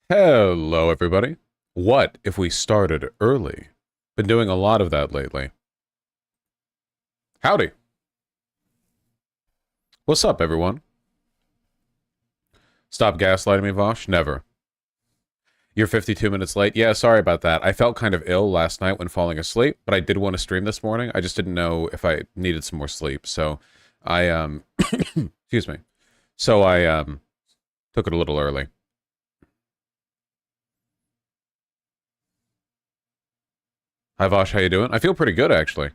Hello, everybody. What if we started early? Been doing a lot of that lately. Howdy. What's up, everyone? Stop gaslighting me, Vaush? Never. You're 52 minutes late? Yeah, sorry about that. I felt kind of ill last night when falling asleep, but I did want to stream this morning. I just didn't know if I needed some more sleep, so I, excuse me. So I, took it a little early. Hi, Vosh, how you doing? I feel pretty good, actually.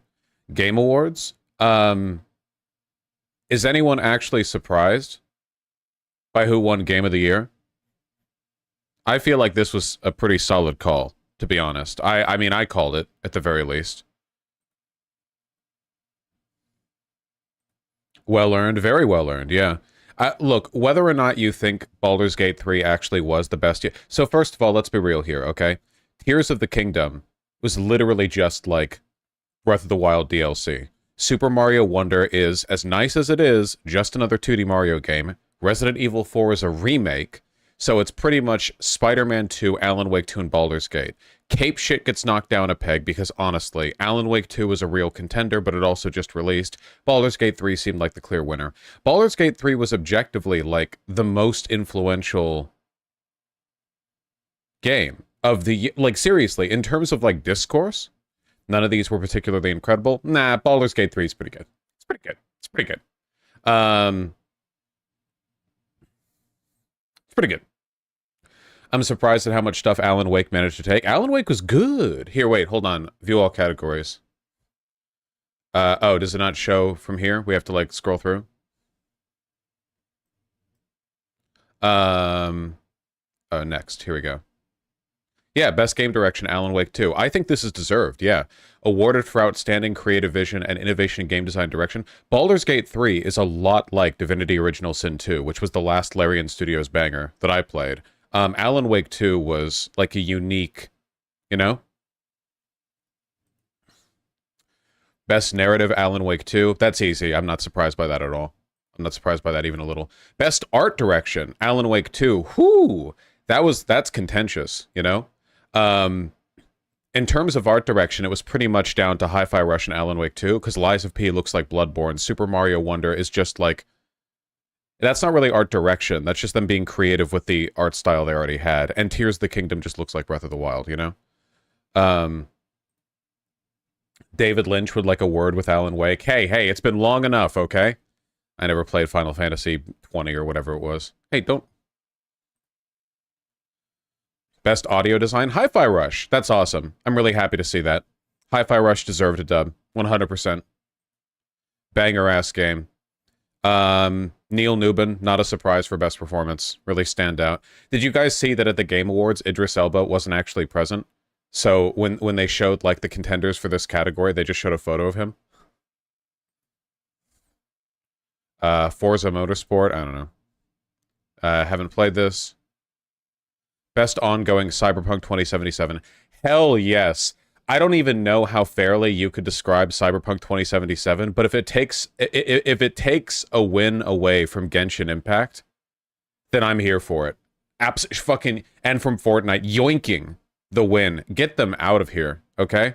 Game Awards? Is anyone actually surprised by who won Game of the Year? I feel like this was a pretty solid call, to be honest. I mean, I called it, at the very least. Well earned, very well earned, yeah. Look, whether or not you think Baldur's Gate 3 actually was the best... So first of all, let's be real here, okay? Tears of the Kingdom was literally just like Breath of the Wild DLC. Super Mario Wonder is, as nice as it is, just another 2D Mario game. Resident Evil 4 is a remake, so it's pretty much Spider-Man 2, Alan Wake 2, and Baldur's Gate. Cape shit gets knocked down a peg because, honestly, Alan Wake 2 was a real contender, but it also just released. Baldur's Gate 3 seemed like the clear winner. Baldur's Gate 3 was objectively, like, the most influential game of the... Like, seriously, in terms of, like, discourse, none of these were particularly incredible. Nah, Baldur's Gate 3 is pretty good. It's pretty good. It's pretty good. It's pretty good. I'm surprised at how much stuff Alan Wake managed to take. Alan Wake was good. Here, wait, hold on. View all categories. Oh, does it not show from here? We have to, like, scroll through? Oh, next. Here we go. Yeah, best game direction, Alan Wake 2. I think this is deserved, yeah. Awarded for outstanding creative vision and innovation in game design direction. Baldur's Gate 3 is a lot like Divinity Original Sin 2, which was the last Larian Studios banger that I played. Alan Wake 2 was like a unique, you know? Best narrative, Alan Wake 2. That's easy. I'm not surprised by that at all. I'm not surprised by that even a little. Best art direction, Alan Wake 2. Whoo! That's contentious, you know? In terms of art direction, it was pretty much down to Hi-Fi Rush and Alan Wake 2, because Lies of P looks like Bloodborne. Super Mario Wonder is just like... That's not really art direction. That's just them being creative with the art style they already had. And Tears of the Kingdom just looks like Breath of the Wild, you know? David Lynch would like a word with Alan Wake. Hey, it's been long enough, okay? I never played Final Fantasy 20 or whatever it was. Hey, don't... Best audio design, Hi-Fi Rush. That's awesome. I'm really happy to see that. Hi-Fi Rush deserved a dub. 100%. Banger-ass game. Neil Newbin, not a surprise for best performance. Really stand out. Did you guys see that at the Game Awards, Idris Elba wasn't actually present? So when they showed, like, the contenders for this category, they just showed a photo of him. Forza Motorsport, I don't know. Haven't played this. Best ongoing, Cyberpunk 2077. Hell yes. I don't even know how fairly you could describe Cyberpunk 2077, but if it takes a win away from Genshin Impact, then I'm here for it. Fucking, and from Fortnite, yoinking the win. Get them out of here, okay?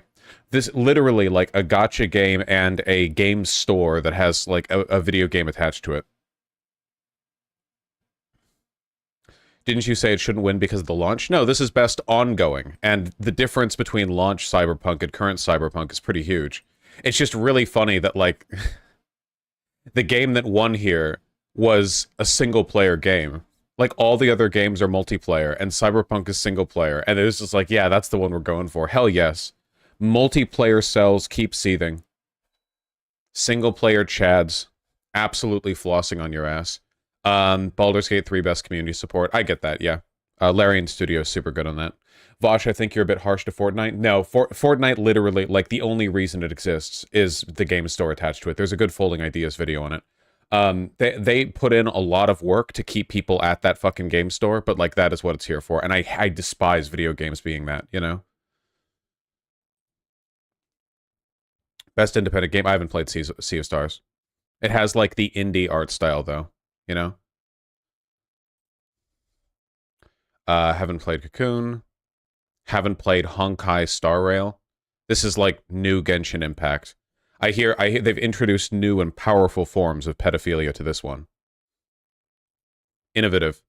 This literally like a gacha game and a game store that has like a video game attached to it. Didn't you say it shouldn't win because of the launch? No, this is best ongoing, and the difference between launch Cyberpunk and current Cyberpunk is pretty huge. It's just really funny that, like, the game that won here was a single-player game. Like, all the other games are multiplayer, and Cyberpunk is single-player, and it was just like, yeah, that's the one we're going for. Hell yes. Multiplayer cells keep seething. Single-player chads absolutely flossing on your ass. Baldur's Gate 3 best community support. I get that, yeah. Larian Studio super good on that. Vaush, I think you're a bit harsh to Fortnite. No, Fortnite literally, like, the only reason it exists is the game store attached to it. There's a good Folding Ideas video on it. They put in a lot of work to keep people at that fucking game store, but, like, that is what it's here for. And I despise video games being that, you know? Best independent game. I haven't played Sea of Stars. It has, like, the indie art style, though. You know? Haven't played Cocoon. Haven't played Honkai Star Rail. This is like new Genshin Impact. I hear they've introduced new and powerful forms of pedophilia to this one. Innovative.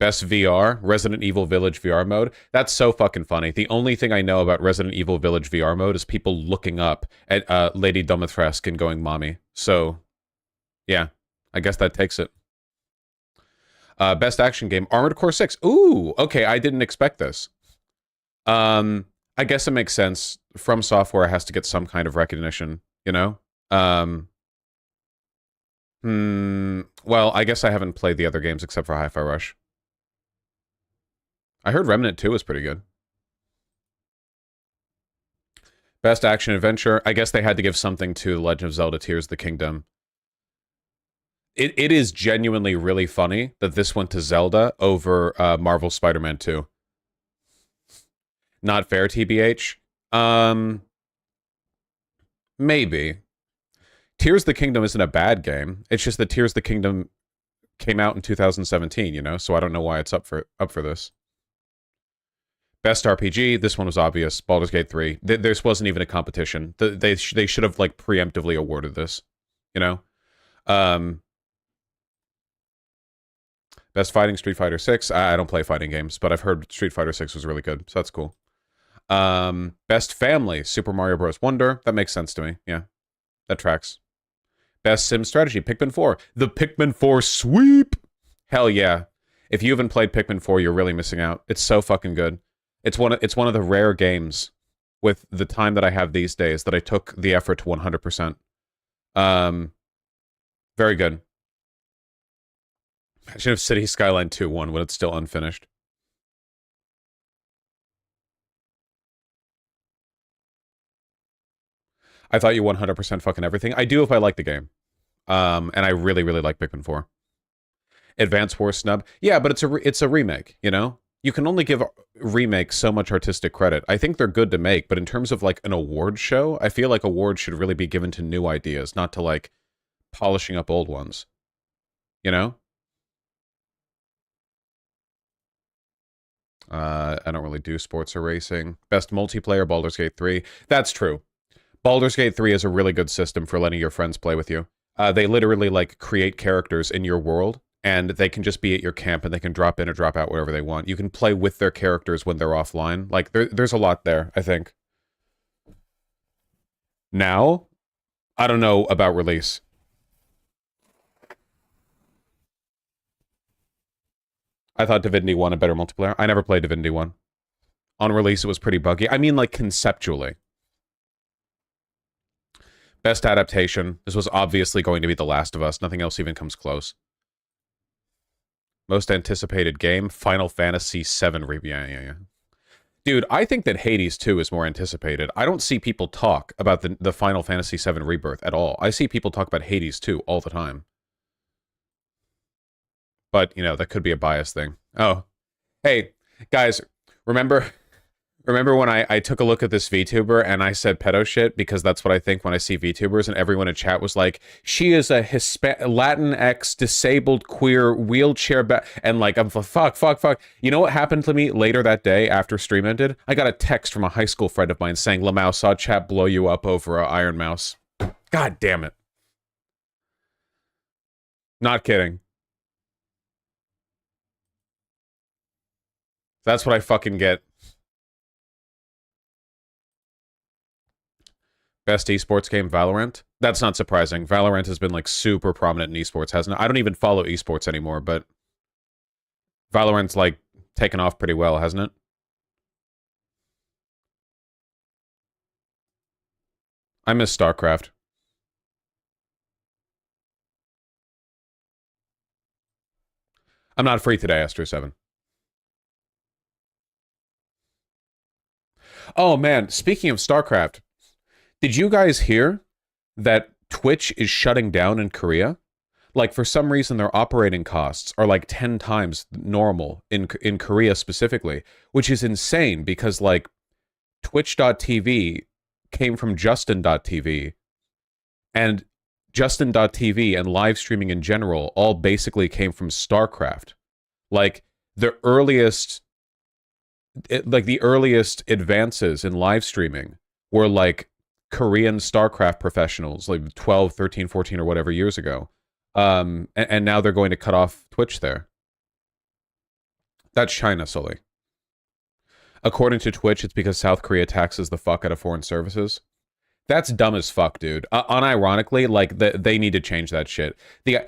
Best VR, Resident Evil Village VR mode. That's so fucking funny. The only thing I know about Resident Evil Village VR mode is people looking up at Lady Dimitrescu and going mommy. So, yeah, I guess that takes it. Best action game, Armored Core 6. Ooh, okay, I didn't expect this. I guess it makes sense. From Software has to get some kind of recognition, you know? Well, I guess I haven't played the other games except for Hi-Fi Rush. I heard Remnant 2 was pretty good. Best action adventure. I guess they had to give something to The Legend of Zelda Tears of the Kingdom. It is genuinely really funny that this went to Zelda over Marvel Spider-Man 2. Not fair, TBH. Maybe. Tears of the Kingdom isn't a bad game. It's just that Tears of the Kingdom came out in 2017, you know, so I don't know why it's up for this. Best RPG, this one was obvious. Baldur's Gate 3. This wasn't even a competition. They should have, like, preemptively awarded this, you know? Best fighting, Street Fighter 6. I don't play fighting games, but I've heard Street Fighter 6 was really good, so that's cool. Best family, Super Mario Bros. Wonder. That makes sense to me. Yeah, that tracks. Best sim strategy, Pikmin 4. The Pikmin 4 sweep! Hell yeah. If you haven't played Pikmin 4, you're really missing out. It's so fucking good. It's one of the rare games with the time that I have these days that I took the effort to 100%. Very good. Imagine if City Skyline 2 won when it's still unfinished. I thought you 100% fucking everything. I do if I like the game. And I really, really like Pikmin 4. Advance Wars snub. Yeah, but it's a remake, you know? You can only give remakes so much artistic credit. I think they're good to make, but in terms of, like, an award show, I feel like awards should really be given to new ideas, not to, like, polishing up old ones. You know? I don't really do sports or racing. Best multiplayer, Baldur's Gate 3. That's true. Baldur's Gate 3 is a really good system for letting your friends play with you. They literally, like, create characters in your world, and they can just be at your camp, and they can drop in or drop out wherever they want. You can play with their characters when they're offline. Like, there's a lot there, I think. Now, I don't know about release. I thought Divinity 1 a better multiplayer. I never played Divinity 1. On release, it was pretty buggy. I mean, like, conceptually. Best adaptation. This was obviously going to be The Last of Us. Nothing else even comes close. Most anticipated game, Final Fantasy VII review. Yeah. Dude, I think that Hades 2 is more anticipated. I don't see people talk about the Final Fantasy VII Rebirth at all. I see people talk about Hades 2 all the time. But, you know, that could be a bias thing. Oh. Hey, guys, remember when I took a look at this VTuber and I said pedo shit because that's what I think when I see VTubers, and everyone in chat was like, she is a Latinx disabled queer wheelchair and like, I'm fuck. You know what happened to me later that day after stream ended? I got a text from a high school friend of mine saying, Lamau saw chat blow you up over a Iron Mouse. God damn it. Not kidding. That's what I fucking get. Best esports game, Valorant? That's not surprising. Valorant has been, like, super prominent in esports, hasn't it? I don't even follow esports anymore, but Valorant's, like, taken off pretty well, hasn't it? I miss StarCraft. I'm not free today, Astro 7. Oh, man, speaking of StarCraft, did you guys hear that Twitch is shutting down in Korea? Like, for some reason, their operating costs are like 10 times normal in Korea specifically, which is insane because, like, Twitch.tv came from Justin.tv, and Justin.tv and live streaming in general all basically came from StarCraft. Like, the earliest, like the earliest advances in live streaming were like Korean StarCraft professionals, like 12, 13, 14, or whatever years ago. And now they're going to cut off Twitch there. That's China, Sully. According to Twitch, it's because South Korea taxes the fuck out of foreign services. That's dumb as fuck, dude. Unironically, like, they need to change that shit. Do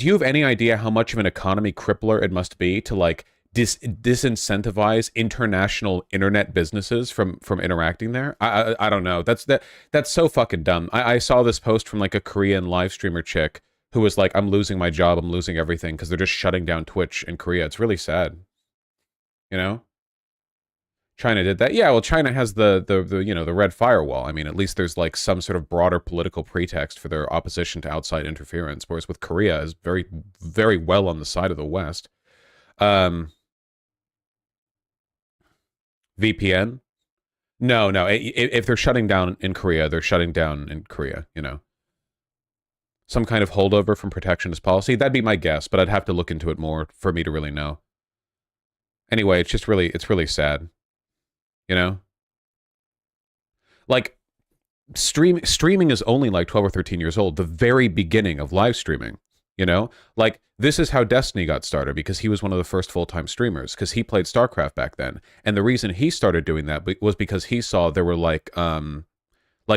you have any idea how much of an economy crippler it must be to, like, disincentivize international internet businesses from interacting there? I don't know. That's so fucking dumb. I saw this post from, like, a Korean live streamer chick who was like, I'm losing my job, I'm losing everything, because they're just shutting down Twitch in Korea. It's really sad. You know? China did that. Yeah, well, China has the you know, the red firewall. I mean, at least there's like some sort of broader political pretext for their opposition to outside interference. Whereas with Korea is very, very well on the side of the West. VPN? No. If they're shutting down in Korea, they're shutting down in Korea. You know, some kind of holdover from protectionist policy. That'd be my guess, but I'd have to look into it more for me to really know. Anyway, it's really sad. You know, like streaming is only like 12 or 13 years old, the very beginning of live streaming. You know, like this is how Destiny got started, because he was one of the first full-time streamers, because he played StarCraft back then. And the reason he started doing that was because he saw there were like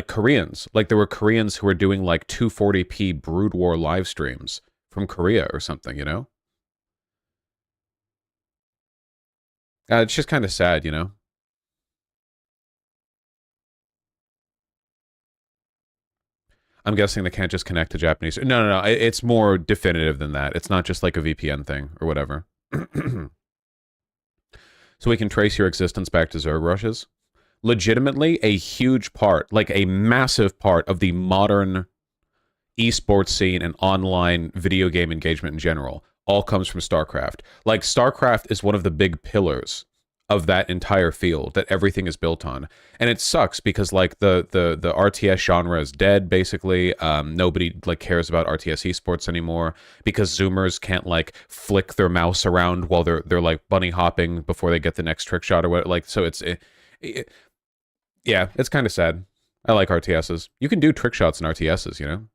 Koreans, like there were Koreans who were doing like 240p Brood War live streams from Korea or something, you know? It's just kind of sad, you know? I'm guessing they can't just connect to Japanese. No. It's more definitive than that. It's not just like a VPN thing or whatever. So we can trace your existence back to Zerg rushes. Legitimately, a huge part, like a massive part of the modern esports scene and online video game engagement in general all comes from StarCraft. Like, StarCraft is one of the big pillars of that entire field that everything is built on. And it sucks because like the RTS genre is dead basically. Nobody like cares about RTS esports anymore because Zoomers can't like flick their mouse around while they're like bunny hopping before they get the next trick shot or what. Like, so yeah, it's kind of sad. I like RTSs. You can do trick shots in RTSs, you know?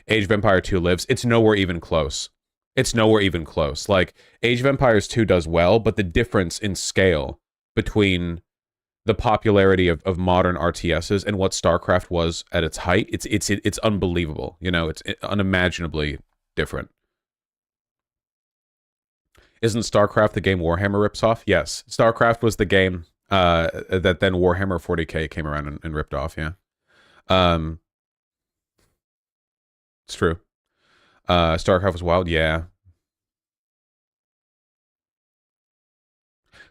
Age of Empire 2 lives. It's nowhere even close. It's nowhere even close. Like, Age of Empires 2 does well, but the difference in scale between the popularity of modern RTSs and what StarCraft was at its height, it's unbelievable. You know, it's unimaginably different. Isn't StarCraft the game Warhammer rips off? Yes. StarCraft was the game that then Warhammer 40k came around and ripped off, yeah. It's true. StarCraft was wild, yeah.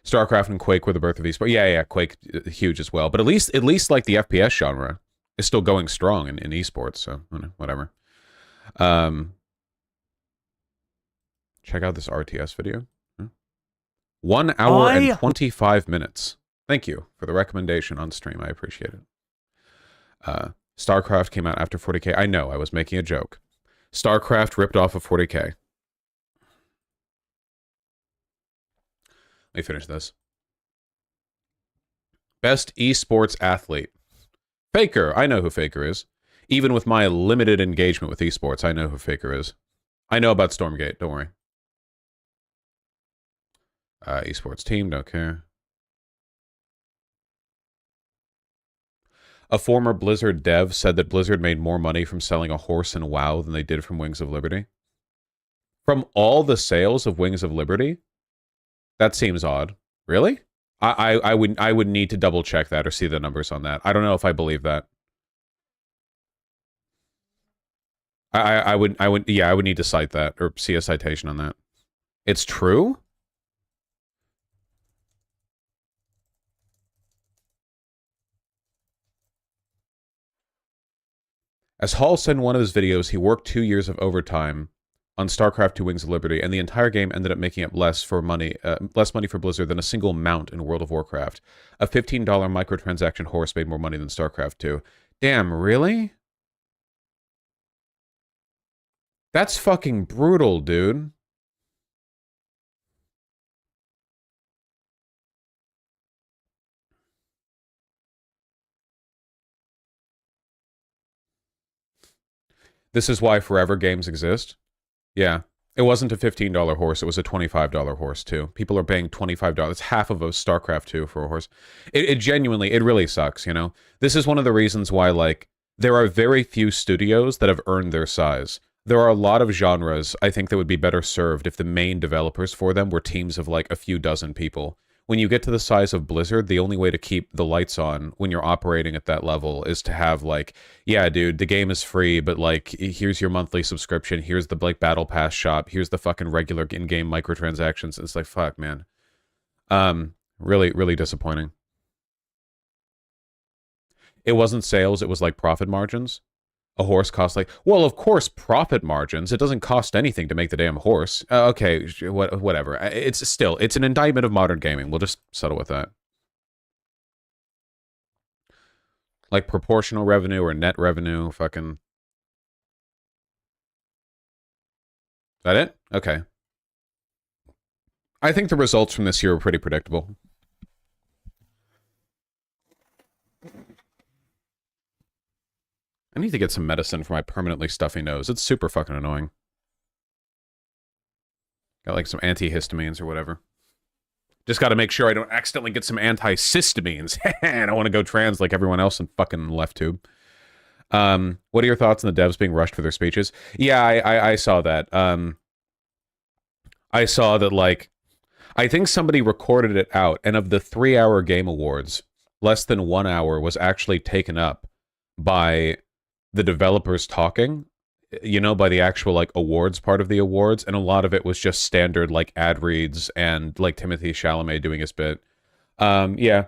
StarCraft and Quake were the birth of esports. Yeah, Quake huge as well. But at least like the FPS genre is still going strong in esports. So whatever. Check out this RTS video. 1 hour and 25 minutes. Thank you for the recommendation on stream. I appreciate it. StarCraft came out after 40k. I know, I was making a joke. StarCraft ripped off of 40k. Let me finish this. Best esports athlete. Faker. I know who Faker is. Even with my limited engagement with esports, I know who Faker is. I know about Stormgate, don't worry. Esports team, don't care. A former Blizzard dev said that Blizzard made more money from selling a horse in WoW than they did from Wings of Liberty. From all the sales of Wings of Liberty? That seems odd. Really? I would need to double check that or see the numbers on that. I don't know if I believe that. I would need to cite that or see a citation on that. It's true? As Hall said in one of his videos, he worked 2 years of overtime on StarCraft II Wings of Liberty, and the entire game ended up making up less money for Blizzard than a single mount in World of Warcraft. A $15 microtransaction horse made more money than StarCraft II. Damn, really? That's fucking brutal, dude. This is why forever games exist. Yeah. It wasn't a $15 horse. It was a $25 horse, too. People are paying $25. It's half of a StarCraft 2 for a horse. It genuinely, it really sucks, you know? This is one of the reasons why, like, there are very few studios that have earned their size. There are a lot of genres, I think, that would be better served if the main developers for them were teams of, like, a few dozen people. When you get to the size of Blizzard, the only way to keep the lights on when you're operating at that level is to have, like, yeah, dude, the game is free, but, like, here's your monthly subscription, here's the, like, Battle Pass shop, here's the fucking regular in-game microtransactions. It's like, fuck, man. Really, really disappointing. It wasn't sales, it was, like, profit margins. A horse costs, like, well, of course, profit margins. It doesn't cost anything to make the damn horse. Okay, whatever. It's an indictment of modern gaming. We'll just settle with that. Like proportional revenue or net revenue, fucking. Is that it? Okay. I think the results from this year were pretty predictable. I need to get some medicine for my permanently stuffy nose. It's super fucking annoying. Got like some antihistamines or whatever. Just got to make sure I don't accidentally get some antihistamines. I don't want to go trans like everyone else in fucking left tube. What are your thoughts on the devs being rushed for their speeches? Yeah, I saw that. I saw that, like, I think somebody recorded it out, and of the 3-hour Game Awards, less than 1 hour was actually taken up by the developers talking, you know, by the actual, like, awards part of the awards, and a lot of it was just standard, like, ad reads and, like, Timothée Chalamet doing his bit. Yeah.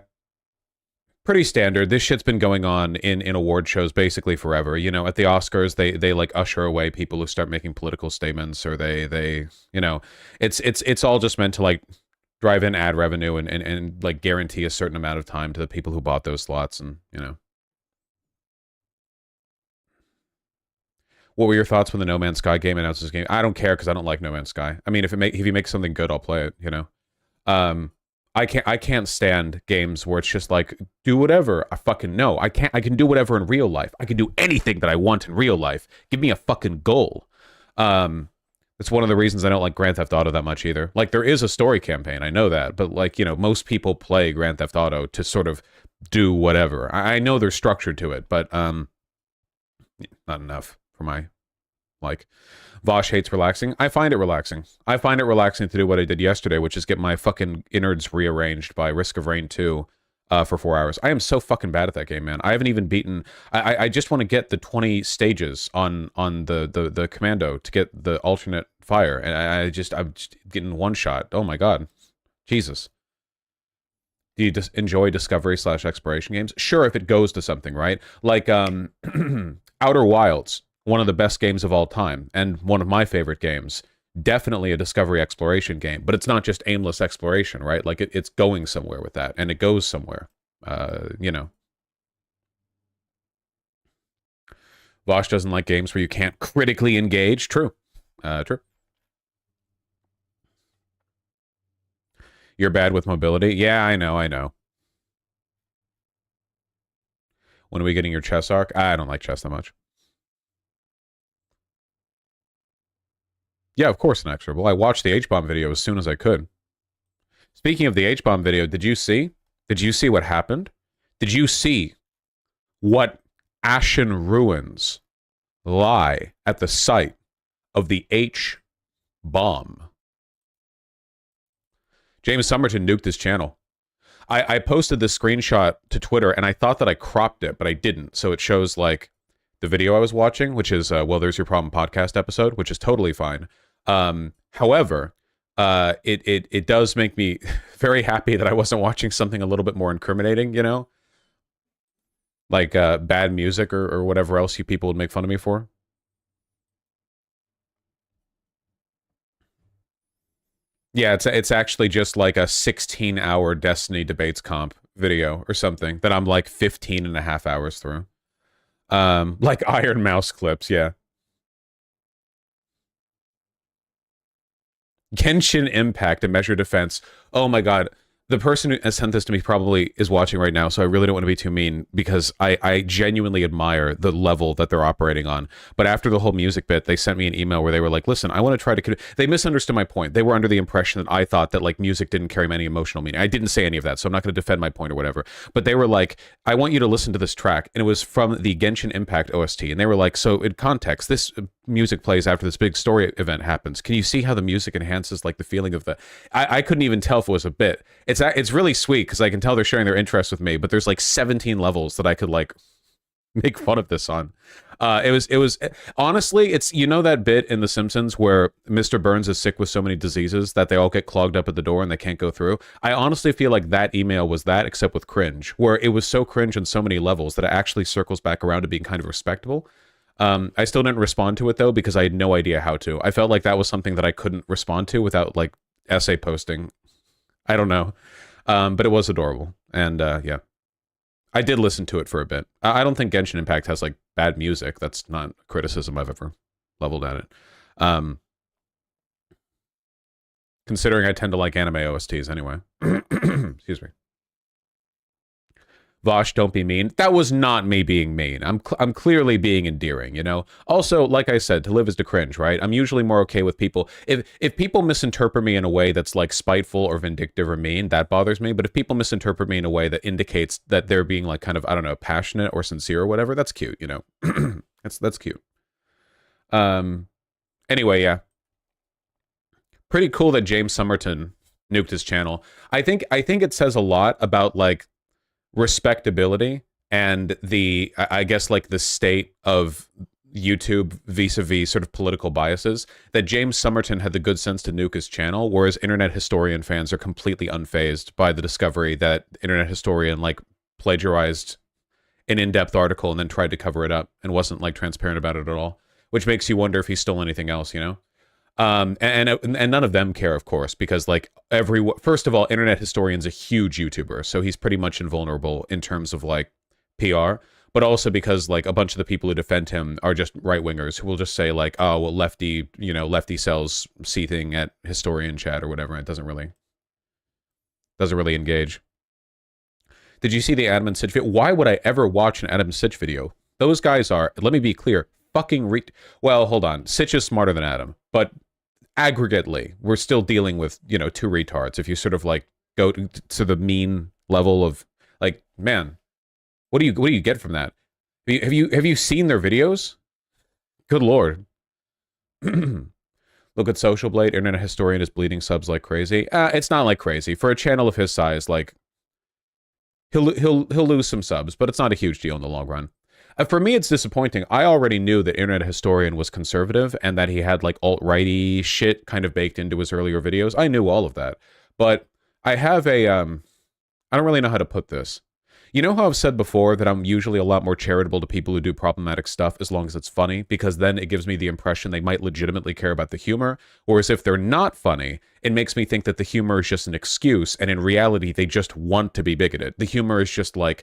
Pretty standard. This shit's been going on in award shows basically forever. You know, at the Oscars, they like usher away people who start making political statements, or they you know, it's all just meant to, like, drive in ad revenue and like guarantee a certain amount of time to the people who bought those slots, and, you know. What were your thoughts when the No Man's Sky game announced this game? I don't care because I don't like No Man's Sky. I mean, if he makes something good, I'll play it, you know. I can't stand games where it's just like, do whatever. I fucking know. I can do whatever in real life. I can do anything that I want in real life. Give me a fucking goal. It's one of the reasons I don't like Grand Theft Auto that much either. Like, there is a story campaign, I know that, but, like, you know, most people play Grand Theft Auto to sort of do whatever. I know there's structure to it, but not enough for my, like. Vaush hates relaxing. I find it relaxing. I find it relaxing to do what I did yesterday, which is get my fucking innards rearranged by Risk of Rain 2 for 4 hours. I am so fucking bad at that game, man. I haven't even beaten... I just want to get the 20 stages on the commando to get the alternate fire, and I'm just getting one shot. Oh my god. Jesus. Do you just enjoy discovery/exploration games? Sure, if it goes to something, right? Like, Outer Wilds, one of the best games of all time, and one of my favorite games. Definitely a discovery exploration game, but it's not just aimless exploration, right? Like, it's going somewhere with that, and it goes somewhere. You know. Vaush doesn't like games where you can't critically engage. True. True. You're bad with mobility? Yeah, I know. When are we getting your chess arc? I don't like chess that much. Yeah, of course, inexorable. I watched the H-bomb video as soon as I could. Speaking of the H-bomb video, did you see? Did you see what happened? Did you see what ashen ruins lie at the site of the H-bomb? James Somerton nuked his channel. I posted this screenshot to Twitter, and I thought that I cropped it, but I didn't. So it shows, like, the video I was watching, which is, Well, There's Your Problem podcast episode, which is totally fine. However, it does make me very happy that I wasn't watching something a little bit more incriminating, you know? Like, bad music or whatever else you people would make fun of me for. Yeah, it's actually just like a 16-hour Destiny debates comp video or something that I'm like 15 and a half hours through. Like Iron Mouse clips, yeah. Genshin Impact, a measure defense. Oh my god. The person who sent this to me probably is watching right now, so I really don't want to be too mean because I genuinely admire the level that they're operating on. But after the whole music bit, they sent me an email where they were like, listen, I want to try to... They misunderstood my point. They were under the impression that I thought that like music didn't carry any emotional meaning. I didn't say any of that, so I'm not going to defend my point or whatever. But they were like, I want you to listen to this track. And it was from the Genshin Impact OST. And they were like, so in context, this music plays after this big story event happens. Can you see how the music enhances like the feeling of the... I couldn't even tell if it was a bit. It's really sweet because I can tell they're sharing their interest with me, but there's like 17 levels that I could like make fun of this on. It was honestly, it's, you know, that bit in The Simpsons where Mr. Burns is sick with so many diseases that they all get clogged up at the door and they can't go through. I honestly feel like that email was that, except with cringe, where it was so cringe on so many levels that it actually circles back around to being kind of respectable. I still didn't respond to it though because I had no idea how to. I felt like that was something that I couldn't respond to without like essay posting. I don't know. But it was adorable. And yeah, I did listen to it for a bit. I don't think Genshin Impact has like bad music. That's not a criticism I've ever leveled at it. Considering I tend to like anime OSTs anyway. Excuse me. Vaush, don't be mean. That was not me being mean. I'm clearly being endearing, you know? Also, like I said, to live is to cringe, right? I'm usually more okay with people. If people misinterpret me in a way that's like spiteful or vindictive or mean, that bothers me. But if people misinterpret me in a way that indicates that they're being like kind of, I don't know, passionate or sincere or whatever, that's cute, you know? That's cute. Anyway, yeah. Pretty cool that James Somerton nuked his channel. I think it says a lot about like respectability and the, I guess, like the state of YouTube vis-a-vis sort of political biases, that James Somerton had the good sense to nuke his channel, whereas Internet Historian fans are completely unfazed by the discovery that Internet Historian like plagiarized an in-depth article and then tried to cover it up and wasn't like transparent about it at all, which makes you wonder if he stole anything else, you know? And none of them care, of course, because like first of all, Internet Historian's a huge YouTuber, so he's pretty much invulnerable in terms of like PR, but also because like a bunch of the people who defend him are just right-wingers who will just say like, oh, well, lefty, you know, lefty sells seething at historian chat or whatever. It doesn't really engage. Did you see the Adam and Sitch video? Why would I ever watch an Adam and Sitch video? Those guys are, let me be clear, fucking well, hold on. Sitch is smarter than Adam, but aggregately, we're still dealing with, you know, two retards. If you sort of like go to the mean level of like, man, what do you get from that? Have you seen their videos? Good Lord. Look at Social Blade. Internet Historian is bleeding subs like crazy. It's not like crazy for a channel of his size. Like he'll lose some subs, but it's not a huge deal in the long run. For me, it's disappointing. I already knew that Internet Historian was conservative and that he had like alt-righty shit kind of baked into his earlier videos. I knew all of that. But I have a, I don't really know how to put this. You know how I've said before that I'm usually a lot more charitable to people who do problematic stuff as long as it's funny, because then it gives me the impression they might legitimately care about the humor, whereas if they're not funny, it makes me think that the humor is just an excuse, and in reality, they just want to be bigoted. The humor is just like,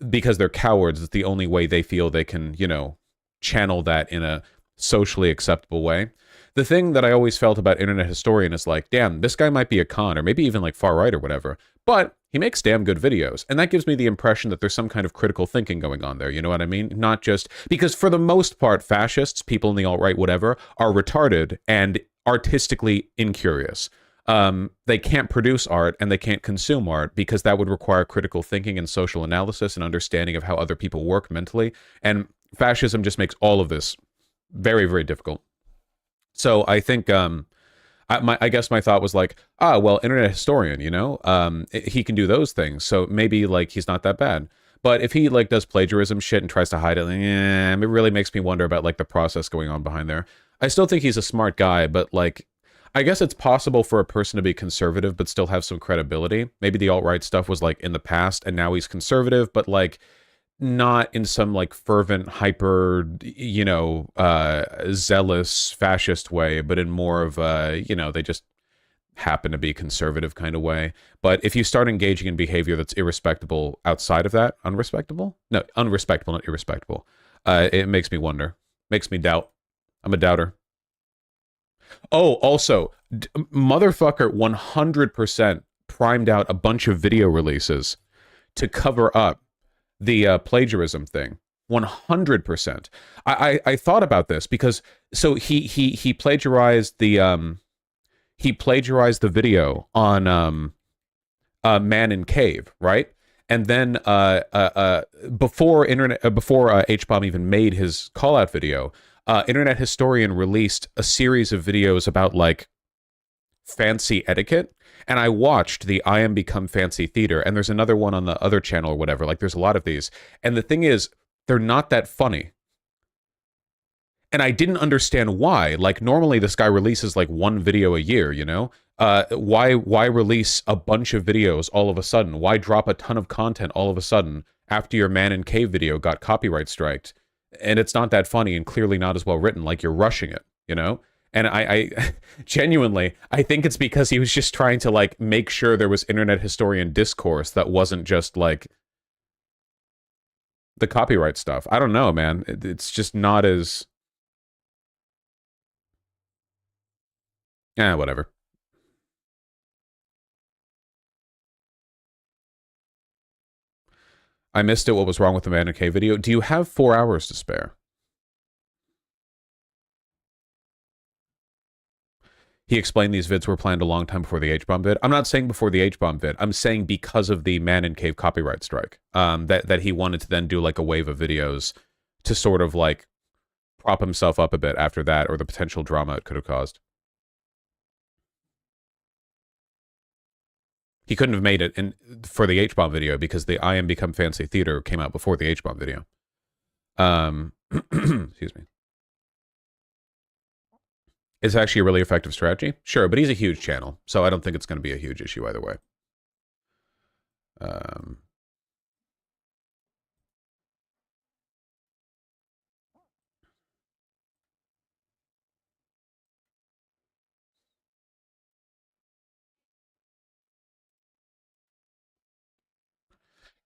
because they're cowards, it's the only way they feel they can, you know, channel that in a socially acceptable way. The thing that I always felt about Internet Historian is like, damn, this guy might be a con, or maybe even like far right or whatever, but he makes damn good videos. And that gives me the impression that there's some kind of critical thinking going on there, you know what I mean? Not just, because for the most part, fascists, people in the alt-right, whatever, are retarded and artistically incurious. They can't produce art and they can't consume art because that would require critical thinking and social analysis and understanding of how other people work mentally. And fascism just makes all of this very, very difficult. So I think, I guess my thought was like, well, Internet Historian, you know, he can do those things. So maybe like he's not that bad. But if he like does plagiarism shit and tries to hide it, it really makes me wonder about like the process going on behind there. I still think he's a smart guy, but like, I guess it's possible for a person to be conservative but still have some credibility. Maybe the alt-right stuff was like in the past and now he's conservative, but like not in some like fervent, hyper, you know, zealous fascist way, but in more of a, you know, they just happen to be conservative kind of way. But if you start engaging in behavior that's irrespectable outside of that, unrespectable? No, unrespectable, not irrespectable. It makes me wonder, makes me doubt. I'm a doubter. Oh, also, motherfucker 100% primed out a bunch of video releases to cover up the plagiarism thing. 100%. I thought about this because so he plagiarized the video on Man in Cave, right? And then before H-Bomb even made his call out video, Internet Historian released a series of videos about like fancy etiquette, and I watched the I Am Become Fancy Theater, and there's another one on the other channel or whatever. Like there's a lot of these, and the thing is, they're not that funny. And I didn't understand why. Like normally this guy releases like one video a year, you know? Why release a bunch of videos all of a sudden? Why drop a ton of content all of a sudden after your Man in Cave video got copyright striked? And it's not that funny and clearly not as well written, like you're rushing it, you know? And I genuinely, I think it's because he was just trying to like make sure there was Internet Historian discourse that wasn't just like the copyright stuff. I don't know, man. It's just not as... whatever. I missed it. What was wrong with the Man in Cave video? Do you have 4 hours to spare? He explained these vids were planned a long time before the H-Bomb vid. I'm not saying before the H-Bomb vid. I'm saying because of the Man in Cave copyright strike. That he wanted to then do like a wave of videos to sort of like prop himself up a bit after that, or the potential drama it could have caused. He couldn't have made it for the H-Bomb video because the I Am Become Fancy Theater came out before the H-Bomb video. Excuse me. It's actually a really effective strategy. Sure, but he's a huge channel, so I don't think it's going to be a huge issue either way.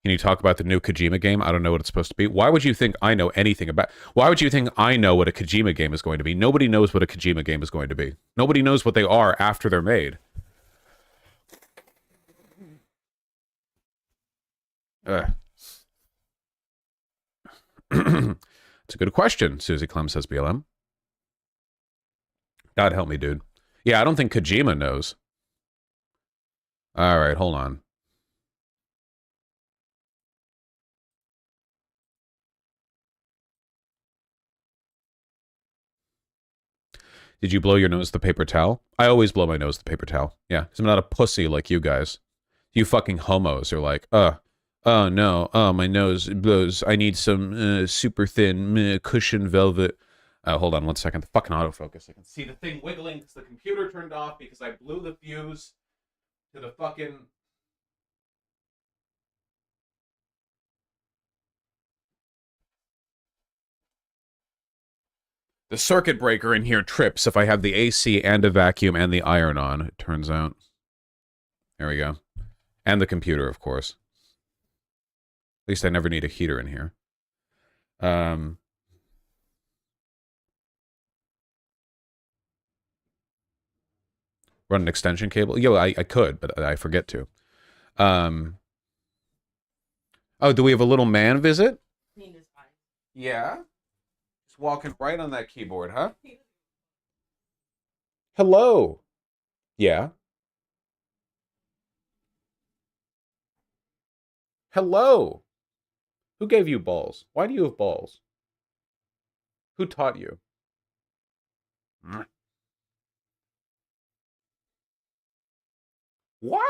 Can you talk about the new Kojima game? I don't know what it's supposed to be. Why would you think I know anything about... Why would you think I know what a Kojima game is going to be? Nobody knows what a Kojima game is going to be. Nobody knows what they are after they're made. It's a good question, Susie Clem says BLM. God help me, dude. Yeah, I don't think Kojima knows. All right, hold on. Did you blow your nose with the paper towel? I always blow my nose with the paper towel. Yeah, because I'm not a pussy like you guys. You fucking homos are like, oh no, my nose blows. I need some super thin cushion velvet. Hold on 1 second. The fucking autofocus. I can see the thing wiggling because the computer turned off because I blew the fuse to the fucking... The circuit breaker in here trips if I have the AC and a vacuum and the iron on, it turns out. There we go. And the computer, of course. At least I never need a heater in here. Run an extension cable? Yo, I could, but I forget to. Oh, do we have a little man visit? Yeah? Just walking right on that keyboard, huh? Hello. Yeah. Hello. Who gave you balls? Why do you have balls? Who taught you? Wow.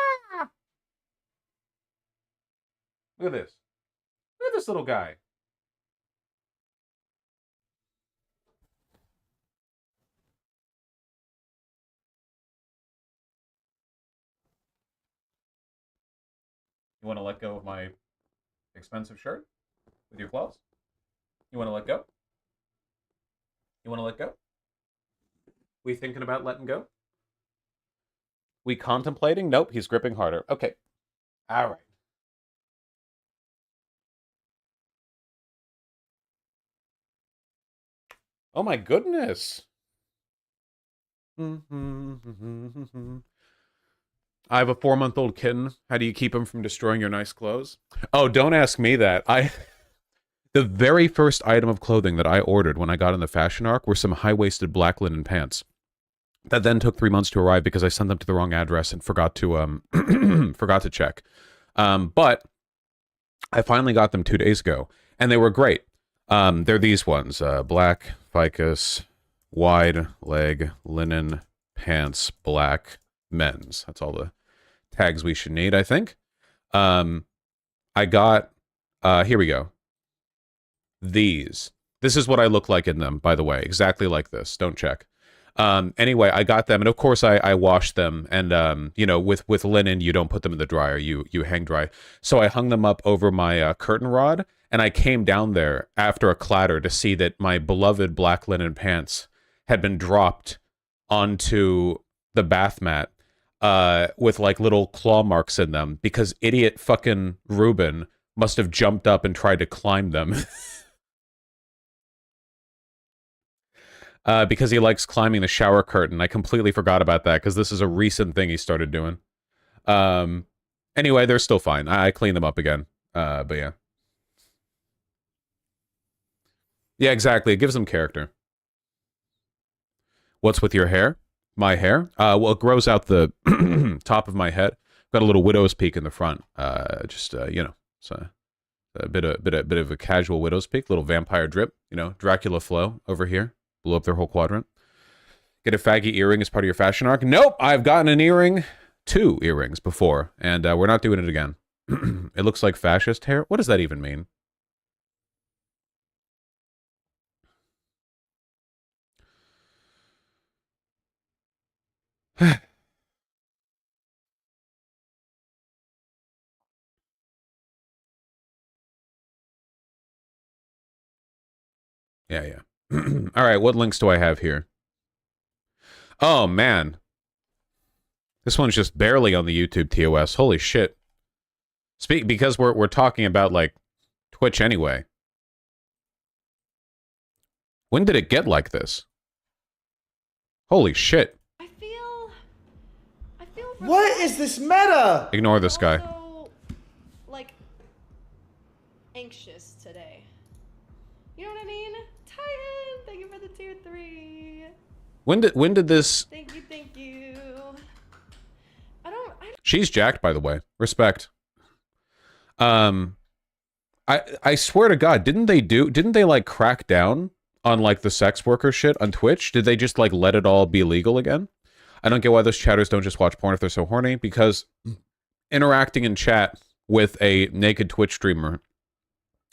Look at this. Look at this little guy. You want to let go of my expensive shirt with your claws? You want to let go? You want to let go? We thinking about letting go? We contemplating? Nope, he's gripping harder. Okay. All right. Oh my goodness. I have a 4-month-old kitten. How do you keep him from destroying your nice clothes? Oh, don't ask me that. The very first item of clothing that I ordered when I got in the fashion arc were some high-waisted black linen pants. That then took 3 months to arrive because I sent them to the wrong address and forgot to forgot to check. But I finally got them 2 days ago, and they were great. They're these ones: black ficus, wide leg linen pants, black men's. That's all the tags we should need, I think. I got here we go. These. This is what I look like in them, by the way. Exactly like this. Don't check. Anyway, I got them, and of course I washed them, and you know, with linen, you don't put them in the dryer, you hang dry. So I hung them up over my curtain rod, and I came down there after a clatter to see that my beloved black linen pants had been dropped onto the bath mat with like little claw marks in them because idiot fucking Ruben must have jumped up and tried to climb them. Because he likes climbing the shower curtain. I completely forgot about that because this is a recent thing he started doing. Anyway, they're still fine. I cleaned them up again. But yeah. Yeah, exactly. It gives them character. What's with your hair? My hair? Well, it grows out the top of my head. Got a little widow's peak in the front. You know, so a bit of a casual widow's peak, little vampire drip. You know, Dracula flow over here. Blew up their whole quadrant. Get a faggy earring as part of your fashion arc? Nope, I've gotten an earring, 2 earrings before, and we're not doing it again. It looks like fascist hair. What does that even mean? Yeah. All right, what links do I have here? Oh, man. This one's just barely on the YouTube TOS. Holy shit. Because we're talking about, like, Twitch anyway. When did it get like this? Holy shit. I feel what is this meta? Ignore this guy. Also, like, anxious today. You know what I mean? Titan, thank you for the tier 3. When did this? Thank you. She's jacked, by the way. Respect. I swear to God, didn't they like crack down on like the sex worker shit on Twitch? Did they just like let it all be legal again? I don't get why those chatters don't just watch porn if they're so horny, because interacting in chat with a naked Twitch streamer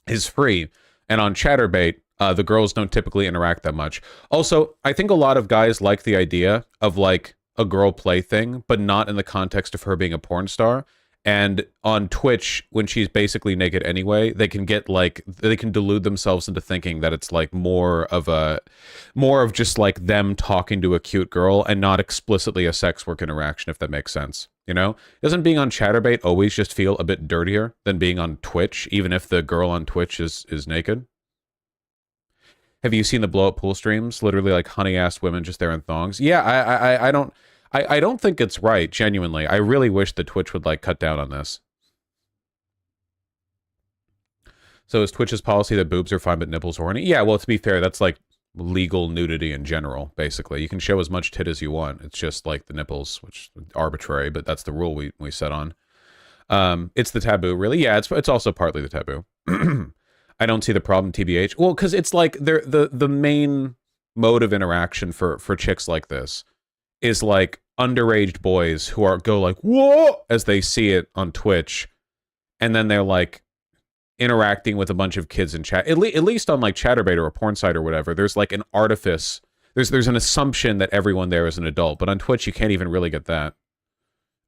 is free, and on Chatterbait, the girls don't typically interact that much. Also, I think a lot of guys like the idea of like a girl play thing, but not in the context of her being a porn star. And on Twitch, when she's basically naked anyway, they can delude themselves into thinking that it's like more of just like them talking to a cute girl and not explicitly a sex work interaction, if that makes sense. You know? Doesn't being on Chatterbait always just feel a bit dirtier than being on Twitch, even if the girl on Twitch is naked? Have you seen the blow up pool streams? Literally like honey ass women just there in thongs. Yeah, I don't think it's right, genuinely. I really wish that Twitch would, like, cut down on this. So is Twitch's policy that boobs are fine but nipples are horny? Yeah, well, to be fair, that's, like, legal nudity in general, basically. You can show as much tit as you want. It's just, like, the nipples, which is arbitrary, but that's the rule we set on. It's the taboo, really? Yeah, it's also partly the taboo. I don't see the problem, TBH. Well, because it's, like, the main mode of interaction for chicks like this is like underage boys who go like, whoa, as they see it on Twitch. And then they're like interacting with a bunch of kids in chat. At least on like Chatterbait or a porn site or whatever, there's like an artifice. There's an assumption that everyone there is an adult. But on Twitch, you can't even really get that.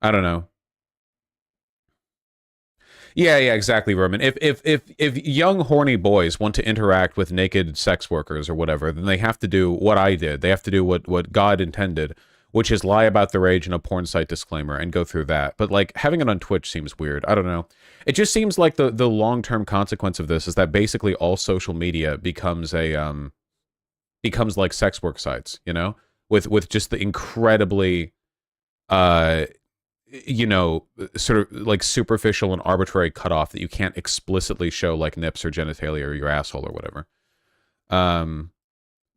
I don't know. Yeah, exactly, Roman. If young horny boys want to interact with naked sex workers or whatever, then they have to do what I did. They have to do what God intended, which is lie about their age in a porn site disclaimer and go through that. But like having it on Twitch seems weird. I don't know. It just seems like the long-term consequence of this is that basically all social media becomes like sex work sites, you know, with just the incredibly you know, sort of like superficial and arbitrary cutoff that you can't explicitly show like nips or genitalia or your asshole or whatever.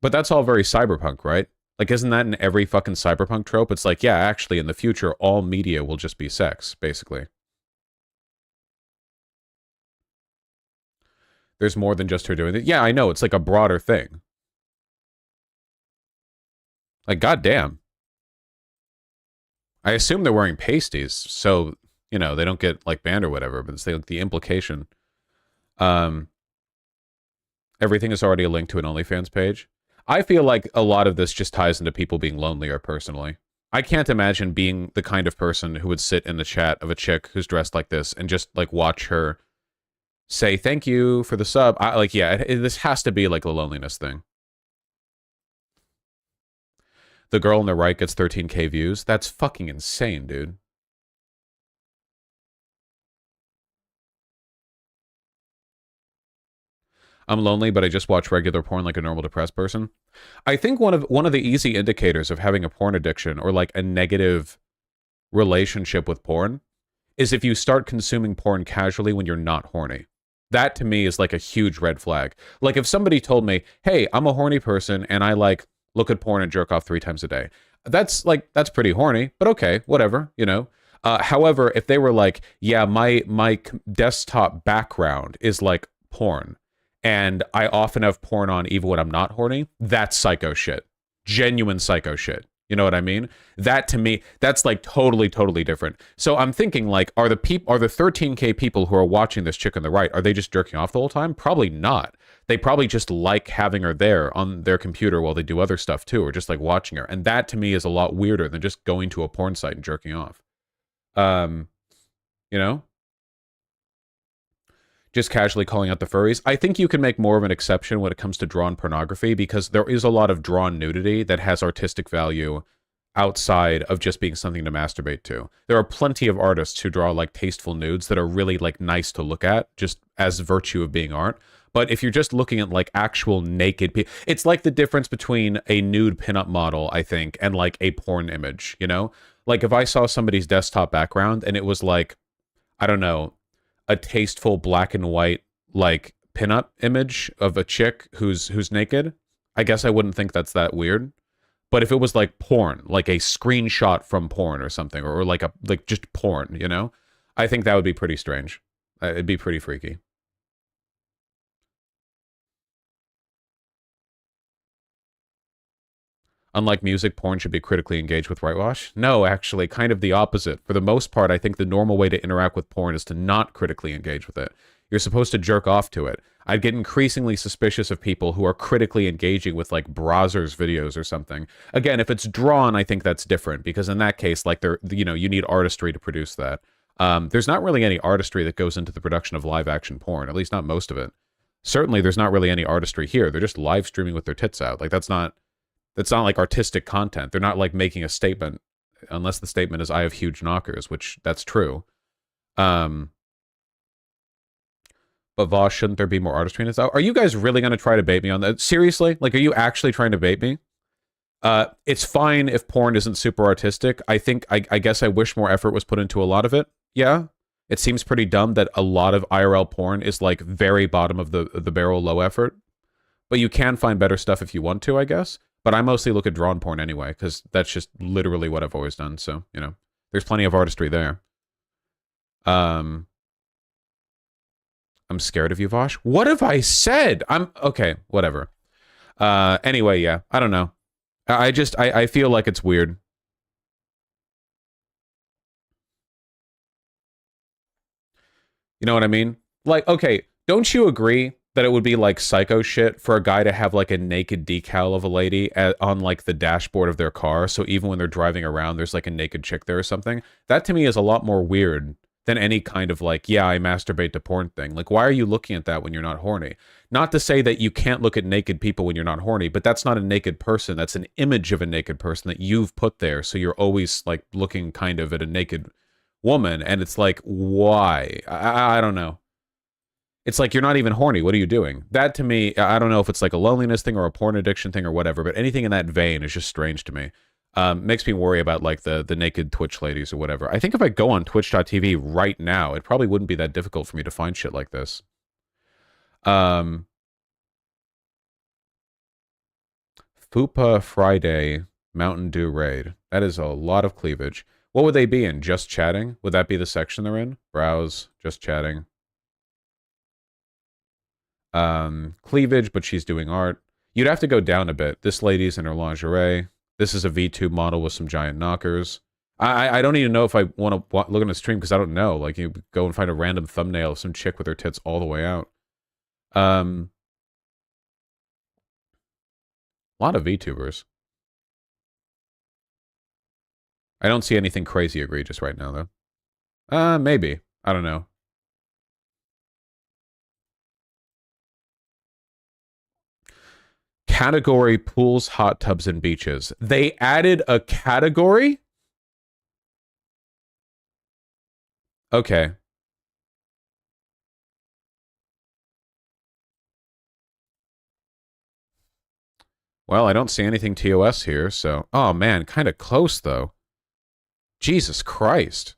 But that's all very cyberpunk, right? Like, isn't that in every fucking cyberpunk trope? It's like, yeah, actually, in the future, all media will just be sex, basically. There's more than just her doing it. Yeah, I know. It's like a broader thing. Like, goddamn. I assume they're wearing pasties, so, you know, they don't get, like, banned or whatever, but it's like the implication. Everything is already a link to an OnlyFans page. I feel like a lot of this just ties into people being lonelier, personally. I can't imagine being the kind of person who would sit in the chat of a chick who's dressed like this and just, like, watch her say thank you for the sub. This has to be, like, a loneliness thing. The girl on the right gets 13k views. That's fucking insane, dude. I'm lonely, but I just watch regular porn like a normal depressed person. I think one of the easy indicators of having a porn addiction or like a negative relationship with porn is if you start consuming porn casually when you're not horny. That to me is like a huge red flag. Like if somebody told me, "Hey, I'm a horny person and I like look at porn and jerk off 3 times a day." That's pretty horny, but okay, whatever, you know. However, if they were like, "Yeah, my desktop background is like porn, and I often have porn on even when I'm not horny," that's psycho shit. Genuine psycho shit. You know what I mean? That to me, that's like totally different. So I'm thinking like, are the 13k people who are watching this chick on the right, are they just jerking off the whole time? Probably not. They probably just like having her there on their computer while they do other stuff too, or just like watching her. And that to me is a lot weirder than just going to a porn site and jerking off. You know? Just casually calling out the furries. I think you can make more of an exception when it comes to drawn pornography because there is a lot of drawn nudity that has artistic value outside of just being something to masturbate to. There are plenty of artists who draw like tasteful nudes that are really like nice to look at just as virtue of being art. But if you're just looking at like actual naked people, it's like the difference between a nude pinup model, I think, and like a porn image, you know? Like if I saw somebody's desktop background and it was like, I don't know, a tasteful black and white like pinup image of a chick who's naked, I guess I wouldn't think that's that weird. But if it was like porn, like a screenshot from porn or something, or like just porn, you know, I think that would be pretty strange. It'd be pretty freaky. Unlike music, porn should be critically engaged with whitewash. No, actually, kind of the opposite. For the most part, I think the normal way to interact with porn is to not critically engage with it. You're supposed to jerk off to it. I'd get increasingly suspicious of people who are critically engaging with like browsers videos or something. Again, if it's drawn, I think that's different because in that case, like you need artistry to produce that. There's not really any artistry that goes into the production of live action porn, at least not most of it. Certainly, there's not really any artistry here. They're just live streaming with their tits out. Like that's not like artistic content. They're not like making a statement, unless the statement is I have huge knockers, which that's true. But Vaush, shouldn't there be more artistry in this? Are you guys really going to try to bait me on that? Seriously? Like, are you actually trying to bait me? It's fine if porn isn't super artistic. I guess I wish more effort was put into a lot of it. Yeah. It seems pretty dumb that a lot of IRL porn is like very bottom of the barrel, low effort. But you can find better stuff if you want to, I guess. But I mostly look at drawn porn anyway, because that's just literally what I've always done. So, you know, there's plenty of artistry there. I'm scared of you, Vaush. What have I said? Okay, whatever. Anyway, yeah, I don't know. I feel like it's weird. You know what I mean? Like, okay, don't you agree that it would be like psycho shit for a guy to have like a naked decal of a lady on like the dashboard of their car, so even when they're driving around there's like a naked chick there or something? That to me is a lot more weird than any kind of like, yeah, I masturbate to porn thing. Like, why are you looking at that when you're not horny? Not to say that you can't look at naked people when you're not horny, but that's not a naked person. That's an image of a naked person that you've put there, so you're always like looking kind of at a naked woman, and it's like, why? I don't know. It's like, you're not even horny. What are you doing? That to me, I don't know if it's like a loneliness thing or a porn addiction thing or whatever, but anything in that vein is just strange to me. Makes me worry about like the naked Twitch ladies or whatever. I think if I go on twitch.tv right now, it probably wouldn't be that difficult for me to find shit like this. Fupa Friday Mountain Dew Raid. That is a lot of cleavage. What would they be in? Just chatting? Would that be the section they're in? Browse, just chatting. Cleavage, but she's doing art. You'd have to go down a bit. This lady's in her lingerie. This is a V2 model with some giant knockers. I don't even know if I want to look at a stream because I don't know. Like, you go and find a random thumbnail of some chick with her tits all the way out. A lot of VTubers. I don't see anything crazy egregious right now, though. Maybe. I don't know. Category pools, hot tubs, and beaches. They added a category? Okay. Well, I don't see anything TOS here, so... Oh, man, kind of close, though. Jesus Christ.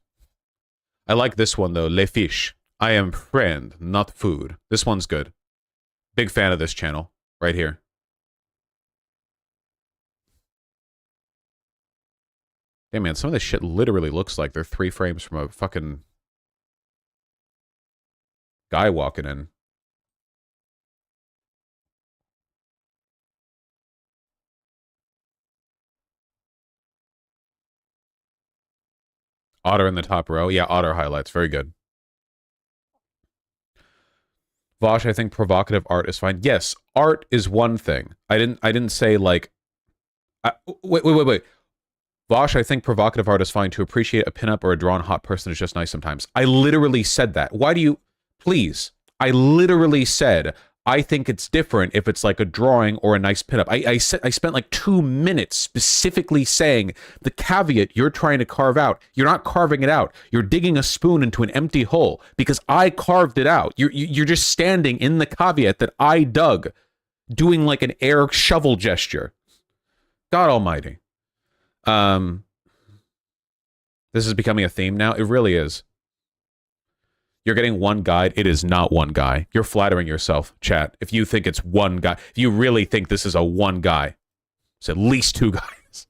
I like this one, though. Les Fiches. I am friend, not food. This one's good. Big fan of this channel. Right here. Hey, man, some of this shit literally looks like they're 3 frames from a fucking... guy walking in. Otter in the top row. Yeah, Otter highlights. Very good. Vaush, I think provocative art is fine. Yes, art is one thing. I didn't say, like... wait. Vaush, I think provocative art is fine. To appreciate a pinup or a drawn hot person is just nice sometimes. I literally said that. Why do you... Please. I literally said... I think it's different if it's like a drawing or a nice pinup. I spent like 2 minutes specifically saying the caveat you're trying to carve out. You're not carving it out. You're digging a spoon into an empty hole because I carved it out. You're just standing in the caveat that I dug, doing like an air shovel gesture. God almighty. This is becoming a theme now. It really is. You're getting one guide. It is not one guy. You're flattering yourself, chat. If you think it's one guy, if you really think this is a one guy, it's at least 2 guys.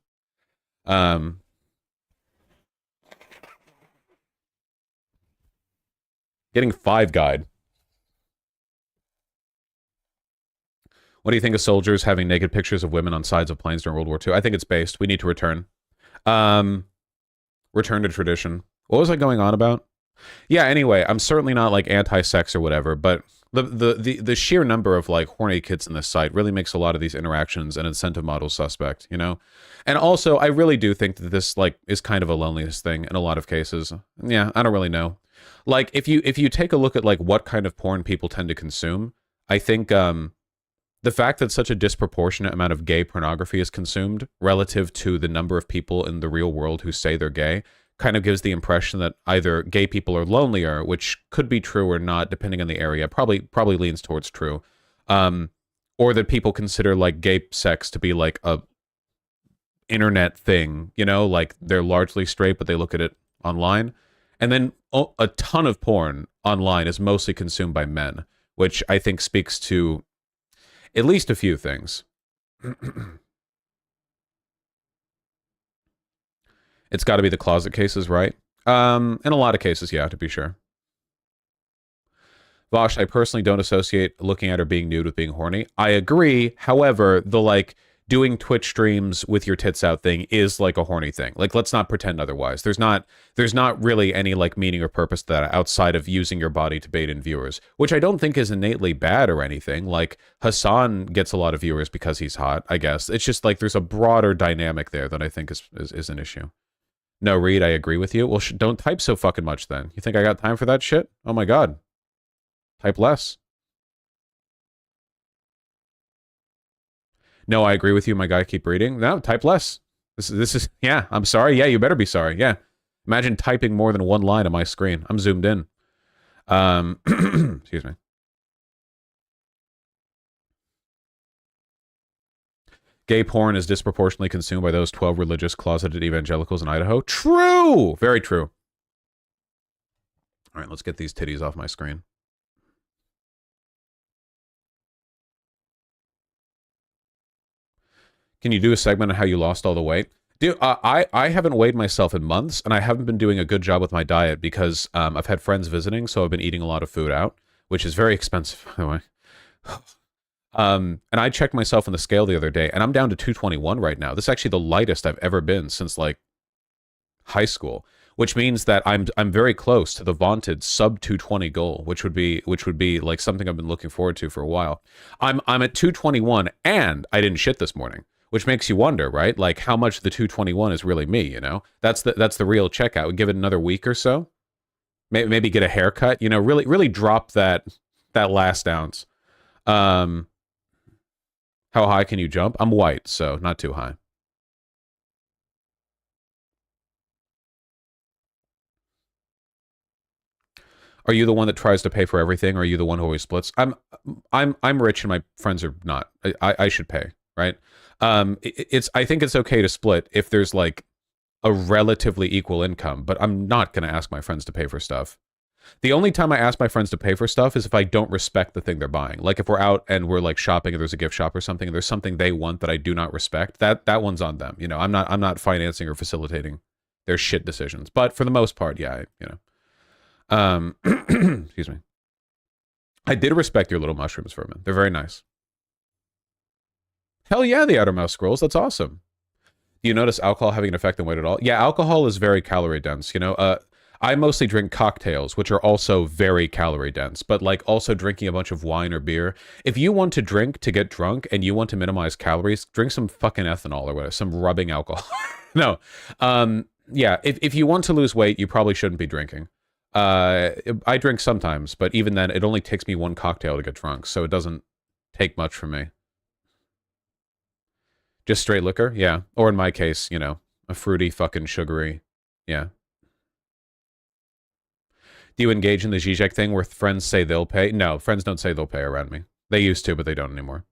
Getting 5 guide. What do you think of soldiers having naked pictures of women on sides of planes during World War II? I think it's based. We need to return. Return to tradition. What was I going on about? Yeah, anyway, I'm certainly not like anti-sex or whatever, but the sheer number of like horny kids in this site really makes a lot of these interactions and incentive models suspect, you know? And also, I really do think that this like is kind of a loneliness thing in a lot of cases. Yeah, I don't really know. Like if you take a look at like what kind of porn people tend to consume, I think the fact that such a disproportionate amount of gay pornography is consumed relative to the number of people in the real world who say they're gay kind of gives the impression that either gay people are lonelier, which could be true or not, depending on the area. Probably leans towards true. Or that people consider like gay sex to be like a internet thing, you know, like they're largely straight, but they look at it online. And then a ton of porn online is mostly consumed by men, which I think speaks to at least a few things. It's got to be the closet cases, right? In a lot of cases, yeah, to be sure. Vaush, I personally don't associate looking at her being nude with being horny. I agree. However, the like doing Twitch streams with your tits out thing is like a horny thing. Like, let's not pretend otherwise. There's not really any like meaning or purpose to that outside of using your body to bait in viewers, which I don't think is innately bad or anything. Like Hassan gets a lot of viewers because he's hot, I guess. It's just like there's a broader dynamic there that I think is an issue. No, Reed, I agree with you. Well, don't type so fucking much then. You think I got time for that shit? Oh my god. Type less. No, I agree with you, my guy. Keep reading. No, type less. This is yeah, I'm sorry. Yeah, you better be sorry. Yeah. Imagine typing more than 1 line on my screen. I'm zoomed in. Excuse me. Gay porn is disproportionately consumed by those 12 religious closeted evangelicals in Idaho. True! Very true. All right, let's get these titties off my screen. Can you do a segment on how you lost all the weight? Dude, I haven't weighed myself in months, and I haven't been doing a good job with my diet because I've had friends visiting, so I've been eating a lot of food out, which is very expensive, by the way. And I checked myself on the scale the other day, and I'm down to 221 right now. This is actually the lightest I've ever been since, like, high school, which means that I'm very close to the vaunted sub 220 goal, which would be like something I've been looking forward to for a while. I'm at 221, and I didn't shit this morning. Which makes you wonder, right? Like how much the 221 is really me, you know? That's the real checkout. Give it another week or so. Maybe get a haircut, you know, really drop that last ounce. How high can you jump? I'm white, so not too high. Are you the one that tries to pay for everything, or are you the one who always splits? I'm rich and my friends are not. I should pay, right? I think it's okay to split if there's like a relatively equal income, but I'm not going to ask my friends to pay for stuff. The only time I ask my friends to pay for stuff is if I don't respect the thing they're buying. Like if we're out and we're like shopping and there's a gift shop or something and there's something they want that I do not respect, that one's on them. You know, I'm not financing or facilitating their shit decisions. But for the most part, yeah, excuse me. I did respect your little mushrooms, Furman. They're very nice. Hell yeah, the outermost scrolls. That's awesome. Do you notice alcohol having an effect on weight at all? Yeah, alcohol is very calorie dense. You know, I mostly drink cocktails, which are also very calorie dense, but like also drinking a bunch of wine or beer. If you want to drink to get drunk and you want to minimize calories, drink some fucking ethanol or whatever, some rubbing alcohol. No. Yeah, if you want to lose weight, you probably shouldn't be drinking. I drink sometimes, but even then, it only takes me one cocktail to get drunk, so it doesn't take much for me. Just straight liquor? Yeah. Or in my case, you know, a fruity, fucking sugary. Yeah. Do you engage in the Zizek thing where friends say they'll pay? No, friends don't say they'll pay around me. They used to, but they don't anymore.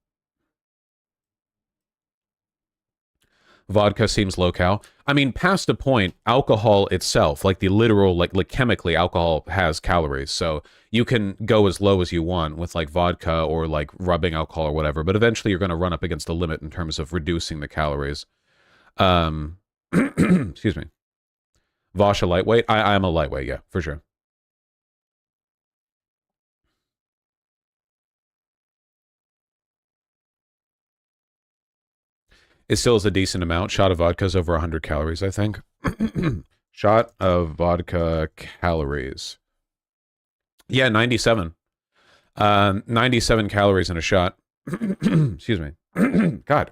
Vodka seems low-cal. I mean, past a point, alcohol itself, like the literal, like chemically, alcohol has calories. So you can go as low as you want with like vodka or like rubbing alcohol or whatever. But eventually you're going to run up against a limit in terms of reducing the calories. Excuse me. Vaush a lightweight? I am a lightweight, yeah, for sure. It still is a decent amount. Shot of vodka is over 100 calories, I think. Shot of vodka calories. Yeah, 97. 97 calories in a shot. Excuse me. God.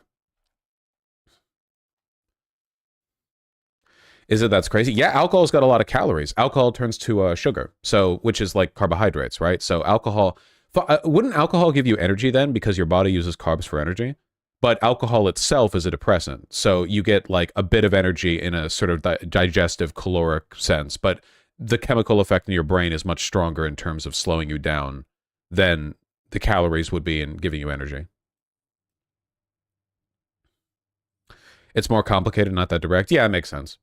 Is it that's crazy? Yeah, alcohol's got a lot of calories. Alcohol turns to sugar, so which is like carbohydrates, right? So alcohol... wouldn't alcohol give you energy then because your body uses carbs for energy? But alcohol itself is a depressant, so you get like a bit of energy in a sort of digestive caloric sense, but the chemical effect in your brain is much stronger in terms of slowing you down than the calories would be in giving you energy. It's more complicated, not that direct. Yeah, it makes sense.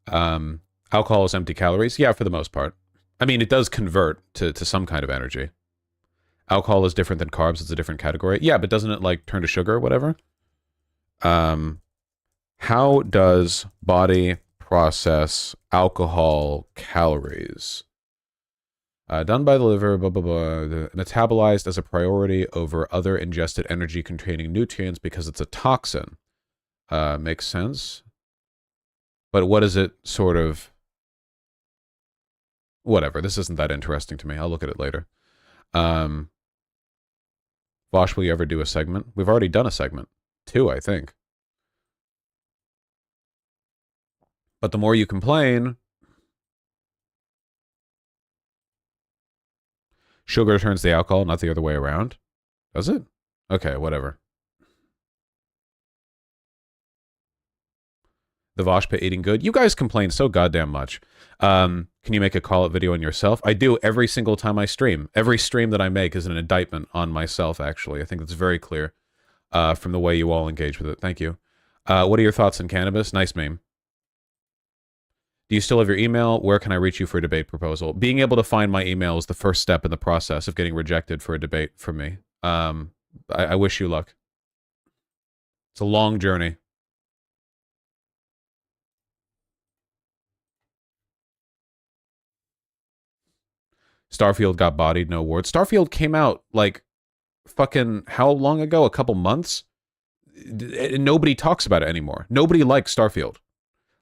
Alcohol is empty calories. Yeah, for the most part. I mean, it does convert to some kind of energy. Alcohol is different than carbs. It's a different category. Yeah, but doesn't it like turn to sugar or whatever? How does body process alcohol calories? Done by the liver, blah, blah, blah. Metabolized as a priority over other ingested energy-containing nutrients because it's a toxin. Makes sense. But what is it sort of... Whatever, this isn't that interesting to me. I'll look at it later. Vaush, will you ever do a segment? We've already done a segment. 2, I think. But the more you complain... Sugar turns the alcohol, not the other way around. Does it? Okay, whatever. The Vaush pit eating good. You guys complain so goddamn much. Can you make a call-out video on yourself? I do every single time I stream. Every stream that I make is an indictment on myself, actually. I think it's very clear. from the way you all engage with it. Thank you. What are your thoughts on cannabis? Nice meme. Do you still have your email? Where can I reach you for a debate proposal? Being able to find my email is the first step in the process of getting rejected for a debate from me. I wish you luck. It's a long journey. Starfield got bodied, no awards. Starfield came out like fucking how long ago? A couple months? Nobody talks about it anymore. Nobody likes Starfield.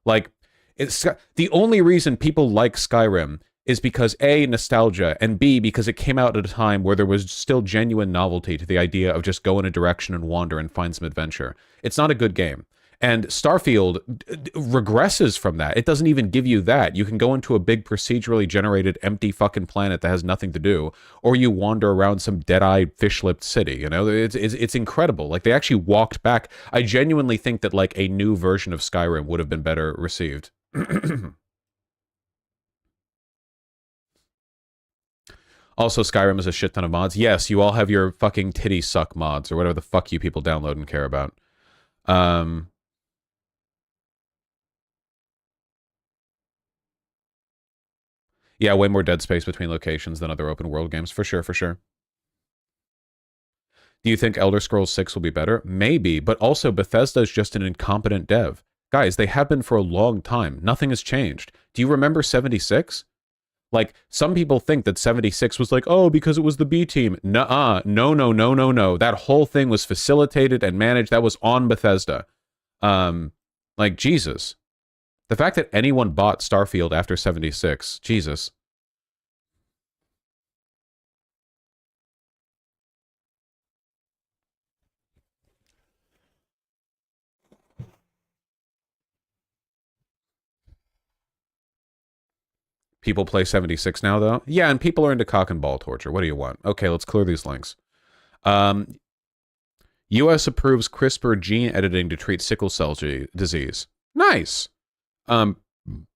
Like, it's the only reason people like Skyrim is because A, nostalgia, and B, because it came out at a time where there was still genuine novelty to the idea of just go in a direction and wander and find some adventure. It's not a good game. And Starfield regresses from that. It doesn't even give you that. You can go into a big procedurally generated empty fucking planet that has nothing to do, or you wander around some dead-eyed fish-lipped city, you know? It's incredible. Like, they actually walked back. I genuinely think that, like, a new version of Skyrim would have been better received. Also, Skyrim is a shit ton of mods. Yes, you all have your fucking titty suck mods, or whatever the fuck you people download and care about. Yeah, way more dead space between locations than other open world games. For sure, for sure. Do you think Elder Scrolls 6 will be better? Maybe, but also Bethesda is just an incompetent dev. Guys, they have been for a long time. Nothing has changed. Do you remember 76? Like, some people think that 76 was like, oh, because it was the B team. Nuh-uh. No, no, no, no, no. That whole thing was facilitated and managed. That was on Bethesda. Like, Jesus. The fact that anyone bought Starfield after 76, Jesus. People play 76 now, though? Yeah, and people are into cock and ball torture. What do you want? Okay, let's clear these links. U.S. approves CRISPR gene editing to treat sickle cell disease. Nice.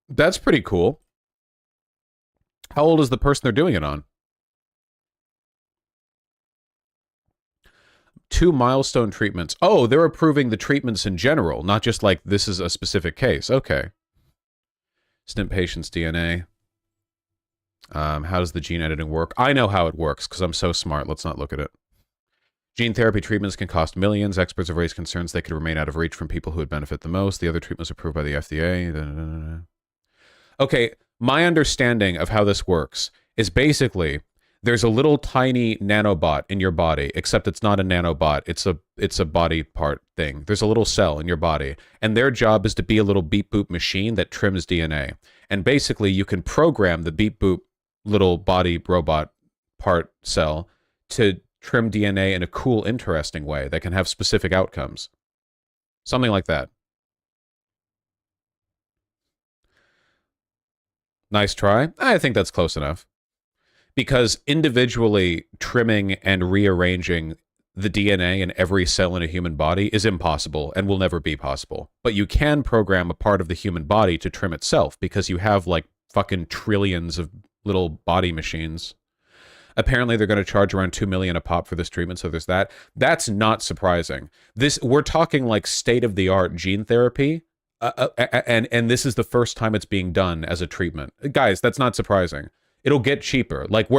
That's pretty cool. How old is the person they're doing it on? 2 milestone treatments. Oh, they're approving the treatments in general, not just like this is a specific case. Okay. Stent patient's DNA. How does the gene editing work? I know how it works because I'm so smart. Let's not look at it. Gene therapy treatments can cost millions. Experts have raised concerns they could remain out of reach from people who would benefit the most. The other treatments approved by the FDA. Okay, my understanding of how this works is basically there's a little tiny nanobot in your body, except it's not a nanobot. It's a body part thing. There's a little cell in your body, and their job is to be a little beep boop machine that trims DNA. And basically, you can program the beep boop little body robot part cell to trim DNA in a cool, interesting way that can have specific outcomes. Something like that. Nice try. I think that's close enough. Because individually trimming and rearranging the DNA in every cell in a human body is impossible and will never be possible. But you can program a part of the human body to trim itself because you have like fucking trillions of little body machines. Apparently they're going to charge around $2 million a pop for this treatment, so there's that. That's not surprising. We're talking like state-of-the-art gene therapy, and this is the first time it's being done as a treatment. Guys, that's not surprising. It'll get cheaper. Like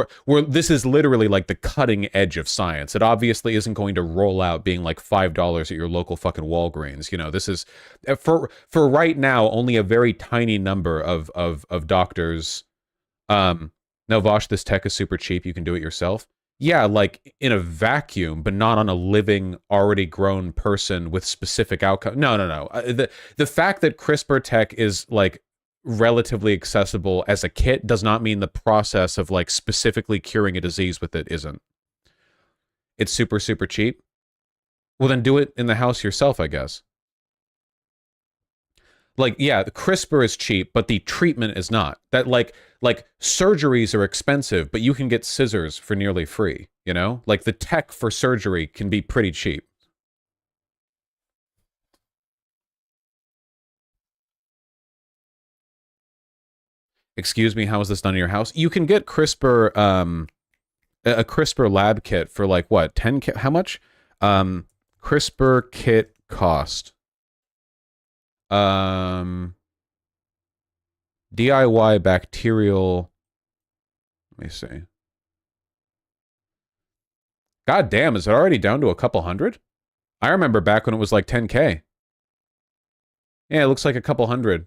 this is literally like the cutting edge of science. It obviously isn't going to roll out being like $5 at your local fucking Walgreens. You know, this is for right now only a very tiny number of doctors. No, Vaush, this tech is super cheap. You can do it yourself. Yeah, like in a vacuum, but not on a living, already grown person with specific outcome. No. The fact that CRISPR tech is like relatively accessible as a kit does not mean the process of like specifically curing a disease with it isn't. It's super, super cheap. Well, then do it in the house yourself, I guess. Like, yeah, the CRISPR is cheap, but the treatment is not. That like surgeries are expensive, but you can get scissors for nearly free, you know? Like the tech for surgery can be pretty cheap. Excuse me, how is this done in your house? You can get CRISPR, a CRISPR lab kit for like what, 10K? How much? CRISPR kit cost. DIY bacterial. Let me see. God damn, is it already down to a couple hundred? I remember back when it was like 10K. Yeah, it looks like a couple hundred.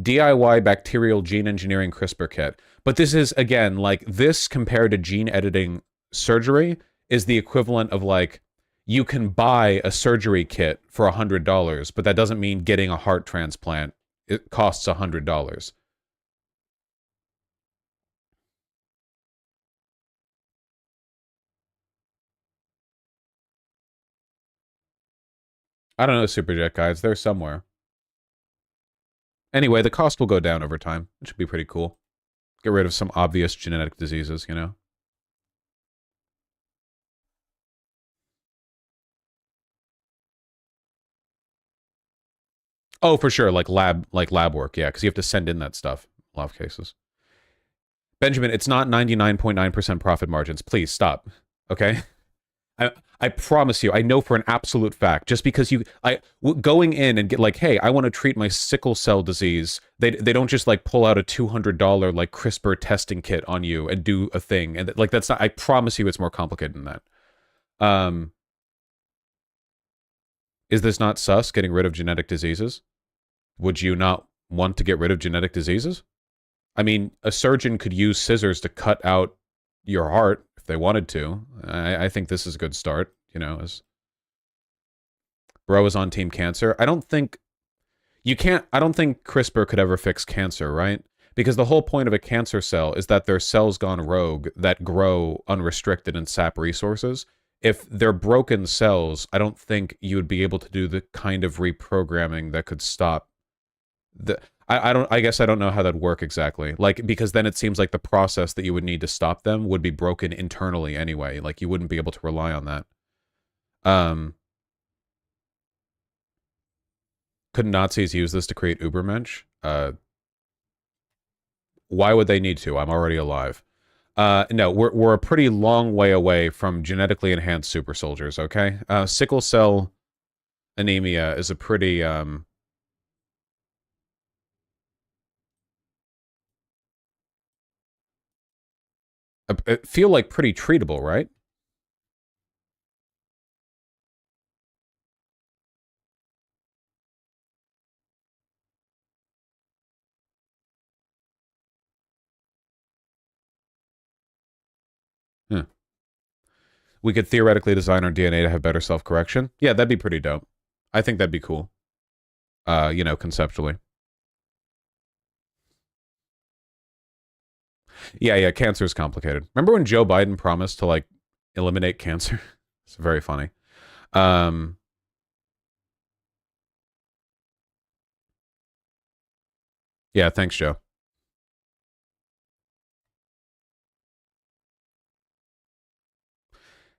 DIY bacterial gene engineering CRISPR kit. But this is, again, like, this compared to gene editing surgery is the equivalent of, like, you can buy a surgery kit for $100, but that doesn't mean getting a heart transplant. It costs $100. I don't know, Superjet guys. They're somewhere. Anyway, the cost will go down over time. It should be pretty cool. Get rid of some obvious genetic diseases, you know? Oh, for sure, like lab work, yeah, because you have to send in that stuff in a lot of cases. Benjamin, it's not 99.9% profit margins. Please stop. Okay? I promise you, I know for an absolute fact, just because going in and get like, hey, I want to treat my sickle cell disease, they don't just like pull out a $200 like CRISPR testing kit on you and do a thing. And like, that's not, I promise you it's more complicated than that. Is this not sus, getting rid of genetic diseases? Would you not want to get rid of genetic diseases? I mean, a surgeon could use scissors to cut out your heart if they wanted to. I think this is a good start, you know, as bro is on team cancer. I don't think CRISPR could ever fix cancer, right? Because the whole point of a cancer cell is that they're cells gone rogue that grow unrestricted and sap resources. If they're broken cells, I don't think you would be able to do the kind of reprogramming that could stop the... I guess I don't know how that'd work exactly. Like, because then it seems like the process that you would need to stop them would be broken internally anyway. Like, you wouldn't be able to rely on that. Could Nazis use this to create Ubermensch? Why would they need to? I'm already alive. No, we're a pretty long way away from genetically enhanced super soldiers, okay? Sickle cell anemia is a pretty... feel like pretty treatable, right? We could theoretically design our DNA to have better self-correction. Yeah, that'd be pretty dope. I think that'd be cool. You know, conceptually. Yeah, cancer is complicated. Remember when Joe Biden promised to, like, eliminate cancer? It's very funny. Yeah, thanks, Joe.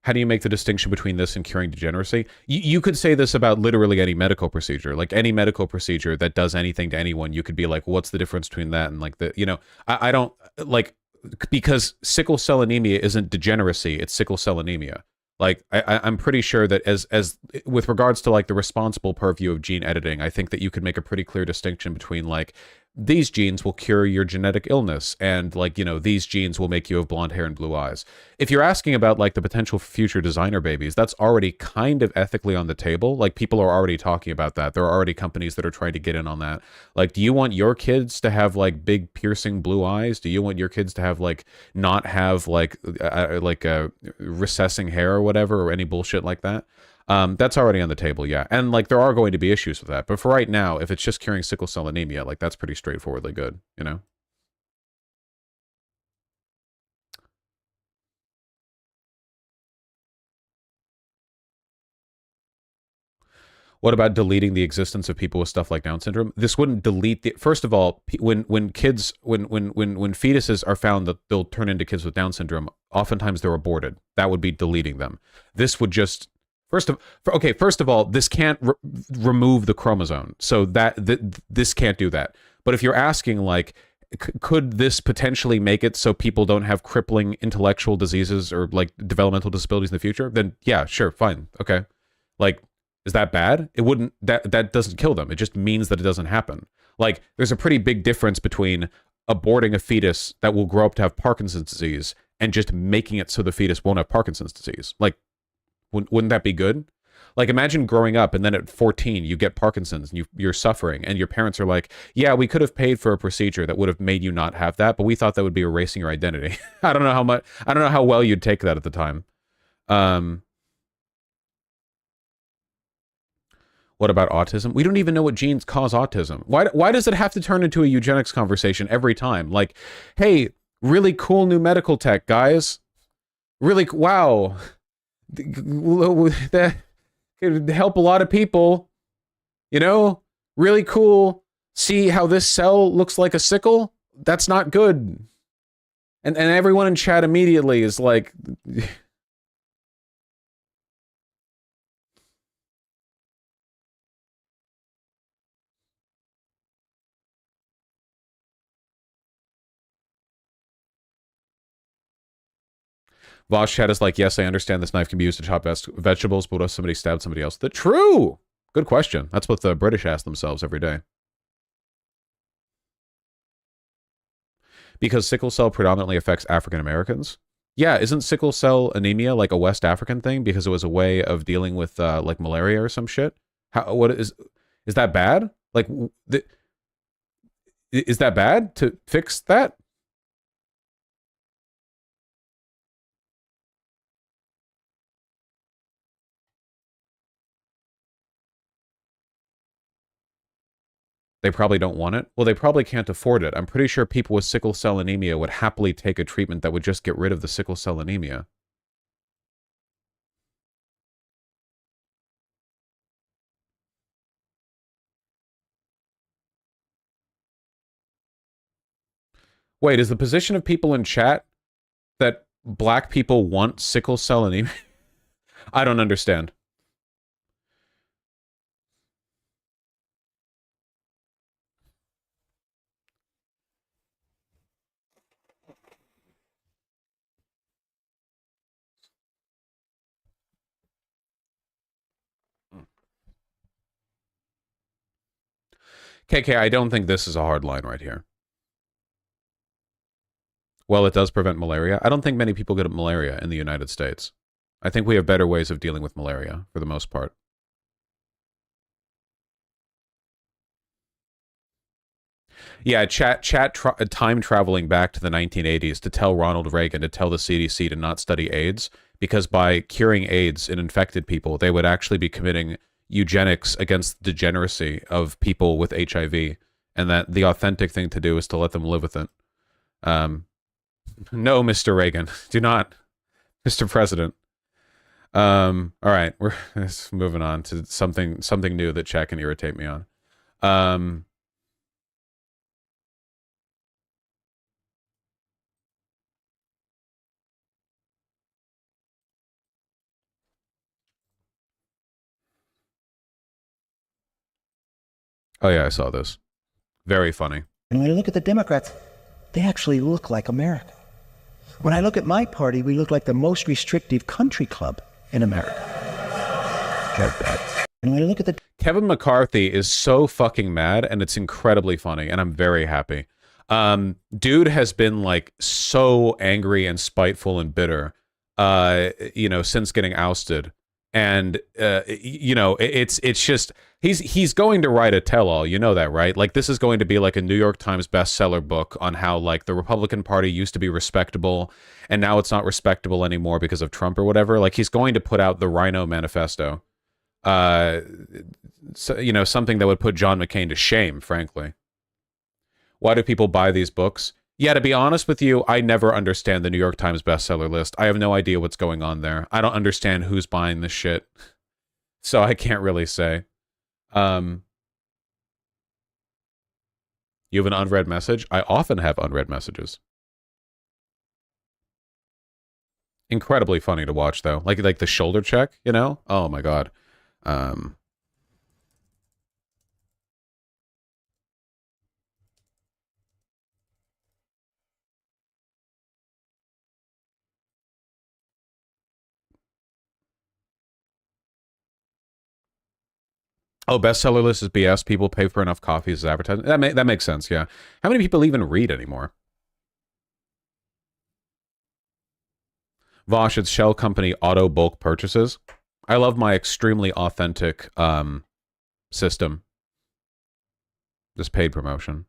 How do you make the distinction between this and curing degeneracy? You could say this about literally any medical procedure. Like, any medical procedure that does anything to anyone, you could be like, what's the difference between that and, like, the, you know, I don't, like, because sickle cell anemia isn't degeneracy, it's sickle cell anemia. Like, I'm pretty sure that as with regards to, like, the responsible purview of gene editing, I think that you could make a pretty clear distinction between, like, these genes will cure your genetic illness, and, like, you know, these genes will make you have blonde hair and blue eyes. If you're asking about, like, the potential for future designer babies, that's already kind of ethically on the table. Like, people are already talking about that. There are already companies that are trying to get in on that. Like, do you want your kids to have, like, big piercing blue eyes? Do you want your kids to have, like, not have, like recessing hair or whatever, or any bullshit like that? That's already on the table, yeah. And, like, there are going to be issues with that. But for right now, if it's just curing sickle cell anemia, like, that's pretty straightforwardly good, you know? What about deleting the existence of people with stuff like Down syndrome? This wouldn't delete the... First of all, when fetuses are found that they'll turn into kids with Down syndrome, oftentimes they're aborted. That would be deleting them. This would just... First of all, this can't remove the chromosome, so this can't do that. But if you're asking, like, could this potentially make it so people don't have crippling intellectual diseases or, like, developmental disabilities in the future? Then yeah, sure, fine, okay. Like, Is that bad? It wouldn't, that doesn't kill them. It just means that it doesn't happen. Like, there's a pretty big difference between aborting a fetus that will grow up to have Parkinson's disease and just making it so the fetus won't have Parkinson's disease. Like, wouldn't that be good? Like, imagine growing up and then at 14 you get Parkinson's and you're suffering and your parents are like, yeah, we could have paid for a procedure that would have made you not have that, but we thought that would be erasing your identity. I don't know how well you'd take that at the time. What about autism? We don't even know what genes cause autism. Why does it have to turn into a eugenics conversation every time? Like, hey, really cool new medical tech, guys. Really, wow. That could help a lot of people. You know? Really cool. See how this cell looks like a sickle? That's not good. And everyone in chat immediately is like... Vaush chat is like, yes, I understand this knife can be used to chop vegetables, but what if somebody stabbed somebody else? True! Good question. That's what the British ask themselves every day. Because sickle cell predominantly affects African Americans? Yeah, isn't sickle cell anemia like a West African thing because it was a way of dealing with like malaria or some shit? What is that bad? Like, is that bad to fix that? They probably don't want it. Well, they probably can't afford it. I'm pretty sure people with sickle cell anemia would happily take a treatment that would just get rid of the sickle cell anemia. Wait, is the position of people in chat that black people want sickle cell anemia? I don't understand. KK, I don't think this is a hard line right here. Well, it does prevent malaria. I don't think many people get malaria in the United States. I think we have better ways of dealing with malaria, for the most part. Yeah, time traveling back to the 1980s to tell Ronald Reagan to tell the CDC to not study AIDS, because by curing AIDS in infected people, they would actually be committing eugenics against the degeneracy of people with HIV, and that the authentic thing to do is to let them live with it. No, Mr. Reagan, do not, Mr. President. All right, we're moving on to something new that chat can irritate me on. Oh yeah, I saw this. Very funny. And when I look at the Democrats, they actually look like America. When I look at my party, we look like the most restrictive country club in America. And when I look at the... Kevin McCarthy is so fucking mad, and it's incredibly funny, and I'm very happy. Dude has been like so angry and spiteful and bitter, you know, since getting ousted. And you know, it's just he's going to write a tell-all, you know that, right? Like, this is going to be like a New York Times bestseller book on how like the Republican Party used to be respectable and now it's not respectable anymore because of Trump or whatever. Like, he's going to put out the Rhino Manifesto. So, you know, something that would put John McCain to shame, frankly. Why do people buy these books? Yeah, to be honest with you, I never understand the New York Times bestseller list. I have no idea what's going on there. I don't understand who's buying this shit. So I can't really say. You have an unread message? I often have unread messages. Incredibly funny to watch, though. Like the shoulder check, you know? Oh my god. Oh, bestseller list is BS. People pay for enough coffees as advertising. That makes sense, yeah. How many people even read anymore? Vaush, it's shell company auto bulk purchases. I love my extremely authentic system. This paid promotion.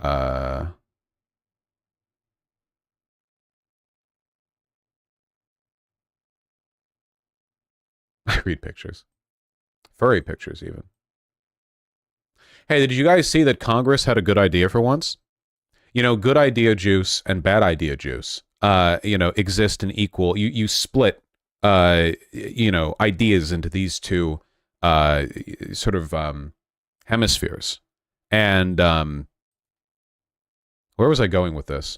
I read pictures. Furry pictures, even. Hey, did you guys see that Congress had a good idea for once? You know, good idea juice and bad idea juice, you know, exist in equal. You split, you know, ideas into these two sort of hemispheres. And where was I going with this?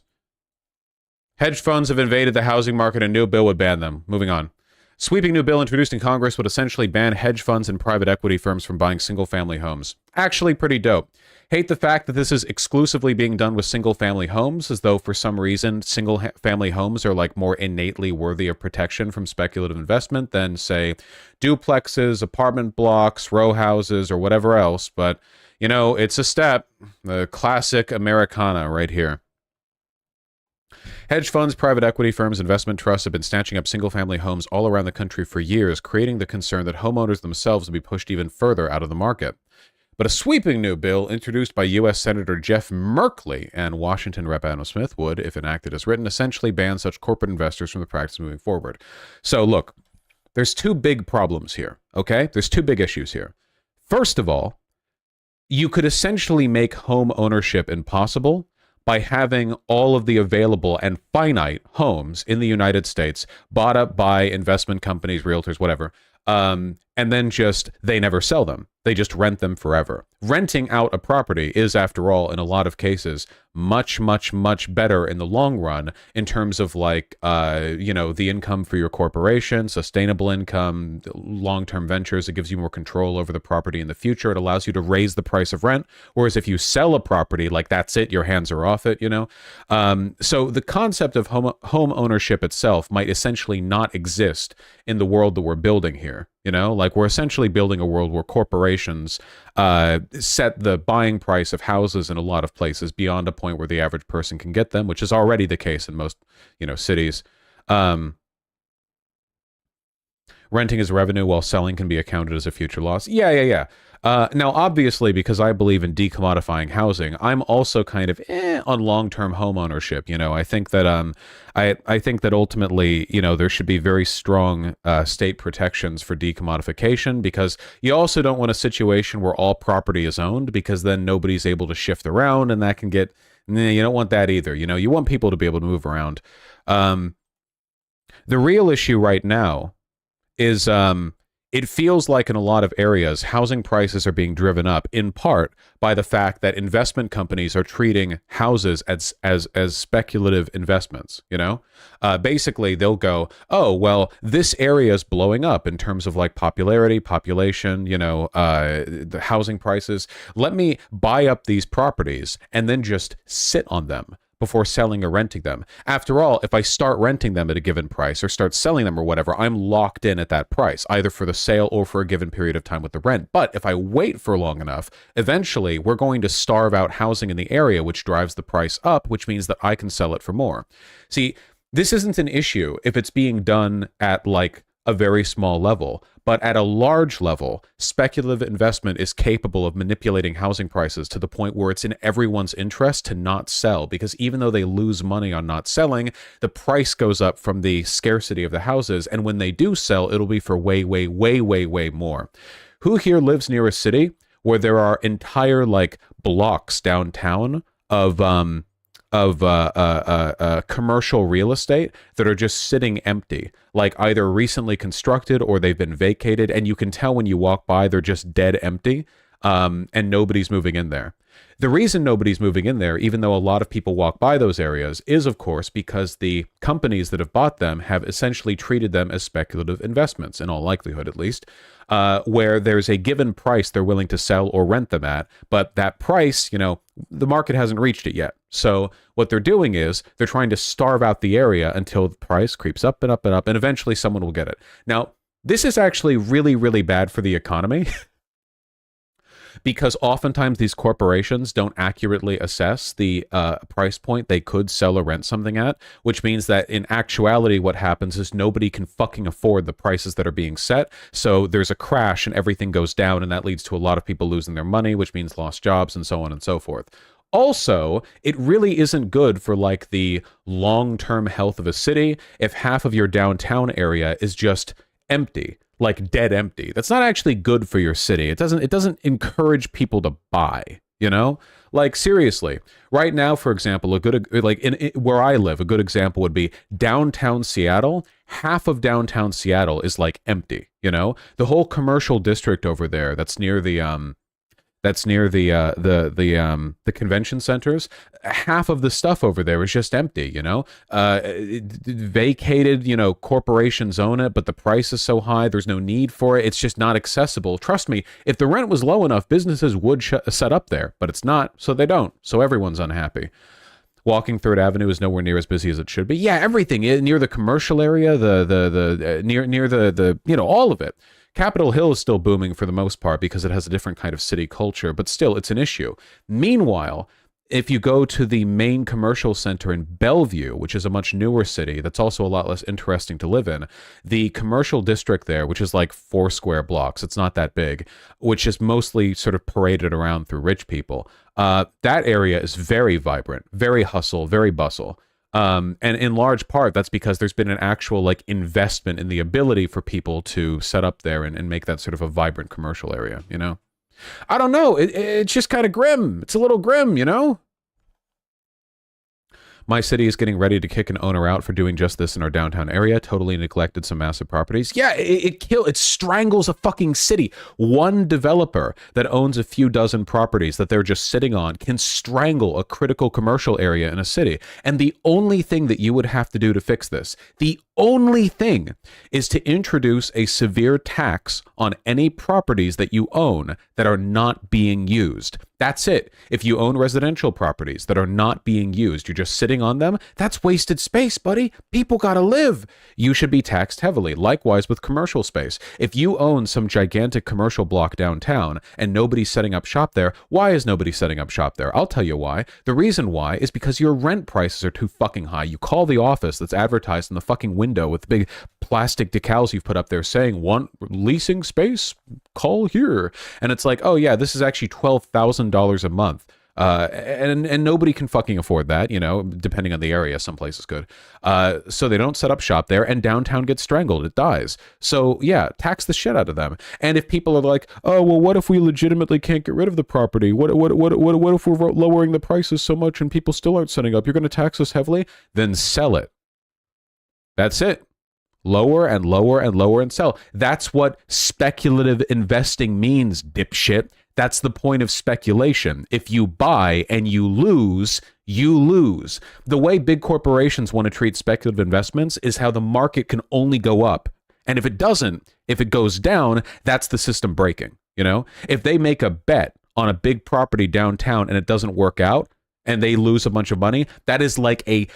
Hedge funds have invaded the housing market, and a new bill would ban them. Moving on. Sweeping new bill introduced in Congress would essentially ban hedge funds and private equity firms from buying single-family homes. Actually pretty dope. Hate the fact that this is exclusively being done with single-family homes, as though for some reason single-family homes are like more innately worthy of protection from speculative investment than, say, duplexes, apartment blocks, row houses, or whatever else. But, you know, it's a step. The classic Americana right here. Hedge funds, private equity firms, investment trusts have been snatching up single-family homes all around the country for years, creating the concern that homeowners themselves will be pushed even further out of the market. But a sweeping new bill introduced by U.S. Senator Jeff Merkley and Washington Rep. Adam Smith would, if enacted as written, essentially ban such corporate investors from the practice moving forward. So look, there's two big problems here, okay? There's two big issues here. First of all, you could essentially make home ownership impossible by having all of the available and finite homes in the United States bought up by investment companies, realtors, whatever, and then just they never sell them. They just rent them forever. Renting out a property is, after all, in a lot of cases, much, much, much better in the long run in terms of like, you know, the income for your corporation, sustainable income, long-term ventures. It gives you more control over the property in the future. It allows you to raise the price of rent. Whereas if you sell a property, like that's it, your hands are off it, you know? So the concept of home ownership itself might essentially not exist in the world that we're building here. You know, like we're essentially building a world where corporations set the buying price of houses in a lot of places beyond a point where the average person can get them, which is already the case in most, you know, cities. Renting is revenue while selling can be accounted as a future loss. Yeah. Now, obviously, because I believe in decommodifying housing, I'm also kind of on long-term home ownership. You know, I think that I think that ultimately, you know, there should be very strong state protections for decommodification, because you also don't want a situation where all property is owned, because then nobody's able to shift around, and that can get. You don't want that either. You know, you want people to be able to move around. The real issue right now is it feels like in a lot of areas, housing prices are being driven up in part by the fact that investment companies are treating houses as speculative investments, you know? Basically, they'll go, oh, well, this area is blowing up in terms of like popularity, population, you know, the housing prices. Let me buy up these properties and then just sit on them before selling or renting them. After all, if I start renting them at a given price or start selling them or whatever, I'm locked in at that price, either for the sale or for a given period of time with the rent. But if I wait for long enough, eventually we're going to starve out housing in the area, which drives the price up, which means that I can sell it for more. See, this isn't an issue if it's being done at like a very small level, but at a large level, speculative investment is capable of manipulating housing prices to the point where it's in everyone's interest to not sell, because even though they lose money on not selling, the price goes up from the scarcity of the houses, and when they do sell, it'll be for way, way, way, way, way more. Who here lives near a city where there are entire like blocks downtown of commercial real estate that are just sitting empty, like either recently constructed or they've been vacated, and you can tell when you walk by they're just dead empty, and nobody's moving in there. The reason nobody's moving in there, even though a lot of people walk by those areas, is of course because the companies that have bought them have essentially treated them as speculative investments, in all likelihood at least, where there's a given price they're willing to sell or rent them at, but that price, you know, the market hasn't reached it yet. So what they're doing is they're trying to starve out the area until the price creeps up and up and up, and eventually someone will get it. Now, this is actually really, really bad for the economy. because oftentimes these corporations don't accurately assess the price point they could sell or rent something at, which means that in actuality what happens is nobody can fucking afford the prices that are being set, so there's a crash and everything goes down, and that leads to a lot of people losing their money, which means lost jobs and so on and so forth. Also, it really isn't good for like the long-term health of a city if half of your downtown area is just empty, like dead empty. That's not actually good for your city. It doesn't encourage people to buy, you know? Like seriously, right now, for example, a good, like in where I live, a good example would be downtown Seattle. Half of downtown Seattle is like empty, you know? The whole commercial district over there that's near the convention centers, half of the stuff over there is just empty, you know? Vacated, you know, corporations own it, but the price is so high, there's no need for it. It's just not accessible. Trust me, if the rent was low enough, businesses would set up there, but it's not, so they don't. So everyone's unhappy. Walking Third Avenue is nowhere near as busy as it should be. Yeah, everything near the commercial area, near the you know, all of it. Capitol Hill is still booming for the most part because it has a different kind of city culture, but still, it's an issue. Meanwhile, if you go to the main commercial center in Bellevue, which is a much newer city that's also a lot less interesting to live in, the commercial district there, which is like 4 square blocks, it's not that big, which is mostly sort of paraded around through rich people, that area is very vibrant, very hustle, very bustle. And in large part, that's because there's been an actual like investment in the ability for people to set up there and make that sort of a vibrant commercial area, you know? I don't know. It's just kind of grim. It's a little grim, you know? My city is getting ready to kick an owner out for doing just this in our downtown area. Totally neglected some massive properties. Yeah, it strangles a fucking city. One developer that owns a few dozen properties that they're just sitting on can strangle a critical commercial area in a city. And the only thing that you would have to do to fix this, the only thing, is to introduce a severe tax on any properties that you own that are not being used. That's it. If you own residential properties that are not being used, you're just sitting on them, that's wasted space, buddy. People gotta live. You should be taxed heavily. Likewise with commercial space. If you own some gigantic commercial block downtown and nobody's setting up shop there, why is nobody setting up shop there? I'll tell you why. The reason why is because your rent prices are too fucking high. You call the office that's advertised in the fucking window with the big plastic decals you've put up there saying, want leasing space? Call here. And it's like, oh yeah, this is actually $12,000 a month. And nobody can fucking afford that, you know, depending on the area. Some places could. So they don't set up shop there, and downtown gets strangled. It dies. So yeah, tax the shit out of them. And if people are like, oh, well, what if we legitimately can't get rid of the property? What if we're lowering the prices so much and people still aren't setting up? You're going to tax us heavily? Then sell it. That's it. Lower and lower and lower and sell. That's what speculative investing means, dipshit. That's the point of speculation. If you buy and you lose, you lose. The way big corporations want to treat speculative investments is how the market can only go up. And if it doesn't, if it goes down, that's the system breaking, you know? If they make a bet on a big property downtown and it doesn't work out and they lose a bunch of money, that is like a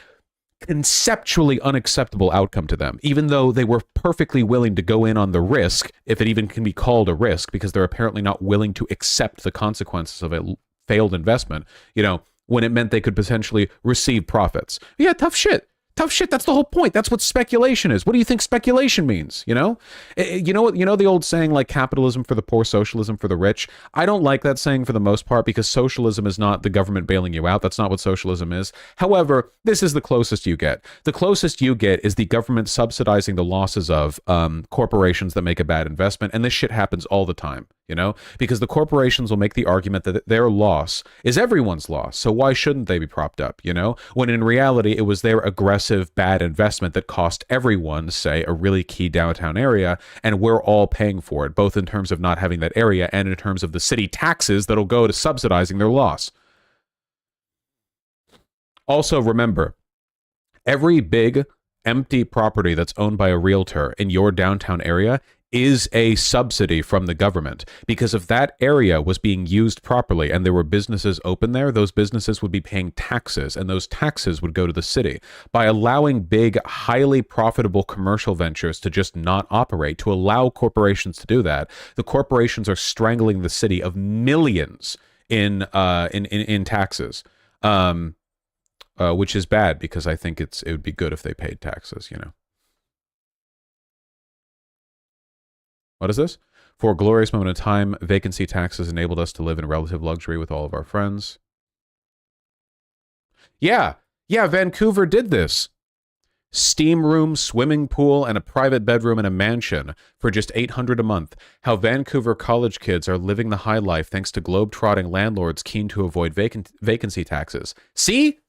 conceptually unacceptable outcome to them, even though they were perfectly willing to go in on the risk, if it even can be called a risk, because they're apparently not willing to accept the consequences of a failed investment, you know, when it meant they could potentially receive profits. Yeah, tough shit. Tough shit. That's the whole point. That's what speculation is. What do you think speculation means? You know, you know the old saying like capitalism for the poor, socialism for the rich. I don't like that saying for the most part because socialism is not the government bailing you out. That's not what socialism is. However, this is the closest you get. The closest you get is the government subsidizing the losses of corporations that make a bad investment. And this shit happens all the time. You know, because the corporations will make the argument that their loss is everyone's loss. So why shouldn't they be propped up? You know, when in reality, it was their aggressive bad investment that cost everyone, say, a really key downtown area. And we're all paying for it, both in terms of not having that area and in terms of the city taxes that'll go to subsidizing their loss. Also, remember, every big empty property that's owned by a realtor in your downtown area is a subsidy from the government, because if that area was being used properly and there were businesses open there, those businesses would be paying taxes, and those taxes would go to the city. By allowing big, highly profitable commercial ventures to just not operate, to allow corporations to do that, the corporations are strangling the city of millions in taxes, which is bad, because I think it would be good if they paid taxes, you know. What is this? For a glorious moment of time, vacancy taxes enabled us to live in relative luxury with all of our friends. Yeah, Vancouver did this. Steam room, swimming pool, and a private bedroom in a mansion for just $800 a month. How Vancouver college kids are living the high life thanks to globe-trotting landlords keen to avoid vacancy taxes. See?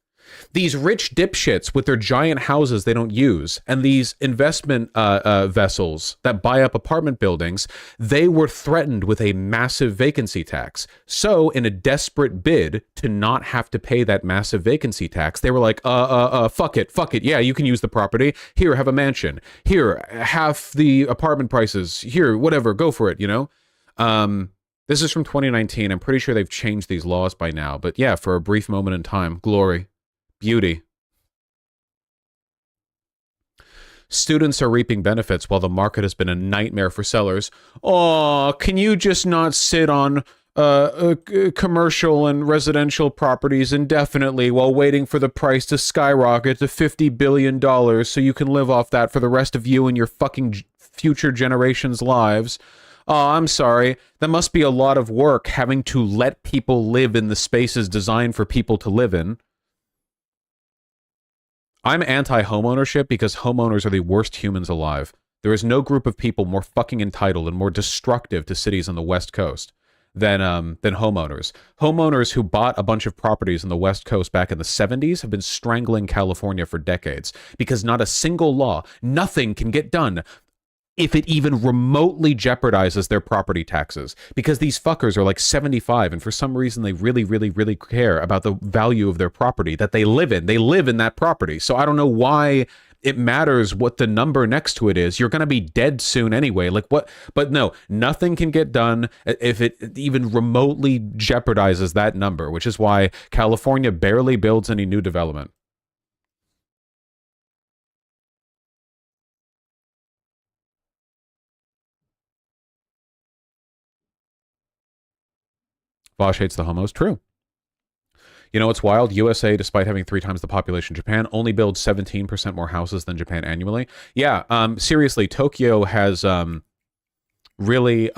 These rich dipshits with their giant houses they don't use, and these investment vessels that buy up apartment buildings, they were threatened with a massive vacancy tax. So in a desperate bid to not have to pay that massive vacancy tax, they were like, fuck it. Yeah, you can use the property. Here, have a mansion. Here, half the apartment prices. Here, whatever, go for it, you know? This is from 2019. I'm pretty sure they've changed these laws by now. But yeah, for a brief moment in time, glory. Beauty. Students are reaping benefits while the market has been a nightmare for sellers. Oh, can you just not sit on commercial and residential properties indefinitely while waiting for the price to skyrocket to $50 billion so you can live off that for the rest of you and your fucking future generations' lives? Oh, I'm sorry. That must be a lot of work having to let people live in the spaces designed for people to live in. I'm anti-homeownership because homeowners are the worst humans alive. There is no group of people more fucking entitled and more destructive to cities on the West Coast than homeowners. Homeowners who bought a bunch of properties on the West Coast back in the 70s have been strangling California for decades because not a single law, nothing can get done if it even remotely jeopardizes their property taxes, because these fuckers are like 75 and for some reason they really, really, really care about the value of their property that they live in. They live in that property. So I don't know why it matters what the number next to it is. You're going to be dead soon anyway. Like what? But no, nothing can get done if it even remotely jeopardizes that number, which is why California barely builds any new development. Vaush hates the homos. True. You know what's wild? USA, despite having 3 times the population of Japan, only builds 17% more houses than Japan annually. Yeah, seriously, Tokyo has really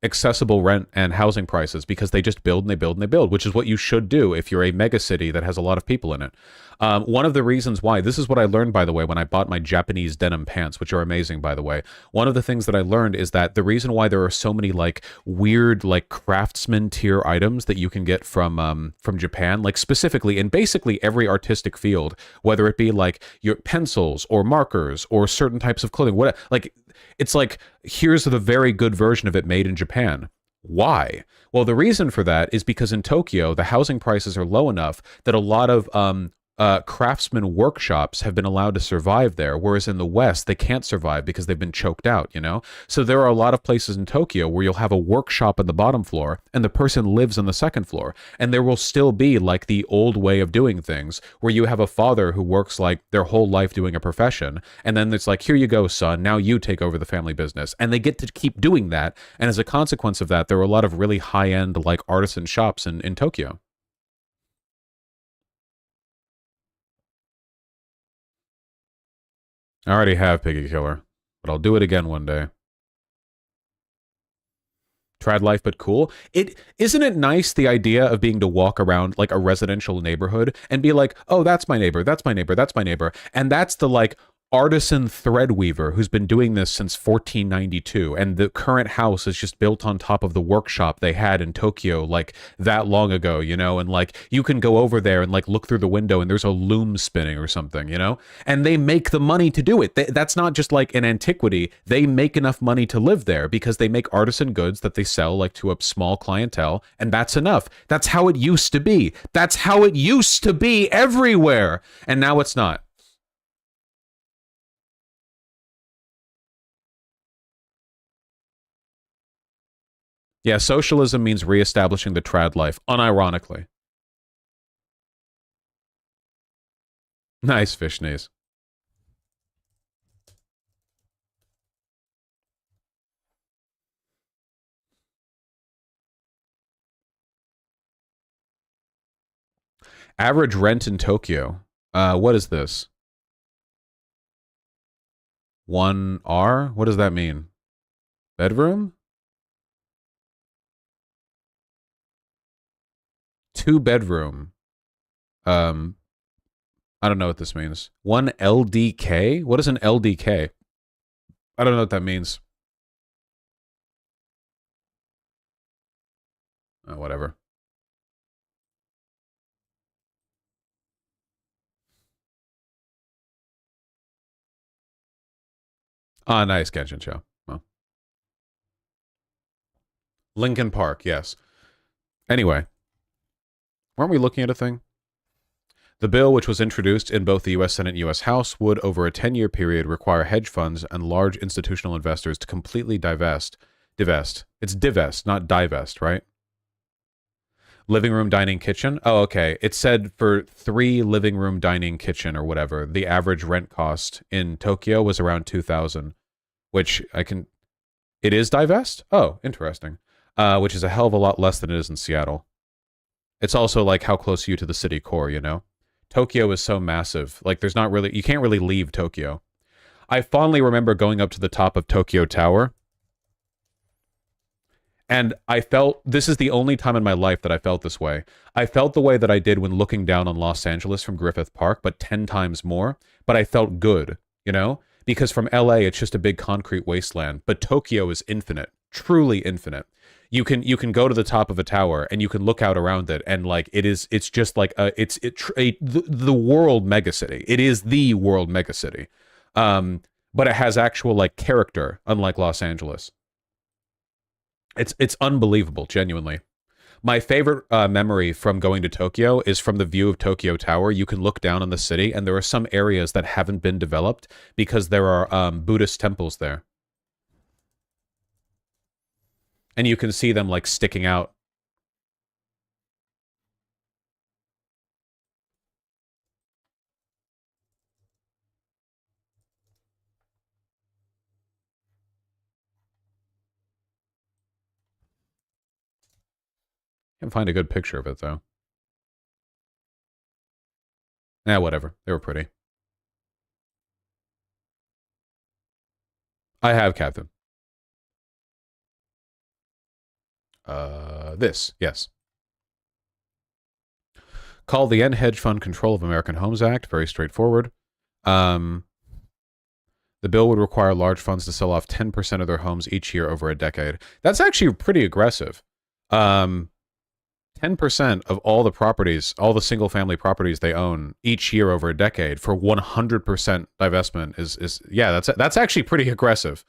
accessible rent and housing prices because they just build and they build and they build, which is what you should do if you're a mega city that has a lot of people in it. One of the reasons why, this is what I learned, by the way, when I bought my Japanese denim pants, which are amazing, by the way. One of the things that I learned is that the reason why there are so many like weird like craftsman tier items that you can get from Japan, like specifically in basically every artistic field, whether it be like your pencils or markers or certain types of clothing, what like it's like, here's the very good version of it made in Japan. Why? Well, the reason for that is because in Tokyo, the housing prices are low enough that a lot of craftsman workshops have been allowed to survive there, whereas in the West, they can't survive because they've been choked out, you know? So there are a lot of places in Tokyo where you'll have a workshop on the bottom floor and the person lives on the second floor. And there will still be like the old way of doing things where you have a father who works like their whole life doing a profession. And then it's like, here you go, son, now you take over the family business. And they get to keep doing that. And as a consequence of that, there are a lot of really high-end like artisan shops in Tokyo. I already have Piggy Killer, but I'll do it again one day. Trad life, but cool. Isn't it nice, the idea of being to walk around like a residential neighborhood and be like, oh, that's my neighbor, that's my neighbor, that's my neighbor. And that's the like artisan thread weaver who's been doing this since 1492, and the current house is just built on top of the workshop they had in Tokyo like that long ago, you know, and like you can go over there and like look through the window and there's a loom spinning or something, you know, and they make the money to do it. That's not just like an antiquity. They make enough money to live there because they make artisan goods that they sell like to a small clientele, and that's enough. That's how it used to be. That's how it used to be everywhere, and now it's not. Yeah, socialism means reestablishing the trad life, unironically. Nice fish knees. Average rent in Tokyo. What is this? 1R? What does that mean? Bedroom? 2-bedroom. I don't know what this means. 1 LDK? What is an LDK? I don't know what that means. Oh, whatever. Ah, nice Genshin show. Well. Lincoln Park, yes. Anyway. Weren't we looking at a thing? The bill, which was introduced in both the U.S. Senate and U.S. House, would, over a 10-year period, require hedge funds and large institutional investors to completely divest. It's divest, not divest, right? Living room, dining, kitchen. Oh, okay. It said for 3 living room, dining, kitchen, or whatever, the average rent cost in Tokyo was around 2,000, which I can... It is divest? Oh, interesting. Which is a hell of a lot less than it is in Seattle. It's also like how close are you to the city core, you know? Tokyo is so massive. Like, there's not really... You can't really leave Tokyo. I fondly remember going up to the top of Tokyo Tower. And I felt... This is the only time in my life that I felt this way. I felt the way that I did when looking down on Los Angeles from Griffith Park, but 10 times more. But I felt good, you know? Because from LA, it's just a big concrete wasteland. But Tokyo is infinite. Truly infinite. You can go to the top of a tower and you can look out around it, and like it's just like the world megacity. It is the world megacity, but it has actual like character, unlike Los Angeles. It's unbelievable, genuinely. My favorite memory from going to Tokyo is from the view of Tokyo Tower. You can look down on the city, and there are some areas that haven't been developed because there are Buddhist temples there. And you can see them, like, sticking out. Can't find a good picture of it, though. Eh, whatever. They were pretty. I have, Captain. This, yes. Called the End Hedge Fund Control of American Homes Act. Very straightforward. The bill would require large funds to sell off 10% of their homes each year over a decade. That's actually pretty aggressive. 10% of all the properties, all the single-family properties they own each year over a decade for 100% divestment is yeah, that's actually pretty aggressive.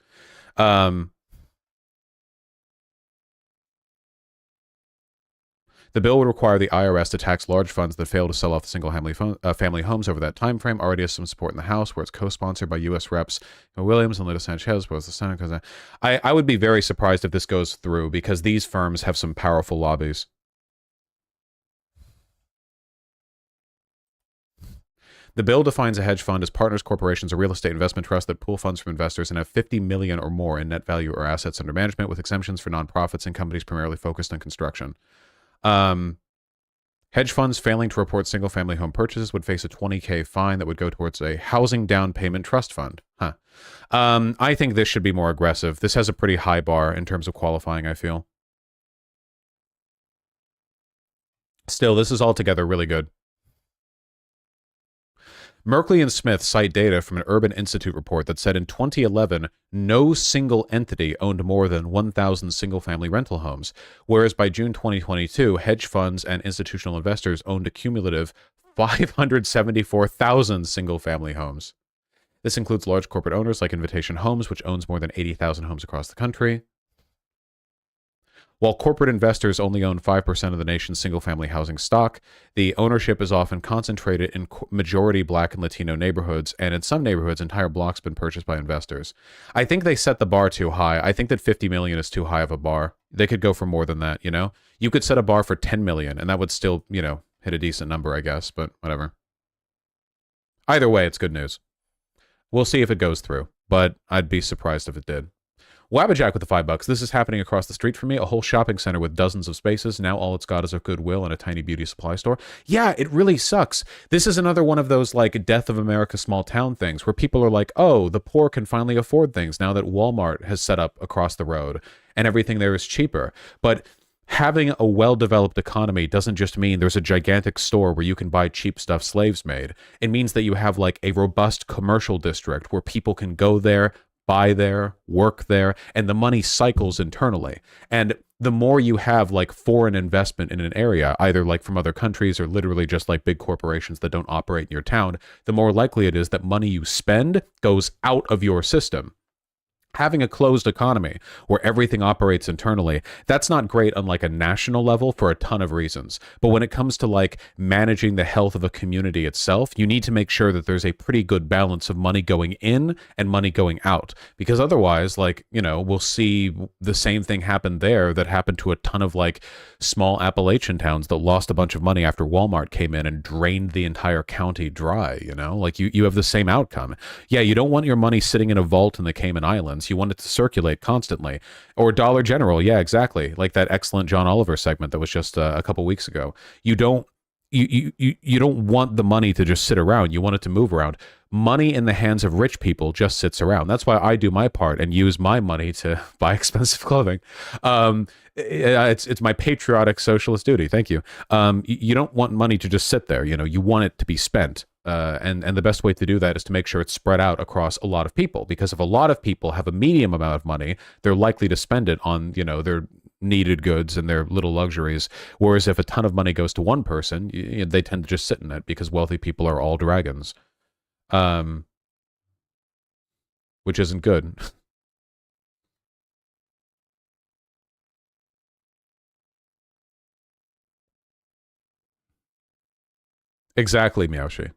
The bill would require the IRS to tax large funds that fail to sell off single-family family homes over that time frame. Already has some support in the House, where it's co-sponsored by U.S. Reps Williams and Lita Sanchez, whereas the Senate. Because I would be very surprised if this goes through, because these firms have some powerful lobbies. The bill defines a hedge fund as partners, corporations, or real estate investment trusts that pool funds from investors and have 50 million or more in net value or assets under management, with exemptions for nonprofits and companies primarily focused on construction. Hedge funds failing to report single-family home purchases would face a $20,000 fine that would go towards a housing down payment trust fund. Huh. I think this should be more aggressive. This has a pretty high bar in terms of qualifying, I feel. Still, this is altogether really good. Merkley and Smith cite data from an Urban Institute report that said in 2011, no single entity owned more than 1,000 single-family rental homes, whereas by June 2022, hedge funds and institutional investors owned a cumulative 574,000 single-family homes. This includes large corporate owners like Invitation Homes, which owns more than 80,000 homes across the country. While corporate investors only own 5% of the nation's single-family housing stock, the ownership is often concentrated in majority Black and Latino neighborhoods, and in some neighborhoods, entire blocks have been purchased by investors. I think they set the bar too high. I think that 50 million is too high of a bar. They could go for more than that, you know? You could set a bar for 10 million, and that would still, you know, hit a decent number, I guess, but whatever. Either way, it's good news. We'll see if it goes through, but I'd be surprised if it did. Wabbajack with the $5. This is happening across the street from me. A whole shopping center with dozens of spaces. Now all it's got is a Goodwill and a tiny beauty supply store. Yeah, it really sucks. This is another one of those, like, death of America small town things where people are like, oh, the poor can finally afford things now that Walmart has set up across the road and everything there is cheaper. But having a well-developed economy doesn't just mean there's a gigantic store where you can buy cheap stuff slaves made. It means that you have, like, a robust commercial district where people can go there, buy there, work there, and the money cycles internally. And the more you have, like, foreign investment in an area, either like from other countries or literally just like big corporations that don't operate in your town, the more likely it is that money you spend goes out of your system. Having a closed economy where everything operates internally, that's not great on like a national level for a ton of reasons. But when it comes to like managing the health of a community itself, you need to make sure that there's a pretty good balance of money going in and money going out. Because otherwise, like, you know, we'll see the same thing happen there that happened to a ton of like small Appalachian towns that lost a bunch of money after Walmart came in and drained the entire county dry, you know? Like you have the same outcome. Yeah, you don't want your money sitting in a vault in the Cayman Islands. You want it to circulate constantly. Or Dollar General, yeah, exactly. Like that excellent John Oliver segment that was just a couple weeks ago. You don't want the money to just sit around. You want it to move around. Money in the hands of rich people just sits around. That's why I do my part and use my money to buy expensive clothing. It's my patriotic socialist duty. Thank you. You don't want money to just sit there. You know, you want it to be spent. And the best way to do that is to make sure it's spread out across a lot of people. Because if a lot of people have a medium amount of money, they're likely to spend it on, you know, their needed goods and their little luxuries. Whereas if a ton of money goes to one person, they tend to just sit in it because wealthy people are all dragons. Which isn't good. Exactly, Meowshi.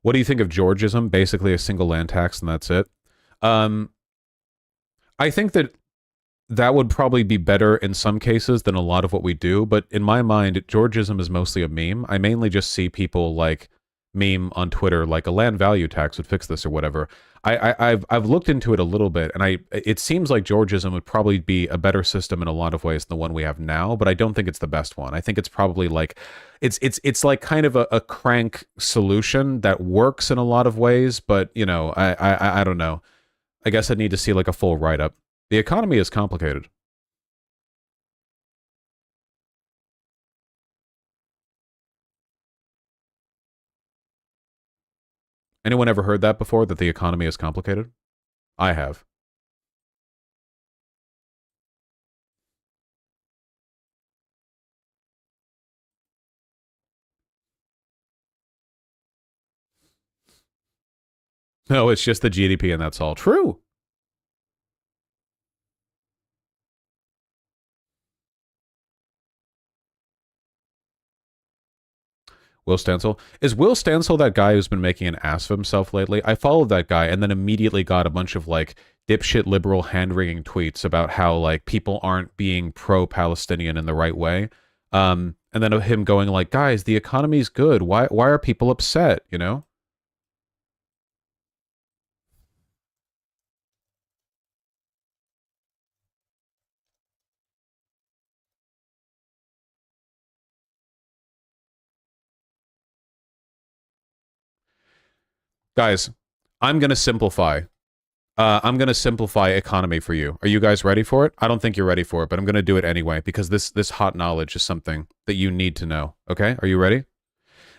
What do you think of Georgism? Basically a single land tax and that's it. I think that would probably be better in some cases than a lot of what we do, but in my mind, Georgism is mostly a meme. I mainly just see people like meme on Twitter like a land value tax would fix this or whatever. I've looked into it a little bit, and it seems like Georgism would probably be a better system in a lot of ways than the one we have now, but I don't think it's the best one. I think it's probably like it's like kind of a crank solution that works in a lot of ways, but you know, I don't know. I guess I'd need to see like a full write-up. The economy is complicated. Anyone ever heard that before, that the economy is complicated? I have. No, it's just the GDP and that's all. True. Will Stansel. Is Will Stansel that guy who's been making an ass of himself lately? I followed that guy and then immediately got a bunch of like dipshit liberal hand-wringing tweets about how like people aren't being pro-Palestinian in the right way. And then of him going like, guys, the economy's good. Why are people upset, you know? Guys, I'm going to simplify. I'm going to simplify economy for you. Are you guys ready for it? I don't think you're ready for it, but I'm going to do it anyway because this hot knowledge is something that you need to know. Okay? Are you ready?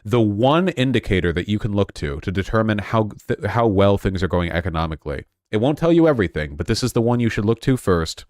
The one indicator that you can look to determine how well things are going economically, it won't tell you everything, but this is the one you should look to first,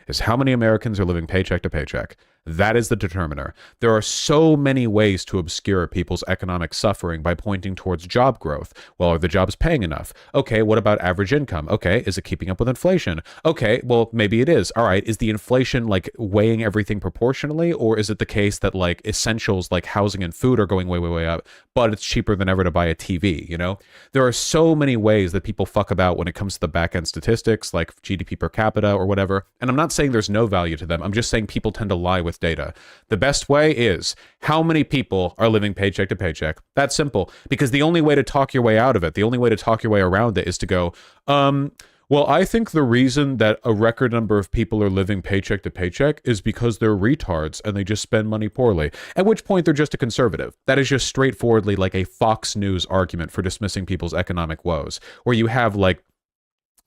is how many Americans are living paycheck to paycheck. That is the determiner. There are so many ways to obscure people's economic suffering by pointing towards job growth. Well, are the jobs paying enough? Okay, what about average income? Okay, is it keeping up with inflation? Okay, well, maybe it is. All right, is the inflation like weighing everything proportionally, or is it the case that like essentials like housing and food are going way, way, way up, but it's cheaper than ever to buy a TV, you know? There are so many ways that people fuck about when it comes to the back end statistics like GDP per capita or whatever. And I'm not saying there's no value to them. I'm just saying people tend to lie with data. The best way is how many people are living paycheck to paycheck. That's simple, because the only way to talk your way out of it, the only way to talk your way around it is to go, well, I think the reason that a record number of people are living paycheck to paycheck is because they're retards and they just spend money poorly. At which point they're just a conservative. That is just straightforwardly like a Fox News argument for dismissing people's economic woes, where you have like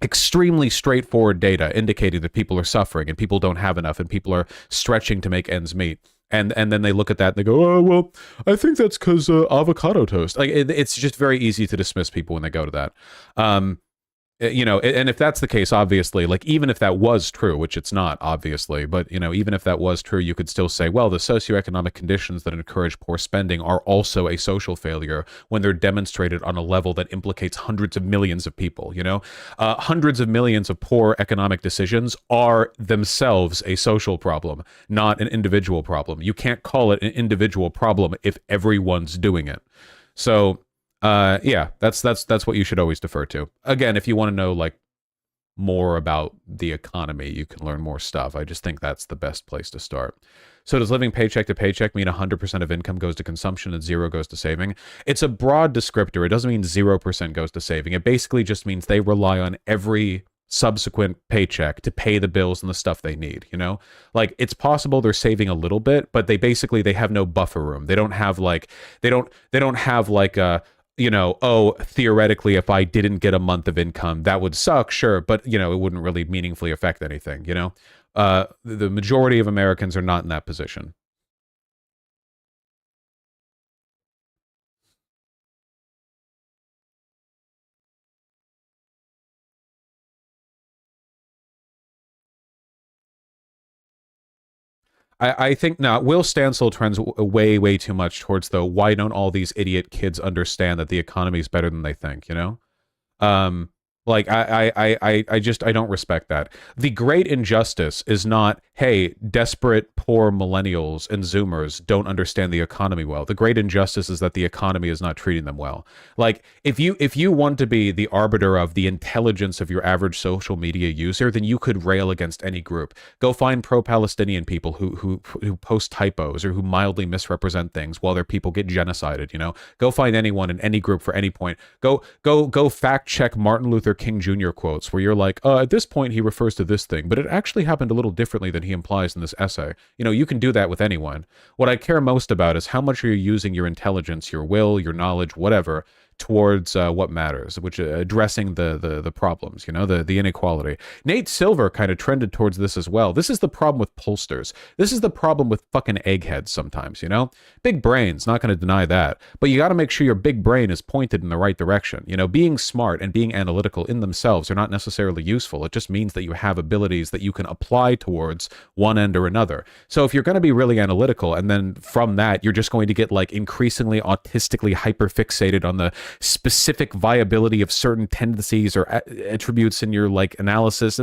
extremely straightforward data indicating that people are suffering and people don't have enough and people are stretching to make ends meet. And then they look at that and they go, oh, well, I think that's because avocado toast. Like it's just very easy to dismiss people when they go to that. You know, and if that's the case, obviously, like even if that was true, which it's not, obviously, but, you know, even if that was true, you could still say, well, the socioeconomic conditions that encourage poor spending are also a social failure when they're demonstrated on a level that implicates hundreds of millions of people, you know? Hundreds of millions of poor economic decisions are themselves a social problem, not an individual problem. You can't call it an individual problem if everyone's doing it. So, yeah, that's what you should always defer to. Again, if you want to know like more about the economy, you can learn more stuff. I just think that's the best place to start. So does living paycheck to paycheck mean 100% of income goes to consumption and 0 goes to saving? It's a broad descriptor. It doesn't mean 0% goes to saving. It basically just means they rely on every subsequent paycheck to pay the bills and the stuff they need, you know? Like it's possible they're saving a little bit, but they have no buffer room. They don't have like a, you know, oh, theoretically, if I didn't get a month of income, that would suck, sure, but, you know, it wouldn't really meaningfully affect anything, you know? The majority of Americans are not in that position. I think now Will Stansel trends way, way too much towards the why don't all these idiot kids understand that the economy is better than they think, you know? Like I don't respect that. The great injustice is not, hey, desperate poor millennials and Zoomers don't understand the economy well. The great injustice is that the economy is not treating them well. Like if you want to be the arbiter of the intelligence of your average social media user, then you could rail against any group. Go find pro-Palestinian people who post typos or who mildly misrepresent things while their people get genocided, you know? Go find anyone in any group for any point. Go fact check Martin Luther King Jr. quotes where you're like, at this point he refers to this thing, but it actually happened a little differently than he implies in this essay. You know, you can do that with anyone. What I care most about is how much are you using your intelligence, your will, your knowledge, whatever, towards what matters, which addressing the problems, you know, the inequality. Nate Silver kind of trended towards this as well. This is the problem with pollsters. This is the problem with fucking eggheads sometimes, you know? Big brains, not going to deny that. But you got to make sure your big brain is pointed in the right direction. You know, being smart and being analytical in themselves are not necessarily useful. It just means that you have abilities that you can apply towards one end or another. So if you're going to be really analytical and then from that, you're just going to get like increasingly autistically hyperfixated on the specific viability of certain tendencies or attributes in your like analysis.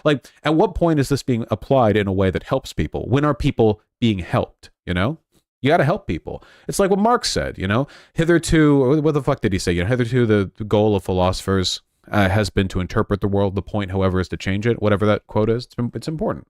Like, at what point is this being applied in a way that helps people? When are people being helped? You know, you got to help people. It's like what Marx said. You know, hitherto, what the fuck did he say? You know, hitherto the goal of philosophers has been to interpret the world. The point, however, is to change it. Whatever that quote is, it's important.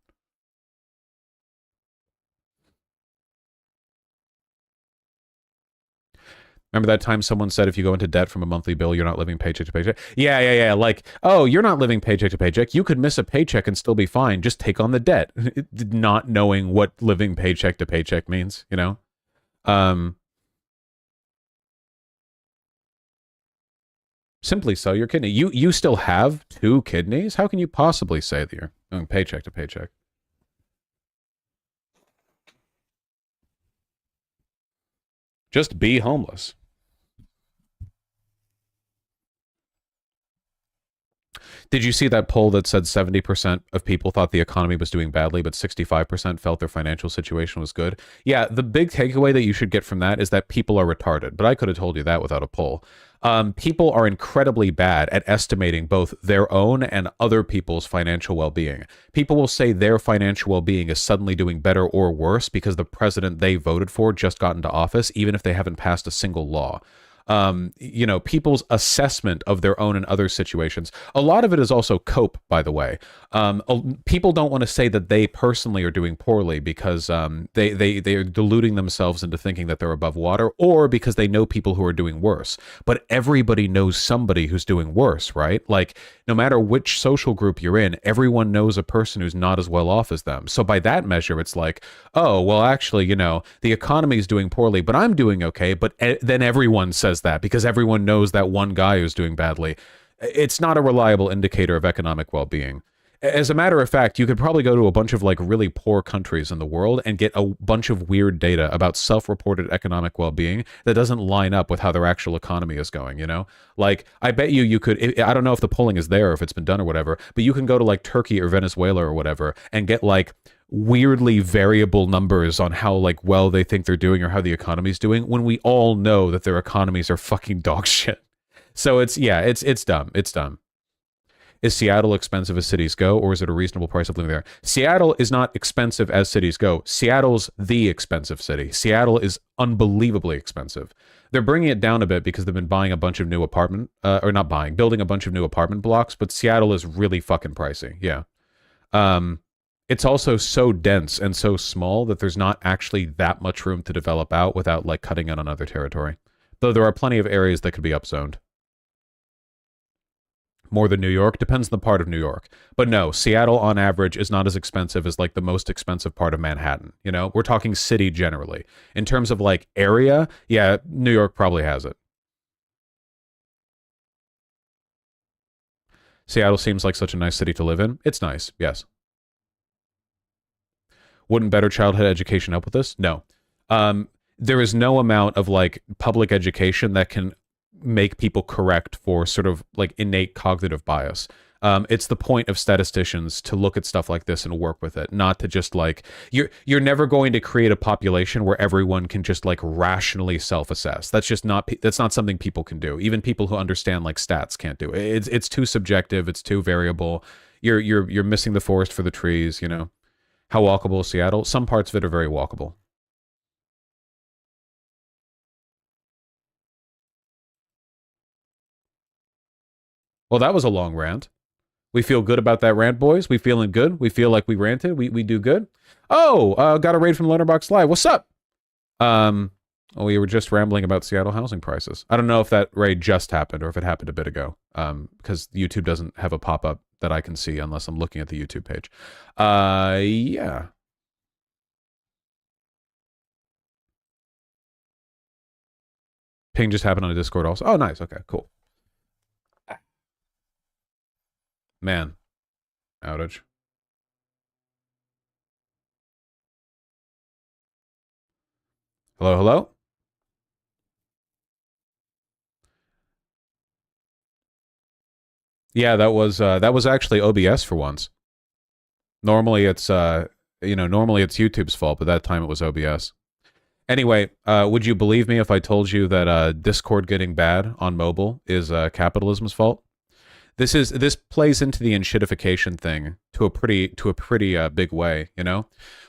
Remember that time someone said if you go into debt from a monthly bill, you're not living paycheck to paycheck? Yeah. Like, oh, you're not living paycheck to paycheck. You could miss a paycheck and still be fine. Just take on the debt. Not knowing what living paycheck to paycheck means, you know? Simply sell your kidney. You still have 2 kidneys? How can you possibly say that you're going paycheck to paycheck? Just be homeless. Did you see that poll that said 70% of people thought the economy was doing badly, but 65% felt their financial situation was good? Yeah, the big takeaway that you should get from that is that people are retarded, but I could have told you that without a poll. People are incredibly bad at estimating both their own and other people's financial well-being. People will say their financial well-being is suddenly doing better or worse because the president they voted for just got into office, even if they haven't passed a single law. You know, people's assessment of their own and other situations. A lot of it is also cope, by the way. People don't want to say that they personally are doing poorly because they are deluding themselves into thinking that they're above water, or because they know people who are doing worse. But everybody knows somebody who's doing worse, right? Like, no matter which social group you're in, everyone knows a person who's not as well off as them. So by that measure, it's like, oh, well, actually, you know, the economy is doing poorly, but I'm doing okay. But then everyone says that because everyone knows that one guy who's doing badly. It's not a reliable indicator of economic well-being. As a matter of fact, you could probably go to a bunch of like really poor countries in the world and get a bunch of weird data about self-reported economic well-being that doesn't line up with how their actual economy is going, you know? Like, I bet you could, I don't know if the polling is there or if it's been done or whatever, but you can go to like Turkey or Venezuela or whatever and get like weirdly variable numbers on how like well they think they're doing or how the economy's doing, when we all know that their economies are fucking dog shit. So it's dumb. It's dumb. Is Seattle expensive as cities go, or is it a reasonable price of living there? Seattle is not expensive as cities go. Seattle's the expensive city. Seattle is unbelievably expensive. They're bringing it down a bit because they've been buying a bunch of new building a bunch of new apartment blocks, but Seattle is really fucking pricey. Yeah. It's also so dense and so small that there's not actually that much room to develop out without like cutting out on other territory. Though there are plenty of areas that could be upzoned. More than New York, depends on the part of New York. But no, Seattle on average is not as expensive as like the most expensive part of Manhattan. You know, we're talking city generally. In terms of like area, yeah, New York probably has it. Seattle seems like such a nice city to live in. It's nice, yes. Wouldn't better childhood education help with this? No. There is no amount of like public education that can make people correct for sort of like innate cognitive bias. It's the point of statisticians to look at stuff like this and work with it, not to just like, you're never going to create a population where everyone can just like rationally self-assess. That's not something people can do. Even people who understand like stats can't do it. It's too subjective. It's too variable. You're missing the forest for the trees, you know. How walkable is Seattle? Some parts of it are very walkable. Well, that was a long rant. We feel good about that rant, boys. We feeling good. We feel like we ranted. We do good. Oh, got a raid from Letterboxd Live. What's up? We were just rambling about Seattle housing prices. I don't know if that raid just happened or if it happened a bit ago. Because YouTube doesn't have a pop-up that I can see unless I'm looking at the YouTube page. Yeah. Ping just happened on a Discord also. Oh, nice. Okay, cool. Man, outage. Hello, hello? Yeah, that was actually OBS for once. Normally it's normally it's YouTube's fault, but that time it was OBS. Anyway, would you believe me if I told you that Discord getting bad on mobile is capitalism's fault? This plays into the enshittification thing to a pretty big way, you know?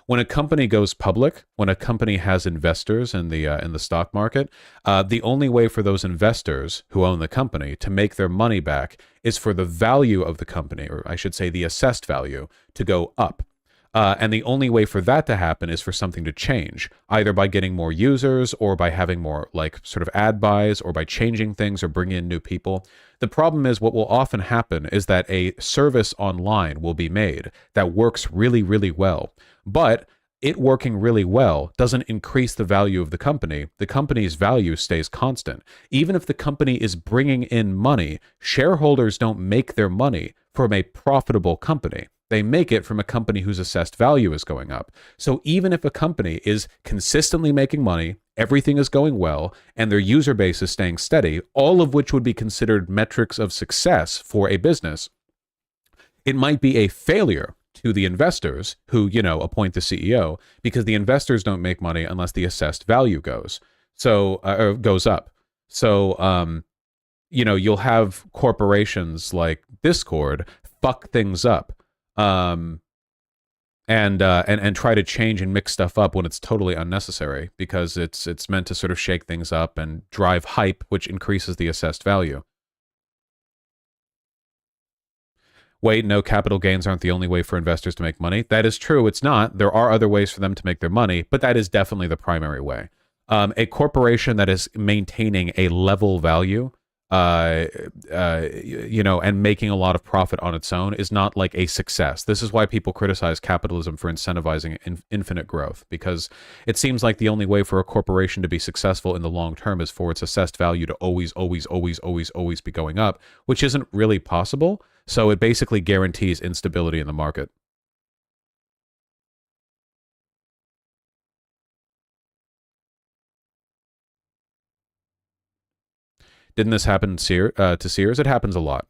When a company goes public, when a company has investors in the stock market, the only way for those investors who own the company to make their money back is for the value of the company, or I should say the assessed value, to go up. And the only way for that to happen is for something to change, either by getting more users or by having more like sort of ad buys or by changing things or bringing in new people. The problem is what will often happen is that a service online will be made that works really, really well, but it working really well doesn't increase the value of the company. The company's value stays constant. Even if the company is bringing in money, shareholders don't make their money from a profitable company. They make it from a company whose assessed value is going up. So even if a company is consistently making money, everything is going well, and their user base is staying steady, all of which would be considered metrics of success for a business, It might be a failure to the investors who, you know, appoint the CEO, because the investors don't make money unless the assessed value goes or goes up. So, you know, you'll have corporations like Discord fuck things up, and try to change and mix stuff up when it's totally unnecessary, because it's meant to sort of shake things up and drive hype, which increases the assessed value. Wait, no, capital gains aren't the only way for investors to make money. That is true. It's not. There are other ways for them to make their money, but that is definitely the primary way. A corporation that is maintaining a level value, you know, and making a lot of profit on its own is not like a success. This is why people criticize capitalism for incentivizing infinite growth, because it seems like the only way for a corporation to be successful in the long term is for its assessed value to always be going up, which isn't really possible. So it basically guarantees instability in the market. Didn't this happen to Sears? It happens a lot.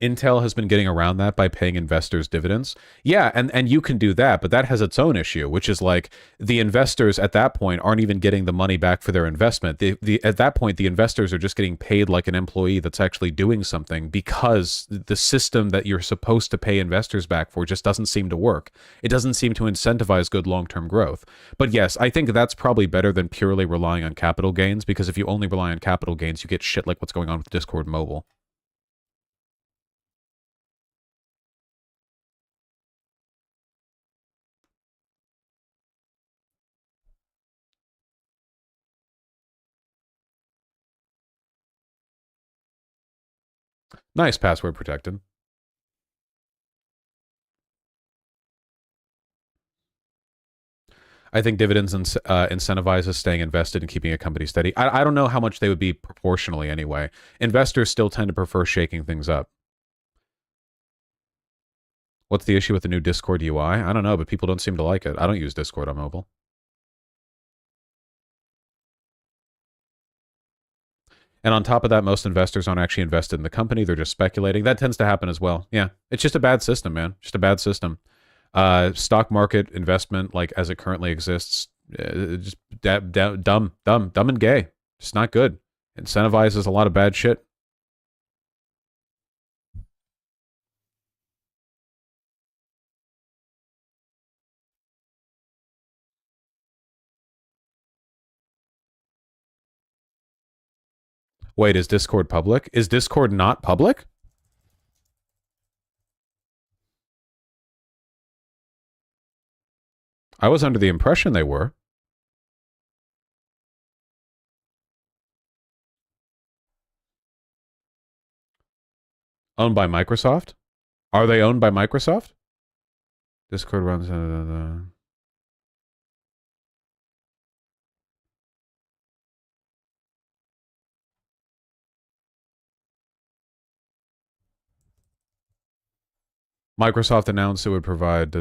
Intel has been getting around that by paying investors dividends. Yeah, and you can do that, but that has its own issue, which is like the investors at that point aren't even getting the money back for their investment. At that point, the investors are just getting paid like an employee that's actually doing something, because the system that you're supposed to pay investors back for just doesn't seem to work. It doesn't seem to incentivize good long-term growth. But yes, I think that's probably better than purely relying on capital gains, because if you only rely on capital gains, you get shit like what's going on with Discord Mobile. Nice, password protected. I think dividends incentivizes staying invested and keeping a company steady. I don't know how much they would be proportionally anyway. Investors still tend to prefer shaking things up. What's the issue with the new Discord UI? I don't know, but people don't seem to like it. I don't use Discord on mobile. And on top of that, most investors aren't actually invested in the company. They're just speculating. That tends to happen as well. Yeah, it's just a bad system, man. Just a bad system. Stock market investment, like as it currently exists, just dumb and gay. Just not good. Incentivizes a lot of bad shit. Wait, is Discord public? Is Discord not public? I was under the impression they were. Owned by Microsoft? Are they owned by Microsoft? Discord runs... Microsoft announced it would provide...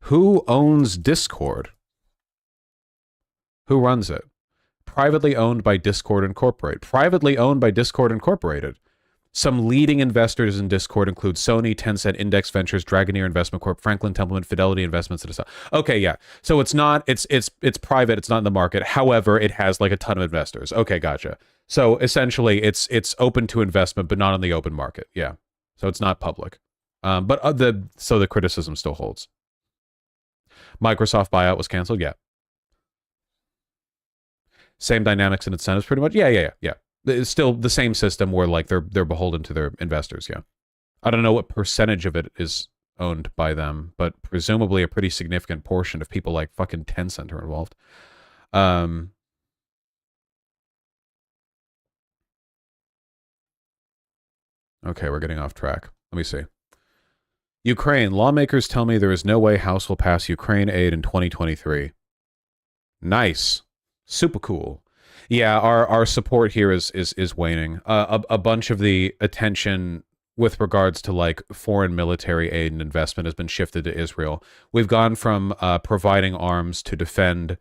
Who owns Discord? Who runs it? Privately owned by Discord Incorporated. Privately owned by Discord Incorporated. Some leading investors in Discord include Sony, Tencent, Index Ventures, Dragoneer Investment Corp, Franklin Templeton, Fidelity Investments, and stuff. Okay, yeah. So it's not, it's private, it's not in the market. However, it has like a ton of investors. Okay, gotcha. So essentially it's open to investment, but not on the open market. Yeah. So it's not public. But so the criticism still holds. Microsoft buyout was canceled. Yeah. Same dynamics and incentives pretty much. Yeah. It's still the same system where like they're beholden to their investors. Yeah. I don't know what percentage of it is owned by them, but presumably a pretty significant portion of people like fucking Tencent are involved. Okay, we're getting off track. Let me see. Ukraine. Lawmakers tell me there is no way House will pass Ukraine aid in 2023. Nice. Super cool. Yeah, our support here is waning. A bunch of the attention with regards to like foreign military aid and investment has been shifted to Israel. We've gone from providing arms to defend,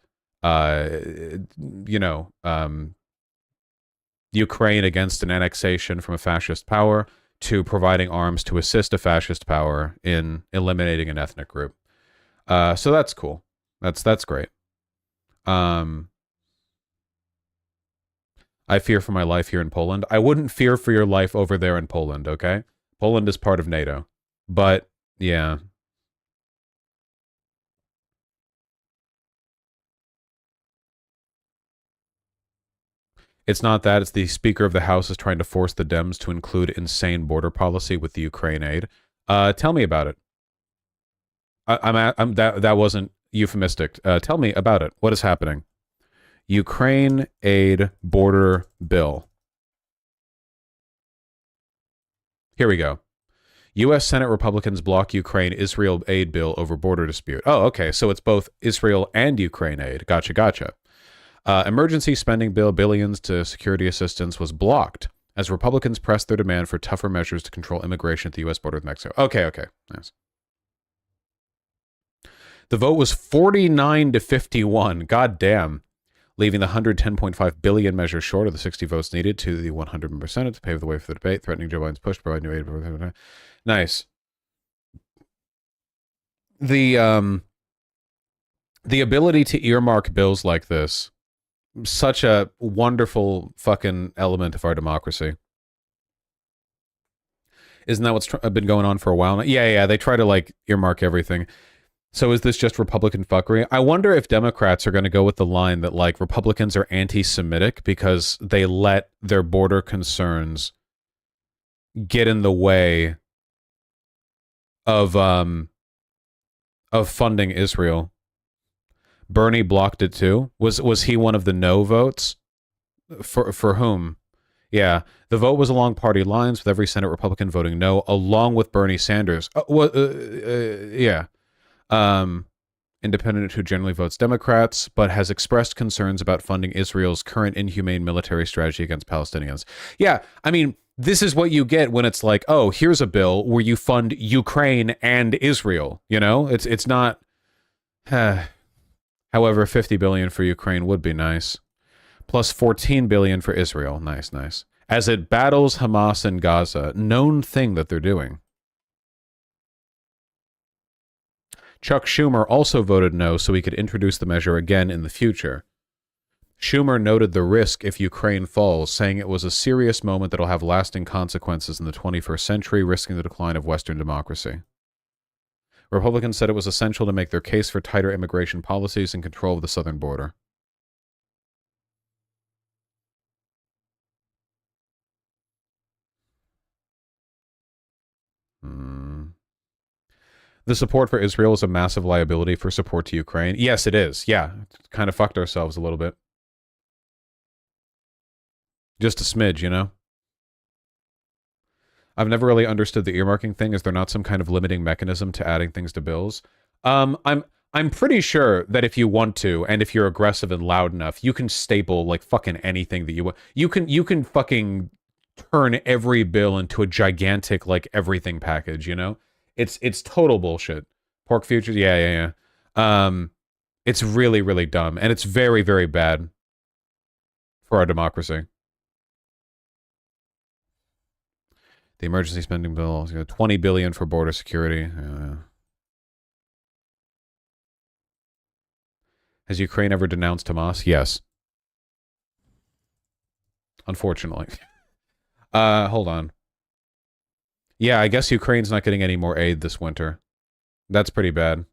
Ukraine against an annexation from a fascist power to providing arms to assist a fascist power in eliminating an ethnic group. So that's cool. That's great. I fear for my life here in Poland. I wouldn't fear for your life over there in Poland, okay? Poland is part of NATO. But, yeah. It's not that. It's the Speaker of the House is trying to force the Dems to include insane border policy with the Ukraine aid. Tell me about it. That wasn't euphemistic. Tell me about it. What is happening? Ukraine aid border bill. Here we go. U.S. Senate Republicans block Ukraine-Israel aid bill over border dispute. Oh, okay. So it's both Israel and Ukraine aid. Gotcha. Emergency spending bill billions to security assistance was blocked as Republicans pressed their demand for tougher measures to control immigration at the U.S. border with Mexico. Okay. Nice. The vote was 49-51. God damn. Leaving the 110.5 billion measure short of the 60 votes needed to the 100 member Senate to pave the way for the debate, threatening Joe Biden's push to provide new aid. Nice. The ability to earmark bills like this, such a wonderful fucking element of our democracy. Isn't that what's been going on for a while now? Yeah, they try to like earmark everything. So is this just Republican fuckery? I wonder if Democrats are going to go with the line that like Republicans are anti-Semitic because they let their border concerns get in the way of funding Israel. Bernie blocked it too. Was he one of the no votes? For whom? Yeah, the vote was along party lines with every Senate Republican voting no, along with Bernie Sanders. Yeah. Independent who generally votes Democrats, but has expressed concerns about funding Israel's current inhumane military strategy against Palestinians. Yeah, I mean, this is what you get when it's like, oh, here's a bill where you fund Ukraine and Israel. You know, it's not. However, 50 billion for Ukraine would be nice, plus 14 billion for Israel. Nice. As it battles Hamas in Gaza, known thing that they're doing. Chuck Schumer also voted no so he could introduce the measure again in the future. Schumer noted the risk if Ukraine falls, saying it was a serious moment that will have lasting consequences in the 21st century, risking the decline of Western democracy. Republicans said it was essential to make their case for tighter immigration policies and control of the southern border. The support for Israel is a massive liability for support to Ukraine. Yes, it is. Yeah, kind of fucked ourselves a little bit. Just a smidge, you know? I've never really understood the earmarking thing. Is there not some kind of limiting mechanism to adding things to bills? I'm pretty sure that if you want to, and if you're aggressive and loud enough, you can staple like fucking anything that you want. You can fucking turn every bill into a gigantic like everything package, you know? It's total bullshit. Pork futures, yeah. It's really, really dumb, and it's very, very bad for our democracy. The emergency spending bill, $20 billion for border security. Has Ukraine ever denounced Hamas? Yes. Unfortunately. Hold on. Yeah, I guess Ukraine's not getting any more aid this winter. That's pretty bad.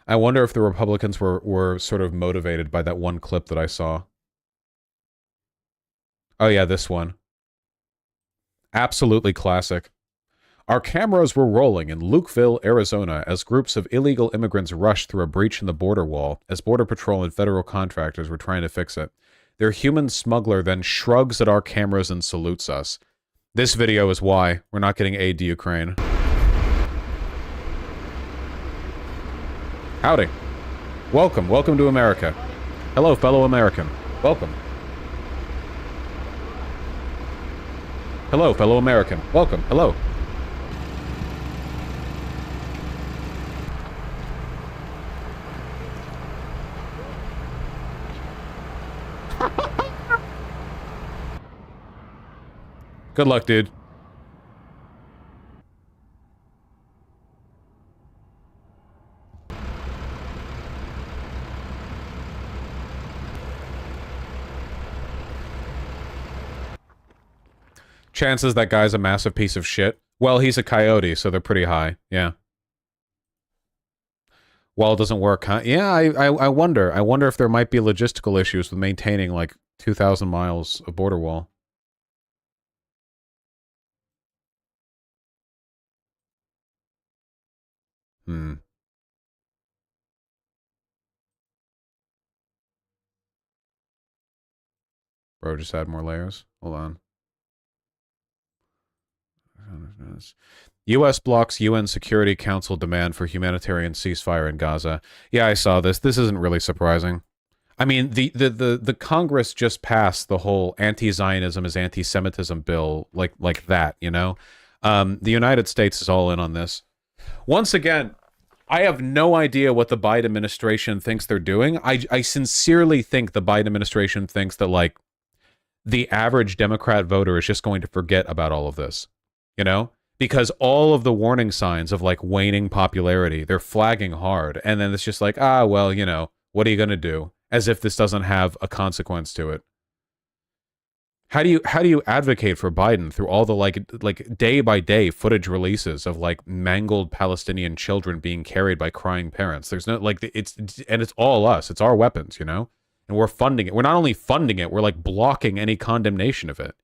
I wonder if the Republicans were sort of motivated by that one clip that I saw. Oh yeah, this one. Absolutely classic. Our cameras were rolling in Lukeville, Arizona, as groups of illegal immigrants rushed through a breach in the border wall as Border Patrol and federal contractors were trying to fix it. Their human smuggler then shrugs at our cameras and salutes us. This video is why we're not getting aid to Ukraine. Howdy. Welcome to America. Hello, fellow American. Welcome. Hello, fellow American. Welcome. Hello. Good luck, dude. Chances that guy's a massive piece of shit. Well, he's a coyote, so they're pretty high. Yeah. Wall doesn't work, huh? Yeah, I wonder. I wonder if there might be logistical issues with maintaining, like, 2,000 miles of border wall. Hmm. Bro, just add more layers. Hold on. U.S. blocks UN Security Council demand for humanitarian ceasefire in Gaza. Yeah, I saw this. This isn't really surprising. I mean, the Congress just passed the whole anti-Zionism is anti-Semitism bill like that, you know? The United States is all in on this. Once again, I have no idea what the Biden administration thinks they're doing. I sincerely think the Biden administration thinks that, like, the average Democrat voter is just going to forget about all of this, you know? Because all of the warning signs of, like, waning popularity, they're flagging hard. And then it's just like, ah, well, you know, what are you going to do? As if this doesn't have a consequence to it. How do you advocate for Biden through all the, like day by day footage releases of, like, mangled Palestinian children being carried by crying parents? There's no, like, it's all us. It's our weapons, you know? And we're funding it. We're not only funding it, we're, like, blocking any condemnation of it.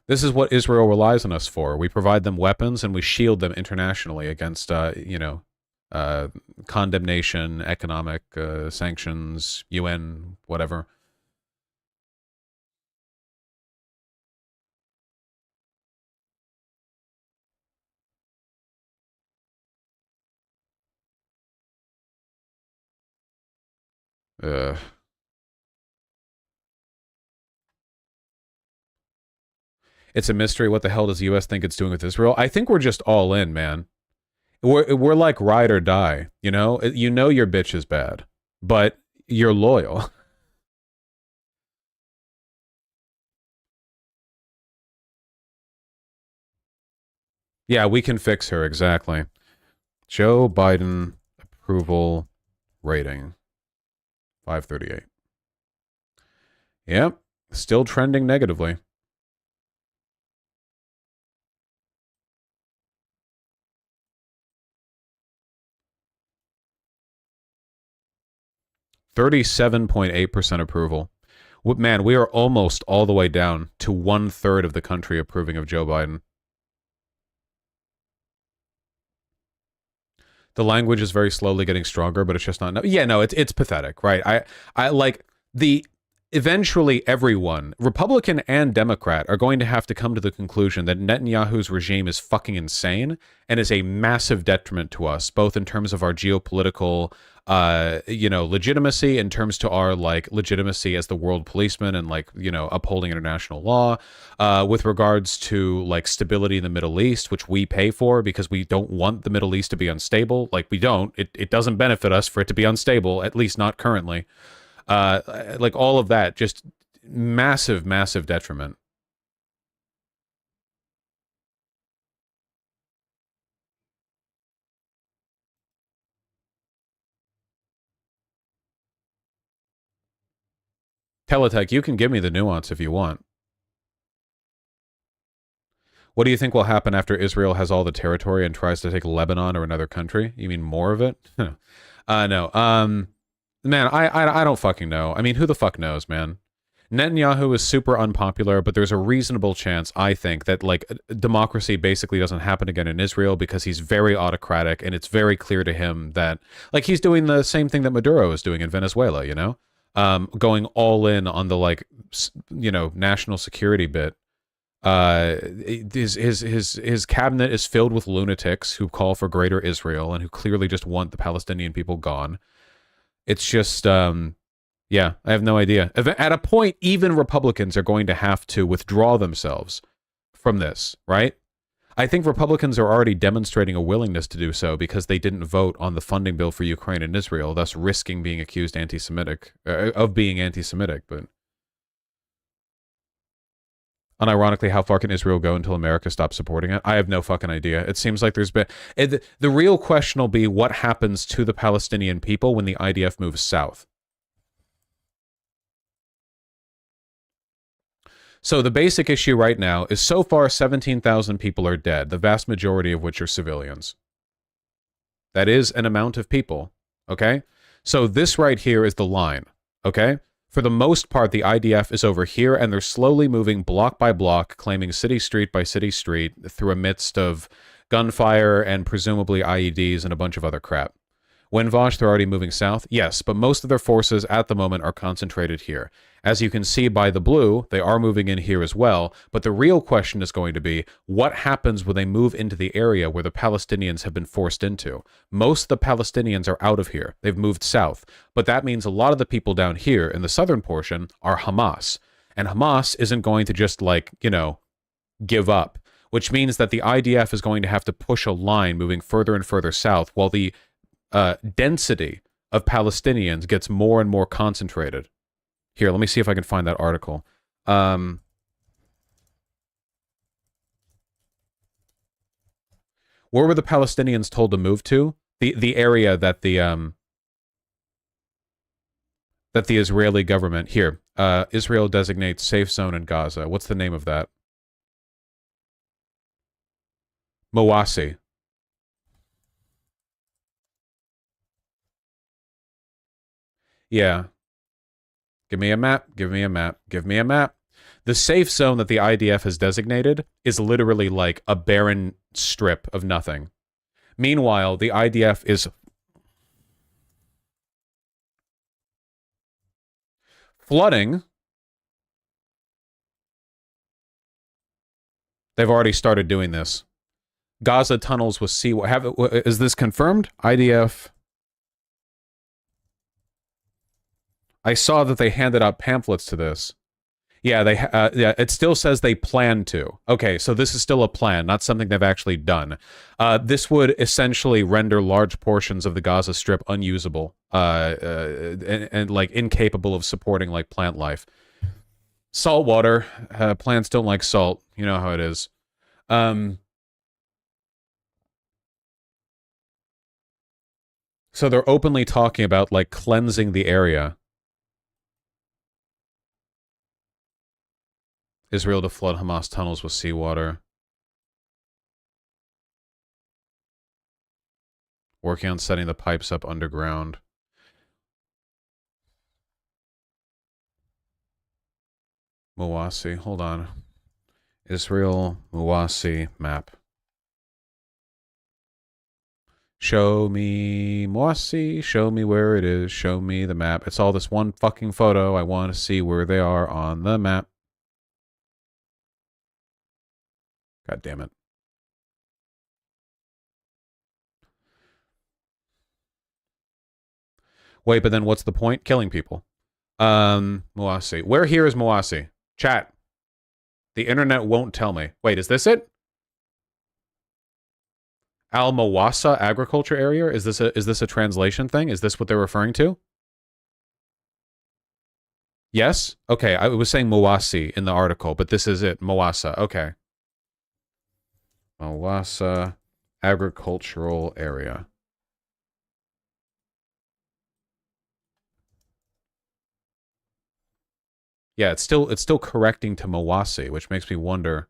This is what Israel relies on us for. We provide them weapons and we shield them internationally against, you know, condemnation, economic sanctions, UN, whatever. Ugh. It's a mystery. What the hell does the U.S. think it's doing with Israel? I think we're just all in, man. We're like ride or die, you know? You know your bitch is bad, but you're loyal. Yeah, we can fix her, exactly. Joe Biden approval rating. 538. Yep, still trending negatively. %37.8% approval. Man, we are almost all the way down to 1/3 of the country approving of Joe Biden. The language is very slowly getting stronger, but it's just not. Yeah, no, it's pathetic, right? I like the. Eventually, everyone, Republican and Democrat, are going to have to come to the conclusion that Netanyahu's regime is fucking insane and is a massive detriment to us, both in terms of our geopolitical, you know, legitimacy, in terms to our, like, legitimacy as the world policeman and, like, you know, upholding international law, with regards to, like, stability in the Middle East, which we pay for because we don't want the Middle East to be unstable. Like, we don't. It doesn't benefit us for it to be unstable, at least not currently. Like, all of that, just massive detriment. Teletech, you can give me the nuance if you want. What do you think will happen after Israel has all the territory and tries to take Lebanon or another country? You mean more of it? No. Man, I don't fucking know. I mean, who the fuck knows, man? Netanyahu is super unpopular, but there's a reasonable chance, I think, that, like, democracy basically doesn't happen again in Israel because he's very autocratic, and it's very clear to him that, like, he's doing the same thing that Maduro is doing in Venezuela, you know? Going all in on the, like, you know, national security bit. His cabinet is filled with lunatics who call for greater Israel and who clearly just want the Palestinian people gone. It's just, yeah, I have no idea. At a point, even Republicans are going to have to withdraw themselves from this, right? I think Republicans are already demonstrating a willingness to do so because they didn't vote on the funding bill for Ukraine and Israel, thus risking being accused of being anti-Semitic, but Unironically, how far can Israel go until America stops supporting it? I have no fucking idea. It seems like there's been... the real question will be what happens to the Palestinian people when the IDF moves south. So the basic issue right now is so far 17,000 people are dead, the vast majority of which are civilians. That is an amount of people, okay? So this right here is the line, okay? For the most part, the IDF is over here, and they're slowly moving block by block, claiming city street by city street through a midst of gunfire and presumably IEDs and a bunch of other crap. When Vaush, they're already moving south? Yes, but most of their forces at the moment are concentrated here. As you can see by the blue, they are moving in here as well, but the real question is going to be, what happens when they move into the area where the Palestinians have been forced into? Most of the Palestinians are out of here. They've moved south, but that means a lot of the people down here in the southern portion are Hamas. And Hamas isn't going to just, like, you know, give up, which means that the IDF is going to have to push a line moving further and further south while the density of Palestinians gets more and more concentrated. Here, let me see if I can find that article. Where were the Palestinians told to move to? The area that the Israeli government... Here, Israel designates safe zone in Gaza. What's the name of that? Mawasi. Yeah. Give me a map, give me a map, give me a map. The safe zone that the IDF has designated is literally like a barren strip of nothing. Meanwhile, the IDF is flooding. They've already started doing this. Gaza tunnels with seawater. Is this confirmed? IDF... I saw that they handed out pamphlets to this. Yeah, yeah, it still says they plan to. Okay, so this is still a plan, not something they've actually done. This would essentially render large portions of the Gaza Strip unusable and like incapable of supporting like plant life. Salt water, plants don't like salt. You know how it is. So they're openly talking about like cleansing the area. Israel to flood Hamas tunnels with seawater. Working on setting the pipes up underground. Mawasi, hold on. Israel, Mawasi map. Show me Mawasi, show me where it is, show me the map. It's all this one fucking photo. I want to see where they are on the map. God damn it. Wait, but then what's the point? Killing people. Mawasi. Where here is Mawasi? Chat. The internet won't tell me. Wait, is this it? Al-Mawasa agriculture area? Is this a translation thing? Is this what they're referring to? Yes? Okay, I was saying Mawasi in the article, but this is it. Mawasa. Okay. Mawasa agricultural area. Yeah, it's still correcting to Mawasi, which makes me wonder.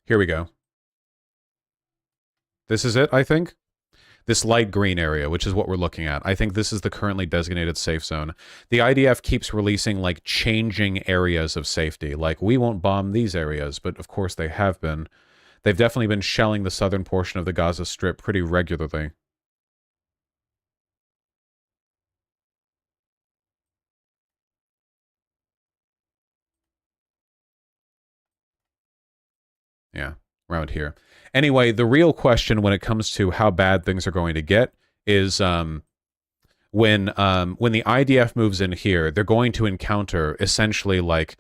Here we go. This is it, I think. This light green area, which is what we're looking at. I think this is the currently designated safe zone. The IDF keeps releasing, like, changing areas of safety. Like, we won't bomb these areas, but of course they have been. They've definitely been shelling the southern portion of the Gaza Strip pretty regularly. Yeah, around here. Anyway, the real question when it comes to how bad things are going to get is when the IDF moves in here, they're going to encounter essentially like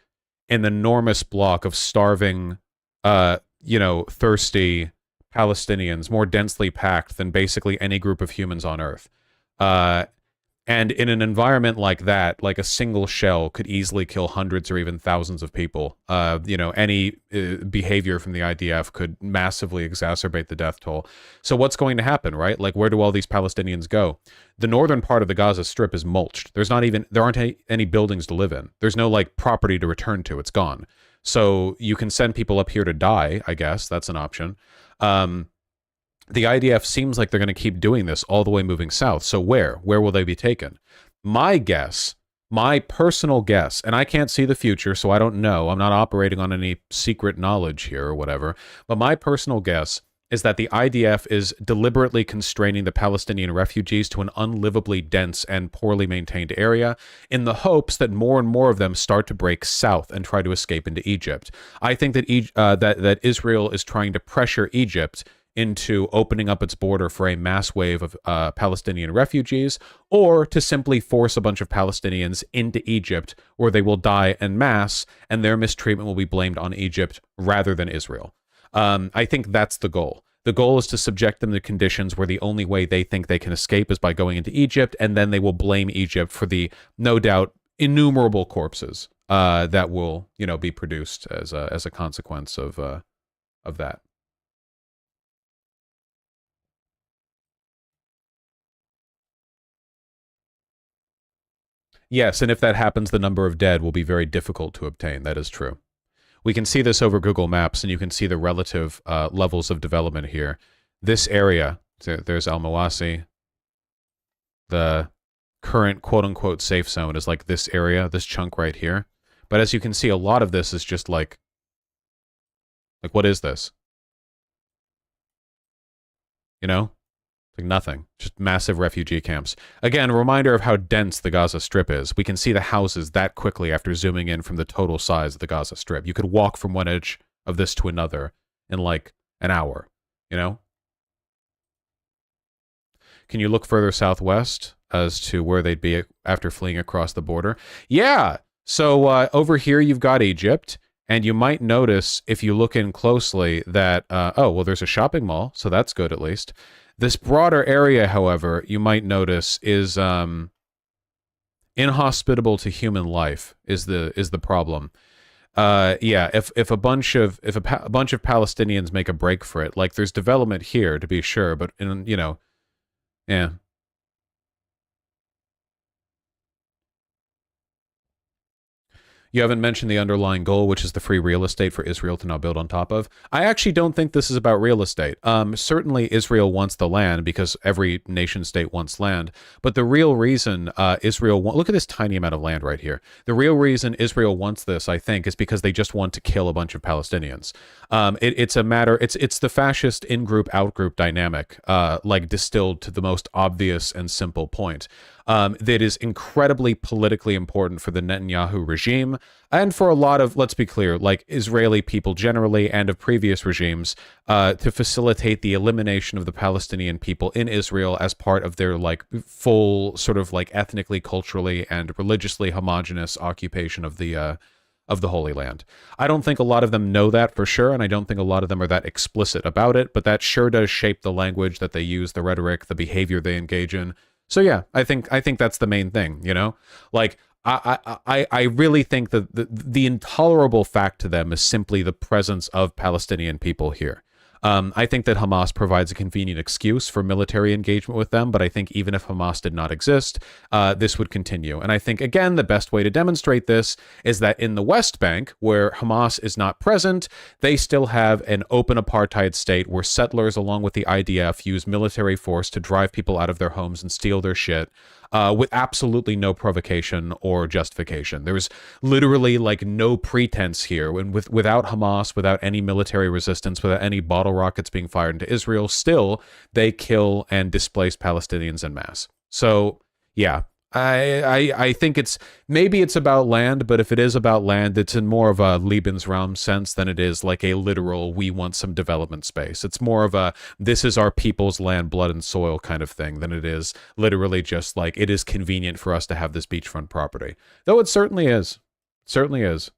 an enormous block of starving you know, thirsty Palestinians, more densely packed than basically any group of humans on Earth. And in an environment like that, like a single shell could easily kill hundreds or even thousands of people. You know, any behavior from the IDF could massively exacerbate the death toll. So what's going to happen, right? Like, where do all these Palestinians go? The northern part of the Gaza Strip is mulched. There aren't any buildings to live in. There's no, like, property to return to. It's gone. So you can send people up here to die, I guess. That's an option. The IDF seems like they're going to keep doing this all the way moving south. So where? Where will they be taken? My guess, my personal guess, and I can't see the future, so I don't know. I'm not operating on any secret knowledge here or whatever. But my personal guess is that the IDF is deliberately constraining the Palestinian refugees to an unlivably dense and poorly maintained area in the hopes that more and more of them start to break south and try to escape into Egypt. I think that that Israel is trying to pressure Egypt into opening up its border for a mass wave of Palestinian refugees, or to simply force a bunch of Palestinians into Egypt where they will die en masse, and their mistreatment will be blamed on Egypt rather than Israel. I think that's the goal. The goal is to subject them to conditions where the only way they think they can escape is by going into Egypt, and then they will blame Egypt for the, no doubt, innumerable corpses that will, you know, be produced as a consequence of that. Yes, and if that happens, the number of dead will be very difficult to obtain. That is true. We can see this over Google Maps, and you can see the relative levels of development here. This area, there's Al-Mawasi. The current quote-unquote safe zone is like this area, this chunk right here. But as you can see, a lot of this is just like what is this? You know? Like nothing. Just massive refugee camps. Again, a reminder of how dense the Gaza Strip is. We can see the houses that quickly after zooming in from the total size of the Gaza Strip. You could walk from one edge of this to another in like an hour, you know? Can you look further southwest as to where they'd be after fleeing across the border? Yeah! So over here you've got Egypt, and you might notice, if you look in closely, that, oh, well, there's a shopping mall, so that's good at least. This broader area, however, you might notice is inhospitable to human life. Is the problem? Yeah, if a bunch of Palestinians make a break for it, like there's development here to be sure, but you know, yeah. You haven't mentioned the underlying goal, which is the free real estate for Israel to now build on top of. I actually don't think this is about real estate. Certainly Israel wants the land because every nation state wants land. But the real reason look at this tiny amount of land right here. The real reason Israel wants this, I think, is because they just want to kill a bunch of Palestinians. It's a matter, it's the fascist in-group, out-group dynamic, like distilled to the most obvious and simple point. That is incredibly politically important for the Netanyahu regime and for a lot of, let's be clear, like Israeli people generally and of previous regimes, to facilitate the elimination of the Palestinian people in Israel as part of their like full sort of like ethnically, culturally, and religiously homogenous occupation of the Holy Land. I don't think a lot of them know that for sure, and I don't think a lot of them are that explicit about it, but that sure does shape the language that they use, the rhetoric, the behavior they engage in. So yeah, I think that's the main thing, you know? Like, I really think that the intolerable fact to them is simply the presence of Palestinian people here. I think that Hamas provides a convenient excuse for military engagement with them, but I think even if Hamas did not exist, this would continue. And I think, again, the best way to demonstrate this is that in the West Bank, where Hamas is not present, they still have an open apartheid state where settlers, along with the IDF, use military force to drive people out of their homes and steal their shit. With absolutely no provocation or justification. There's literally like no pretense here. Without Hamas, without any military resistance, without any bottle rockets being fired into Israel, still they kill and displace Palestinians en masse. So yeah, I think maybe it's about land, but if it is about land, it's in more of a Lebensraum sense than it is like a literal, we want some development space. It's more of a, this is our people's land, blood and soil kind of thing than it is literally just like, it is convenient for us to have this beachfront property. Though it certainly is. Certainly is.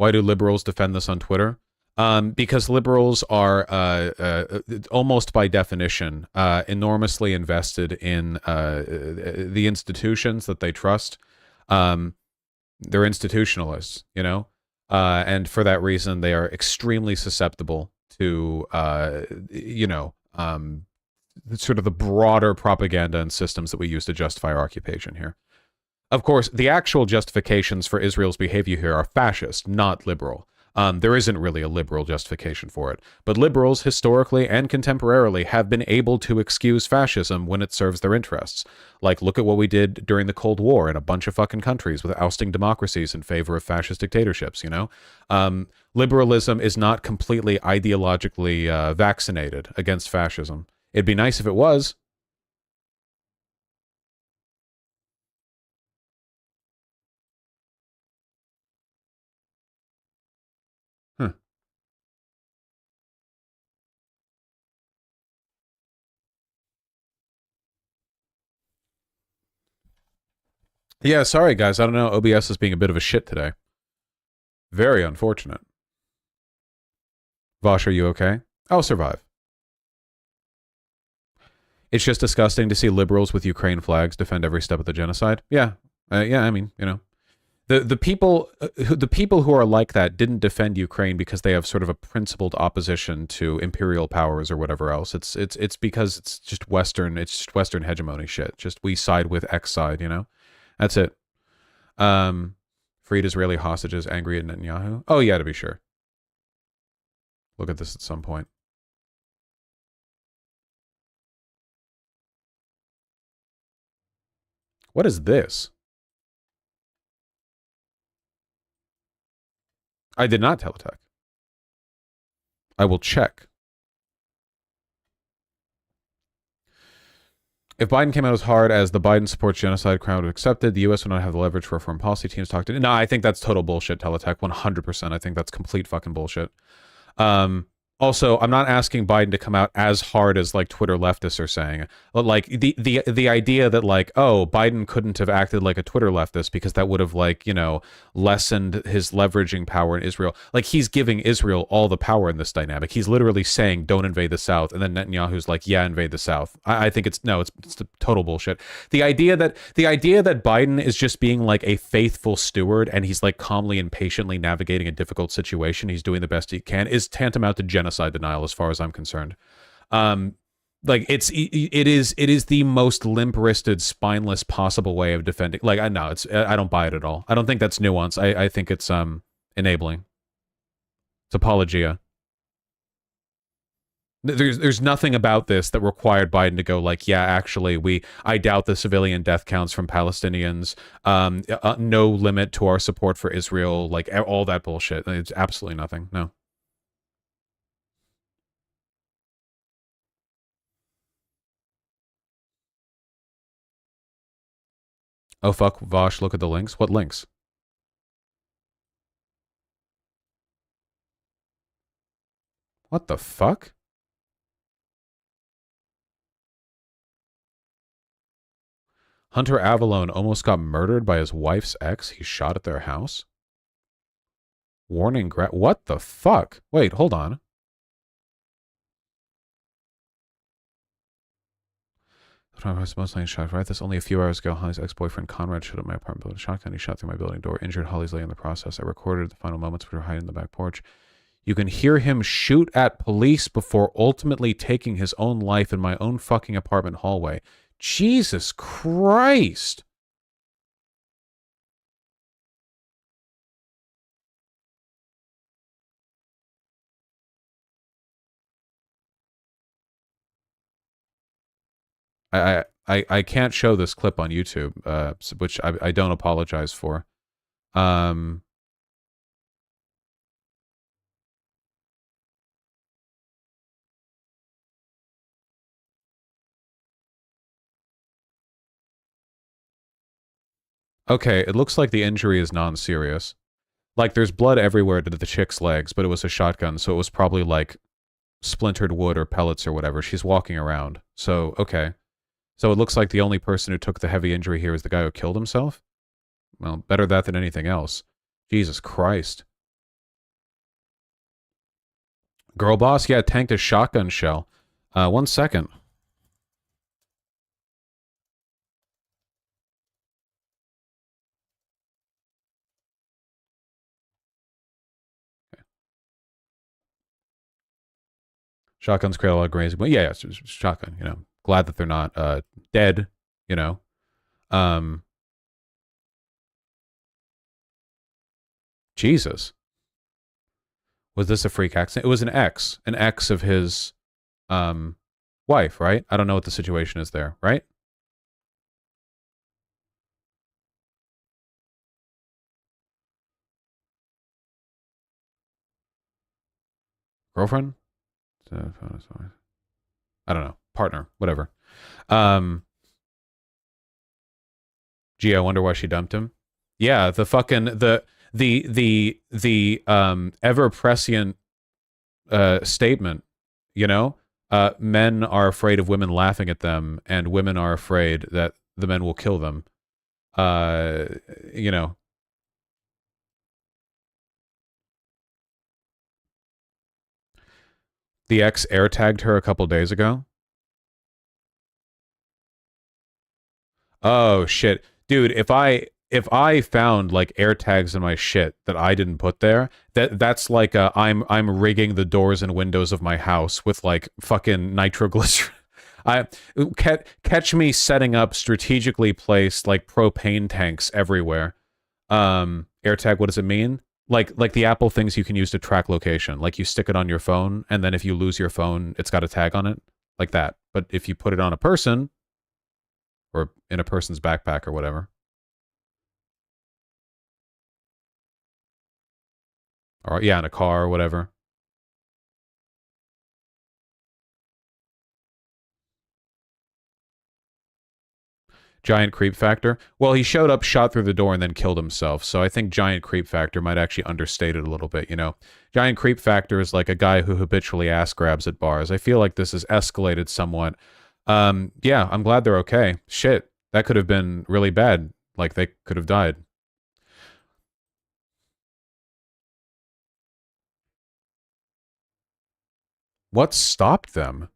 Why do liberals defend this on Twitter? Because liberals are almost by definition enormously invested in the institutions that they trust. They're institutionalists, you know, and for that reason, they are extremely susceptible to, you know, sort of the broader propaganda and systems that we use to justify our occupation here. Of course, the actual justifications for Israel's behavior here are fascist, not liberal. There isn't really a liberal justification for it. But liberals, historically and contemporarily, have been able to excuse fascism when it serves their interests. Like, look at what we did during the Cold War in a bunch of fucking countries with ousting democracies in favor of fascist dictatorships, you know? Liberalism is not completely ideologically vaccinated against fascism. It'd be nice if it was. Yeah, sorry guys, I don't know, OBS is being a bit of a shit today. Very unfortunate. Vaush, are you okay? I'll survive. It's just disgusting to see liberals with Ukraine flags defend every step of the genocide. Yeah, yeah, I mean, you know. The people who are like that didn't defend Ukraine because they have sort of a principled opposition to imperial powers or whatever else. It's because it's just Western hegemony shit. Just we side with X side, you know? That's it. Freed Israeli hostages angry at Netanyahu. Oh yeah, to be sure. Look at this at some point. What is this? I did not teletext. I will check. If Biden came out as hard as the Biden supports genocide crowd accepted, the U.S. would not have the leverage for foreign policy teams to talk to. No, I think that's total bullshit, Teletech. 100%. I think that's complete fucking bullshit. Also, I'm not asking Biden to come out as hard as like Twitter leftists are saying. But like the idea that like, oh, Biden couldn't have acted like a Twitter leftist because that would have like, you know, lessened his leveraging power in Israel. Like he's giving Israel all the power in this dynamic. He's literally saying, don't invade the South. And then Netanyahu's like, yeah, invade the South. I think it's total bullshit. The idea that Biden is just being like a faithful steward and he's like calmly and patiently navigating a difficult situation, he's doing the best he can, is tantamount to genocide denial as far as I'm concerned. Like it is the most limp-wristed, spineless possible way of defending. Like I don't buy it at all. I don't think that's nuance. I think it's enabling. It's apologia. There's nothing about this that required Biden to go like, yeah, actually, I doubt the civilian death counts from Palestinians. No limit to our support for Israel. Like all that bullshit. It's absolutely nothing. No. Oh fuck, Vaush, look at the links. What links? What the fuck? Hunter Avallone almost got murdered by his wife's ex. He shot at their house. Warning, what the fuck? Wait, hold on. I was mostly in shock. Right, this only a few hours ago. Holly's ex-boyfriend Conrad showed up at my apartment building. Shotgun. He shot through my building door, injured Holly's lady in the process. I recorded the final moments we were hiding in the back porch. You can hear him shoot at police before ultimately taking his own life in my own fucking apartment hallway. Jesus Christ. I can't show this clip on YouTube, which I don't apologize for. Okay, it looks like the injury is non-serious. Like, there's blood everywhere to the chick's legs, but it was a shotgun, so it was probably, like, splintered wood or pellets or whatever. She's walking around. So, okay. So it looks like the only person who took the heavy injury here is the guy who killed himself? Well, better that than anything else. Jesus Christ. Girl boss, yeah, tanked a shotgun shell. 1 second. Shotguns create a lot of grazing. But yeah, it's shotgun, you know. Glad that they're not dead, you know. Jesus. Was this a freak accident? It was an ex of his wife, right? I don't know what the situation is there, right? Girlfriend? I don't know. Partner, whatever. Gee, I wonder why she dumped him. Yeah, the fucking the ever prescient statement, you know? Men are afraid of women laughing at them, and women are afraid that the men will kill them. You know. The ex air tagged her a couple days ago. Oh shit. Dude, if I found like air tags in my shit that I didn't put there, that's like I'm rigging the doors and windows of my house with like fucking nitroglycerin. Catch me setting up strategically placed like propane tanks everywhere. AirTag, what does it mean? Like the Apple things you can use to track location. Like you stick it on your phone, and then if you lose your phone, it's got a tag on it, like that. But if you put it on a person, or in a person's backpack or whatever, or yeah, in a car or whatever. Giant creep factor. Well, he showed up, shot through the door, and then killed himself. So I think giant creep factor might actually understate it a little bit, you know? Giant creep factor is like a guy who habitually ass grabs at bars. I feel like this has escalated somewhat. Yeah, I'm glad they're okay. Shit, that could have been really bad. Like, they could have died. What stopped them?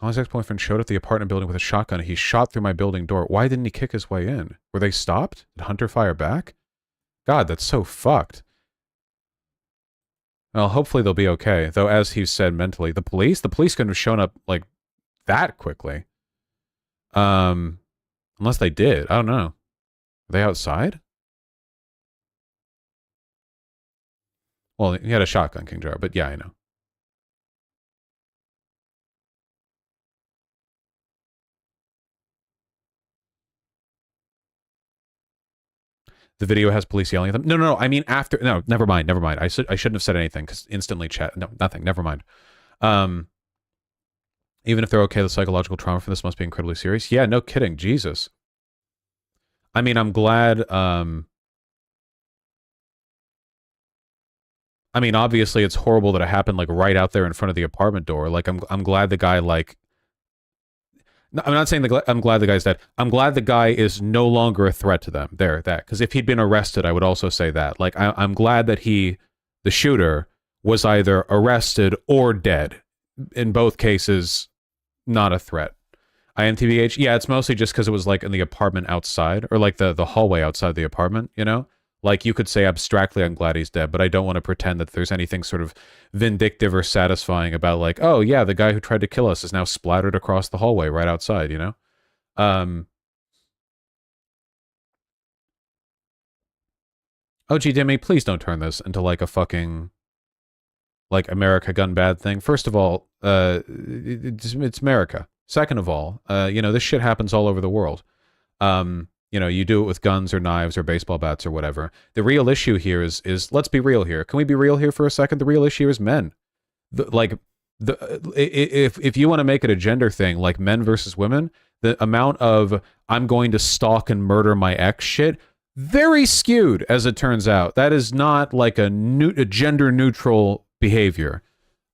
His ex-boyfriend showed up at the apartment building with a shotgun. He shot through my building door. Why didn't he kick his way in? Were they stopped? Did Hunter fire back? God, that's so fucked. Well, hopefully they'll be okay. Though, as he said mentally, the police couldn't have shown up, like, that quickly. Unless they did. I don't know. Are they outside? Well, he had a shotgun, King Jar, but yeah, I know. The video has police yelling at them. No. I mean after. No, never mind. I shouldn't have said anything because instantly chat. No, nothing. Never mind. Even if they're okay, the psychological trauma for this must be incredibly serious. Yeah, no kidding. Jesus. I mean, I'm glad. I mean, obviously, it's horrible that it happened like right out there in front of the apartment door. Like, I'm glad the guy like. No, I'm not saying I'm glad the guy's dead. I'm glad the guy is no longer a threat to them. Because if he'd been arrested, I would also say that. Like, I'm glad that the shooter, was either arrested or dead. In both cases, not a threat. IMTBH, yeah, it's mostly just because it was like in the apartment outside, or like the hallway outside the apartment, you know? Like, you could say abstractly, I'm glad he's dead, but I don't want to pretend that there's anything sort of vindictive or satisfying about, like, oh, yeah, the guy who tried to kill us is now splattered across the hallway right outside, you know? OG Dimmy, please don't turn this into, like, a fucking, like, America gun bad thing. First of all, it's America. Second of all, you know, this shit happens all over the world. You know, you do it with guns or knives or baseball bats or whatever. The real issue here is let's be real here. Can we be real here for a second? The real issue is men. If you want to make it a gender thing, like men versus women, the amount of I'm going to stalk and murder my ex shit, very skewed, as it turns out. That is not like a gender neutral behavior.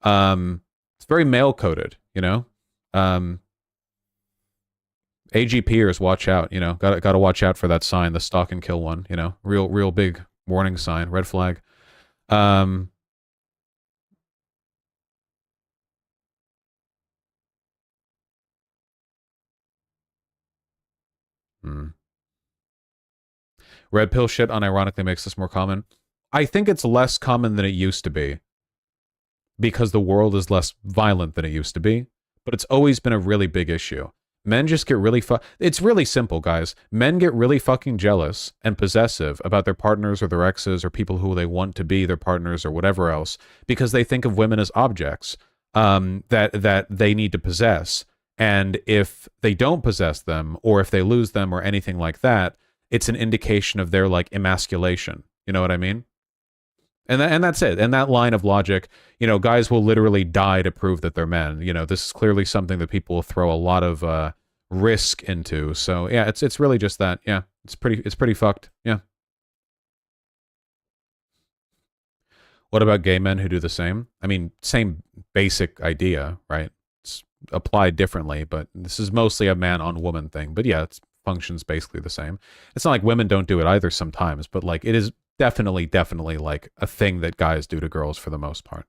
It's very male coded, you know? AGPers, watch out, you know, gotta watch out for that sign, the stalk and kill one, you know, real big warning sign, red flag. Hmm. Red pill shit unironically makes this more common. I think it's less common than it used to be because the world is less violent than it used to be, but it's always been a really big issue. Men just get really it's really simple, guys. Men get really fucking jealous and possessive about their partners or their exes or people who they want to be their partners or whatever else because they think of women as objects that they need to possess. And if they don't possess them or if they lose them or anything like that, it's an indication of their like emasculation. You know what I mean? And that's it. And that line of logic, you know, guys will literally die to prove that they're men. You know, this is clearly something that people will throw a lot of risk into. So yeah, it's really just that. Yeah, it's pretty fucked. Yeah. What about gay men who do the same? I mean, same basic idea, right? It's applied differently, but this is mostly a man on woman thing. But yeah, it functions basically the same. It's not like women don't do it either sometimes, but like it is definitely like a thing that guys do to girls for the most part.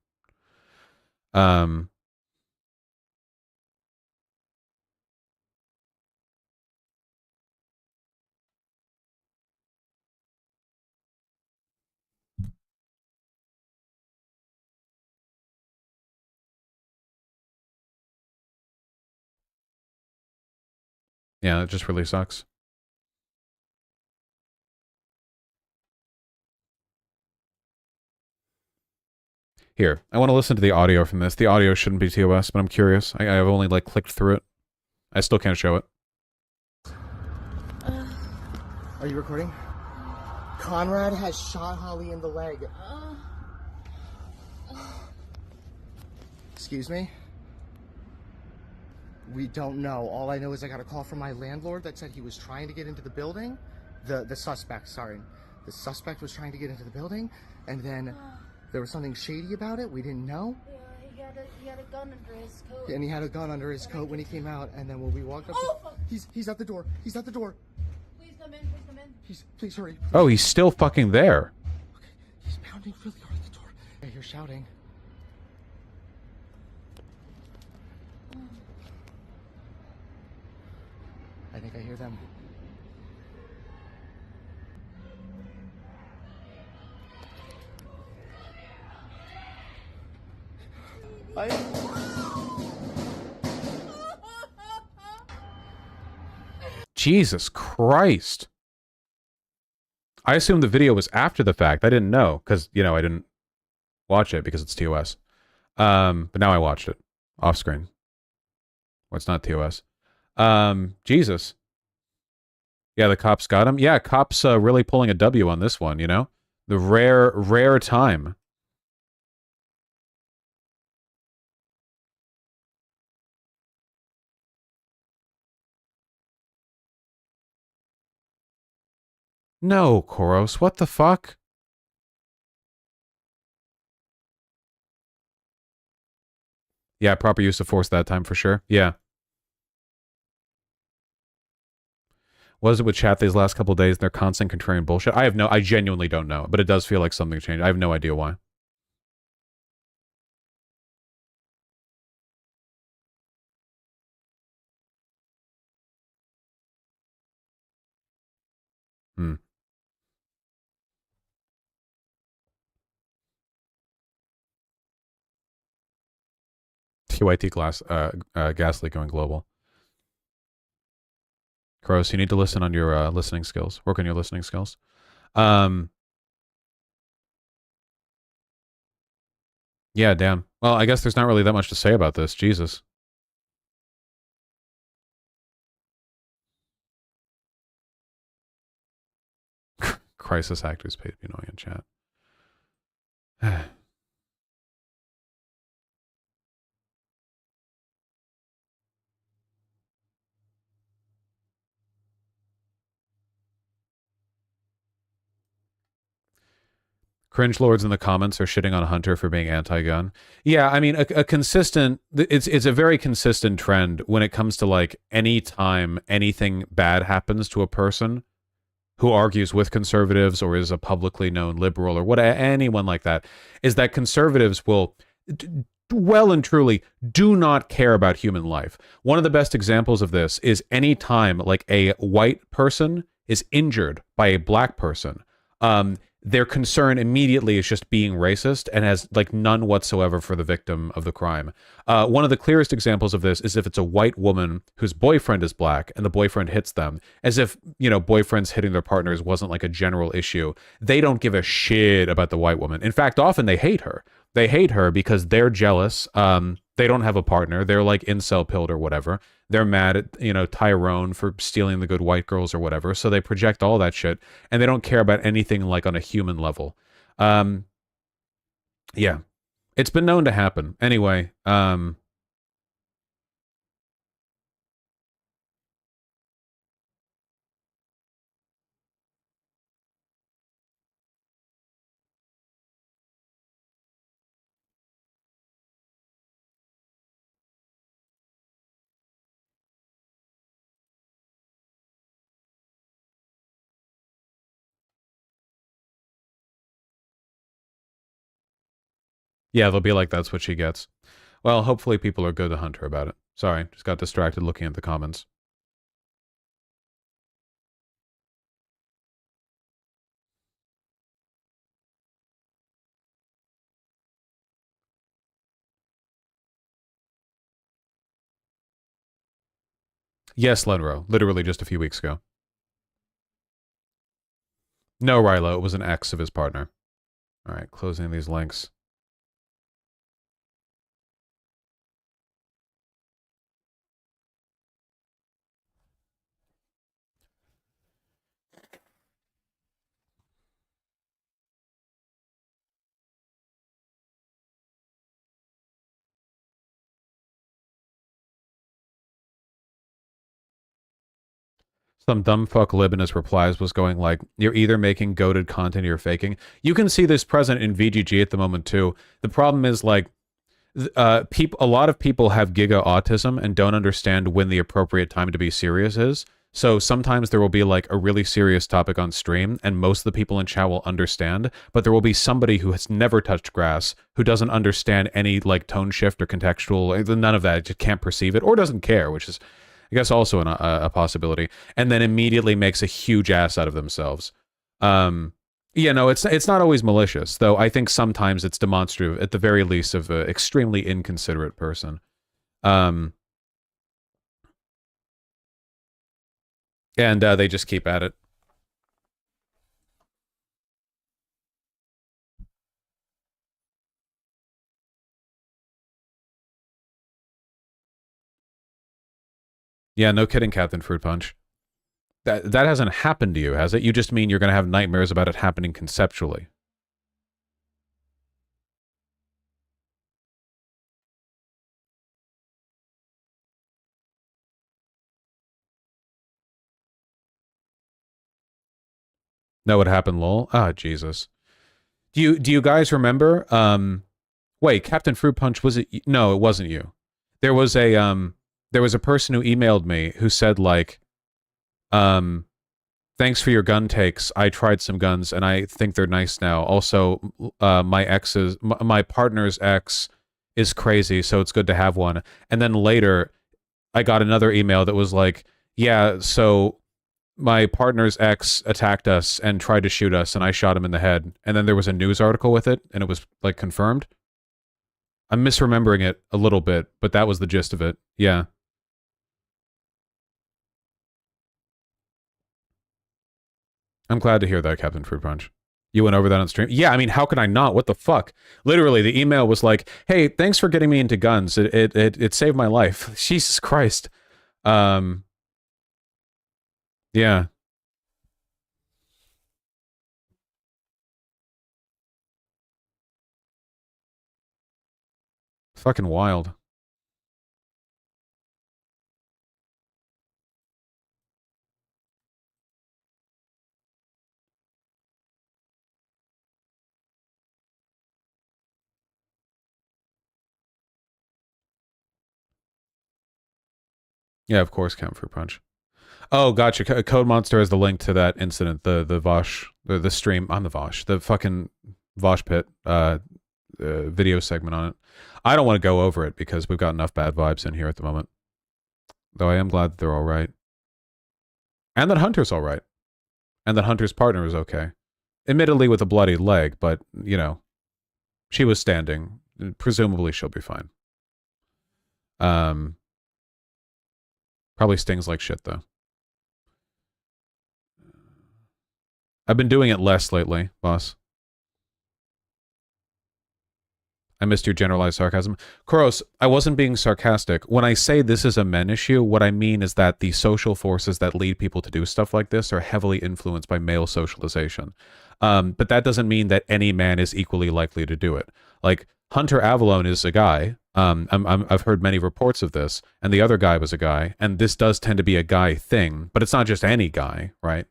Yeah, it just really sucks. Here, I want to listen to the audio from this. The audio shouldn't be TOS, but I'm curious. I've only like clicked through it. I still can't show it. Are you recording? Conrad has shot Holly in the leg. Excuse me? We don't know. All I know is I got a call from my landlord that said he was trying to get into the building. The suspect, sorry. The suspect was trying to get into the building, and then there was something shady about it. We didn't know. Yeah, he had a gun under his coat. And he had a gun under his coat when he came out, and then when we walked up... Oh! He's at the door. He's at the door. Please come in, please come in. Please hurry. Please. Oh, he's still fucking there. Okay, he's pounding really hard at the door. I hear shouting. I think I hear them. Jesus Christ. I assumed the video was after the fact. I didn't know, because, you know, I didn't watch it because it's TOS. But now I watched it. Off screen. Well, it's not TOS. Jesus. Yeah, the cops got him. Yeah, cops really pulling a W on this one, you know? The rare time. No, Koros, what the fuck? Yeah, proper use of force that time for sure. Yeah. What is it with chat these last couple of days? They're constant contrarian bullshit. I genuinely don't know, but it does feel like something changed. I have no idea why. TYT gas leak going global. Gross, you need to listen on your listening skills. Work on your listening skills. Yeah, damn. Well, I guess there's not really that much to say about this. Jesus. Crisis actors pay to be annoying in chat. Cringe lords in the comments are shitting on Hunter for being anti-gun. Yeah, I mean, a consistent... It's a very consistent trend when it comes to, like, any time anything bad happens to a person who argues with conservatives or is a publicly known liberal or what, anyone like that, is that conservatives will well and truly do not care about human life. One of the best examples of this is any time like a white person is injured by a black person, their concern immediately is just being racist and has like none whatsoever for the victim of the crime. One of the clearest examples of this is if it's a white woman whose boyfriend is black and the boyfriend hits them, as if, you know, boyfriends hitting their partners wasn't like a general issue. They don't give a shit about the white woman. In fact, often they hate her. They hate her because they're jealous. They don't have a partner. They're like incel pilled or whatever. They're mad at, you know, Tyrone for stealing the good white girls or whatever. So they project all that shit and they don't care about anything like on a human level. Yeah, it's been known to happen. Anyway, yeah, they'll be like, that's what she gets. Well, hopefully people are good to Hunter about it. Sorry, just got distracted looking at the comments. Yes, Lenro, literally just a few weeks ago. No, Rilo, it was an ex of his partner. All right, closing these links. Some dumb fuck lib in his replies was going like, you're either making goated content or you're faking. You can see this present in VGG at the moment too. The problem is like, a lot of people have giga autism and don't understand when the appropriate time to be serious is. So sometimes there will be like a really serious topic on stream and most of the people in chat will understand, but there will be somebody who has never touched grass, who doesn't understand any like tone shift or contextual, none of that, just can't perceive it or doesn't care, which is, I guess, also a possibility, and then immediately makes a huge ass out of themselves. Yeah, no, it's not always malicious, though I think sometimes it's demonstrative, at the very least, of an extremely inconsiderate person. And they just keep at it. Yeah, no kidding, Captain Fruit Punch. That hasn't happened to you, has it? You just mean you're going to have nightmares about it happening conceptually. No, what happened, lol? Ah, Jesus. Do you guys remember? Wait, Captain Fruit Punch, was it? No, it wasn't you. There was a person who emailed me who said like, thanks for your gun takes. I tried some guns and I think they're nice now. Also, my partner's ex is crazy, so it's good to have one. And then later, I got another email that was like, yeah, so my partner's ex attacked us and tried to shoot us and I shot him in the head. And then there was a news article with it and it was like confirmed. I'm misremembering it a little bit, but that was the gist of it. Yeah. I'm glad to hear that, Captain Fruit Punch. You went over that on stream? Yeah, I mean, how could I not? What the fuck? Literally, the email was like, hey, thanks for getting me into guns. It saved my life. Jesus Christ. Yeah. Fucking wild. Yeah, of course, Captain Fruit Punch. Oh, gotcha. Code Monster has the link to that incident, the Vaush, the stream on the Vaush, the fucking Vaush pit video segment on it. I don't want to go over it because we've got enough bad vibes in here at the moment. Though I am glad that they're all right. And that Hunter's all right. And that Hunter's partner is okay. Admittedly with a bloody leg, but, you know, she was standing. Presumably she'll be fine. Probably stings like shit, though. I've been doing it less lately, boss. I missed your generalized sarcasm. Kuros, I wasn't being sarcastic. When I say this is a men issue, what I mean is that the social forces that lead people to do stuff like this are heavily influenced by male socialization. But that doesn't mean that any man is equally likely to do it. Like, Hunter Avalone is a guy. I've heard many reports of this, and the other guy was a guy, and this does tend to be a guy thing, but it's not just any guy, right?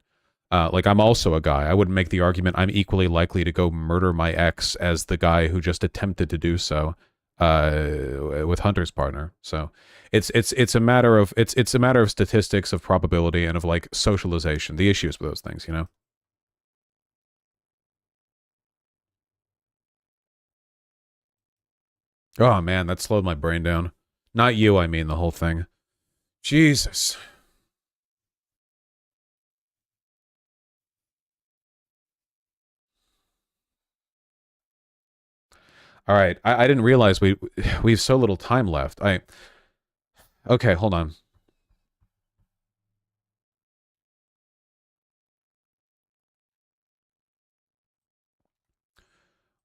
Like, I'm also a guy. I wouldn't make the argument I'm equally likely to go murder my ex as the guy who just attempted to do so with Hunter's partner. So it's a matter of it's a matter of statistics, of probability, and of like socialization. The issues with those things, you know. Oh man, that slowed my brain down. Not you, I mean the whole thing. Jesus. All right, I didn't realize we have so little time left. Okay, hold on.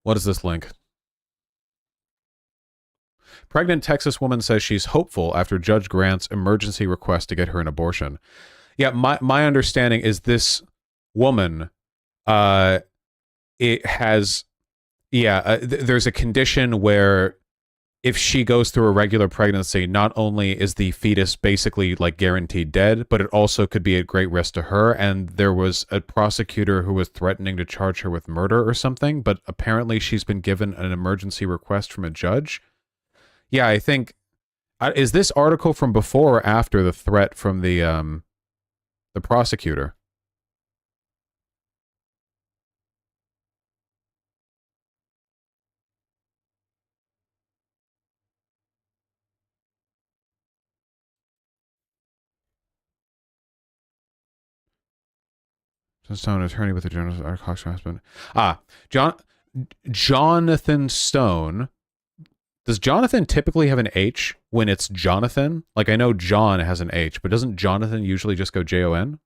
What is this link? Pregnant Texas woman says she's hopeful after judge grants emergency request to get her an abortion. Yeah, my understanding is this woman, it has, yeah, there's a condition where if she goes through a regular pregnancy, not only is the fetus basically like guaranteed dead, but it also could be at great risk to her. And there was a prosecutor who was threatening to charge her with murder or something, but apparently she's been given an emergency request from a judge. Yeah, I think, is this article from before or after the threat from the prosecutor? Stone, attorney with the general husband. Jonathan Stone. Does Jonathan typically have an H when it's Jonathan? Like, I know John has an H, but doesn't Jonathan usually just go Jon?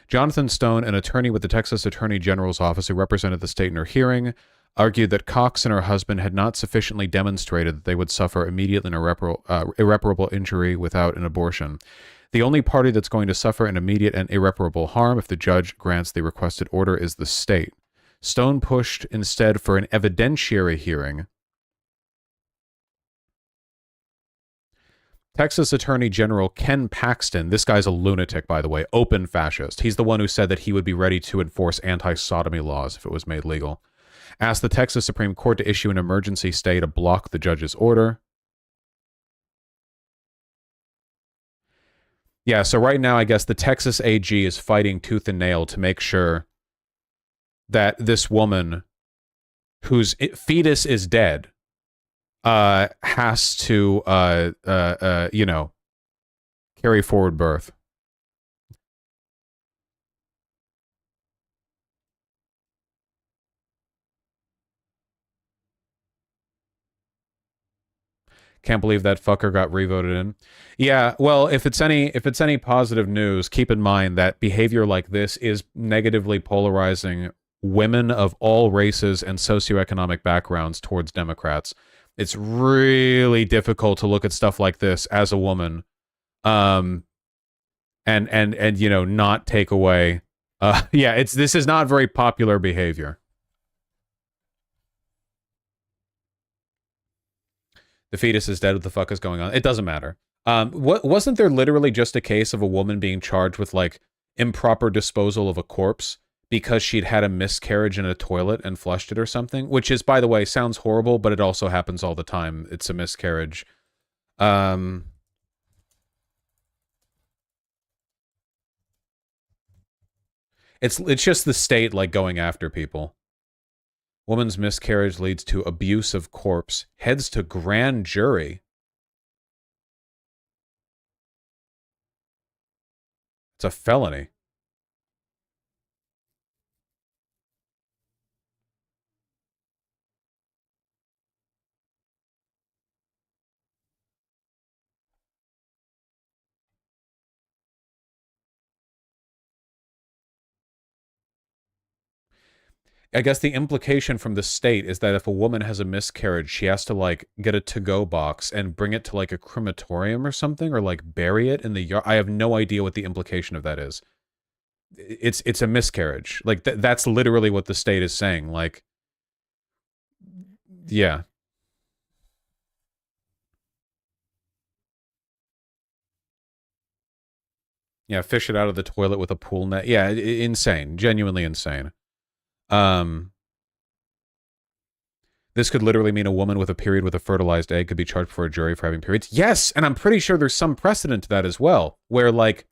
Jonathan Stone, an attorney with the Texas Attorney General's office who represented the state in her hearing, argued that Cox and her husband had not sufficiently demonstrated that they would suffer immediate and irreparable injury without an abortion. The only party that's going to suffer an immediate and irreparable harm if the judge grants the requested order is the state. Stone pushed instead for an evidentiary hearing. Texas Attorney General Ken Paxton, this guy's a lunatic, by the way, open fascist. He's the one who said that he would be ready to enforce anti-sodomy laws if it was made legal. Asked the Texas Supreme Court to issue an emergency stay to block the judge's order. Yeah, so right now, I guess the Texas AG is fighting tooth and nail to make sure that this woman whose fetus is dead has to, you know, carry forward birth. Can't believe that fucker got revoted in. Yeah, well, if it's any positive news, keep in mind that behavior like this is negatively polarizing women of all races and socioeconomic backgrounds towards Democrats. It's really difficult to look at stuff like this as a woman, and you know, not take away. Yeah, this is not very popular behavior. The fetus is dead. What the fuck is going on? It doesn't matter. Wasn't there literally just a case of a woman being charged with like improper disposal of a corpse because she'd had a miscarriage in a toilet and flushed it or something? Which is, by the way, sounds horrible, but it also happens all the time. It's a miscarriage. It's just the state like going after people. Woman's miscarriage leads to abuse of corpse. Heads to grand jury. It's a felony. I guess the implication from the state is that if a woman has a miscarriage, she has to, like, get a to-go box and bring it to, like, a crematorium or something, or, like, bury it in the yard. I have no idea what the implication of that is. It's a miscarriage. Like, that's literally what the state is saying. Like, yeah. Yeah, fish it out of the toilet with a pool net. Yeah, insane. Genuinely insane. This could literally mean a woman with a period with a fertilized egg could be charged before a jury for having periods. Yes, and I'm pretty sure there's some precedent to that as well, where, like,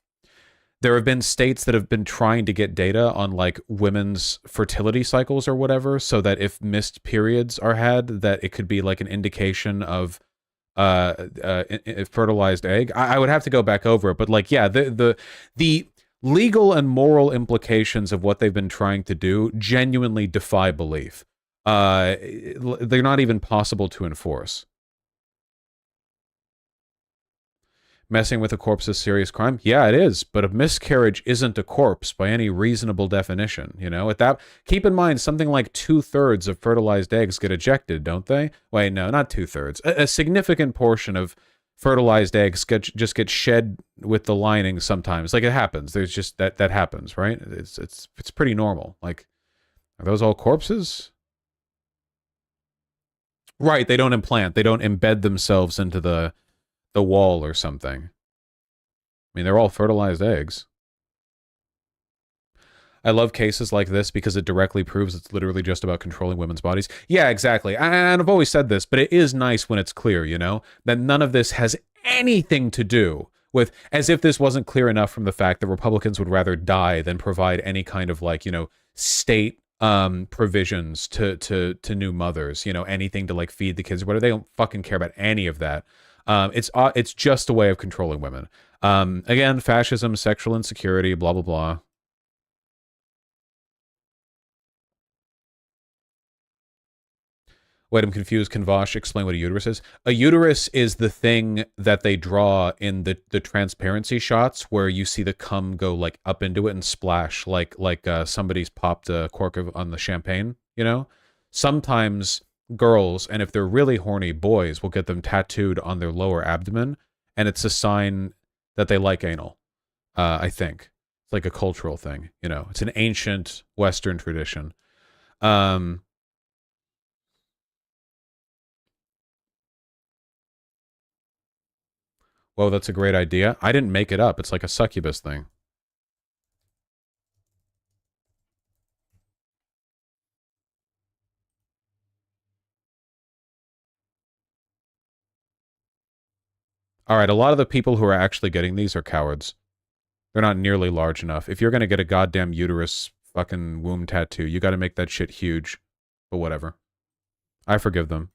there have been states that have been trying to get data on, like, women's fertility cycles or whatever, so that if missed periods are had, that it could be, like, an indication of fertilized egg. I would have to go back over it, but, like, yeah, the legal and moral implications of what they've been trying to do genuinely defy belief. They're not even possible to enforce. Messing with a corpse is serious crime? Yeah, it is, but a miscarriage isn't a corpse by any reasonable definition, you know? Keep in mind, something like 2/3 of fertilized eggs get ejected, don't they? Wait, no, not 2/3. A significant portion of fertilized eggs just get shed with the lining sometimes. Like, it happens. There's just that happens, right? It's pretty normal. Like, are those all corpses? Right, they don't implant. They don't embed themselves into the wall or something. I mean, they're all fertilized eggs. I love cases like this because it directly proves it's literally just about controlling women's bodies. Yeah, exactly. And I've always said this, but it is nice when it's clear, you know, that none of this has anything to do with, as if this wasn't clear enough from the fact that Republicans would rather die than provide any kind of, like, you know, state provisions to new mothers, you know, anything to, like, feed the kids or whatever. They don't fucking care about any of that. It's just a way of controlling women. Again, fascism, sexual insecurity, blah, blah, blah. Wait, I'm confused. Can Vaush explain what a uterus is? A uterus is the thing that they draw in the transparency shots where you see the cum go, like, up into it and splash like somebody's popped a cork on the champagne, you know? Sometimes girls, and if they're really horny, boys will get them tattooed on their lower abdomen, and it's a sign that they like anal, I think. It's like a cultural thing, you know? It's an ancient Western tradition. Well, that's a great idea. I didn't make it up. It's like a succubus thing. All right, a lot of the people who are actually getting these are cowards. They're not nearly large enough. If you're going to get a goddamn uterus fucking womb tattoo, you got to make that shit huge. But whatever. I forgive them.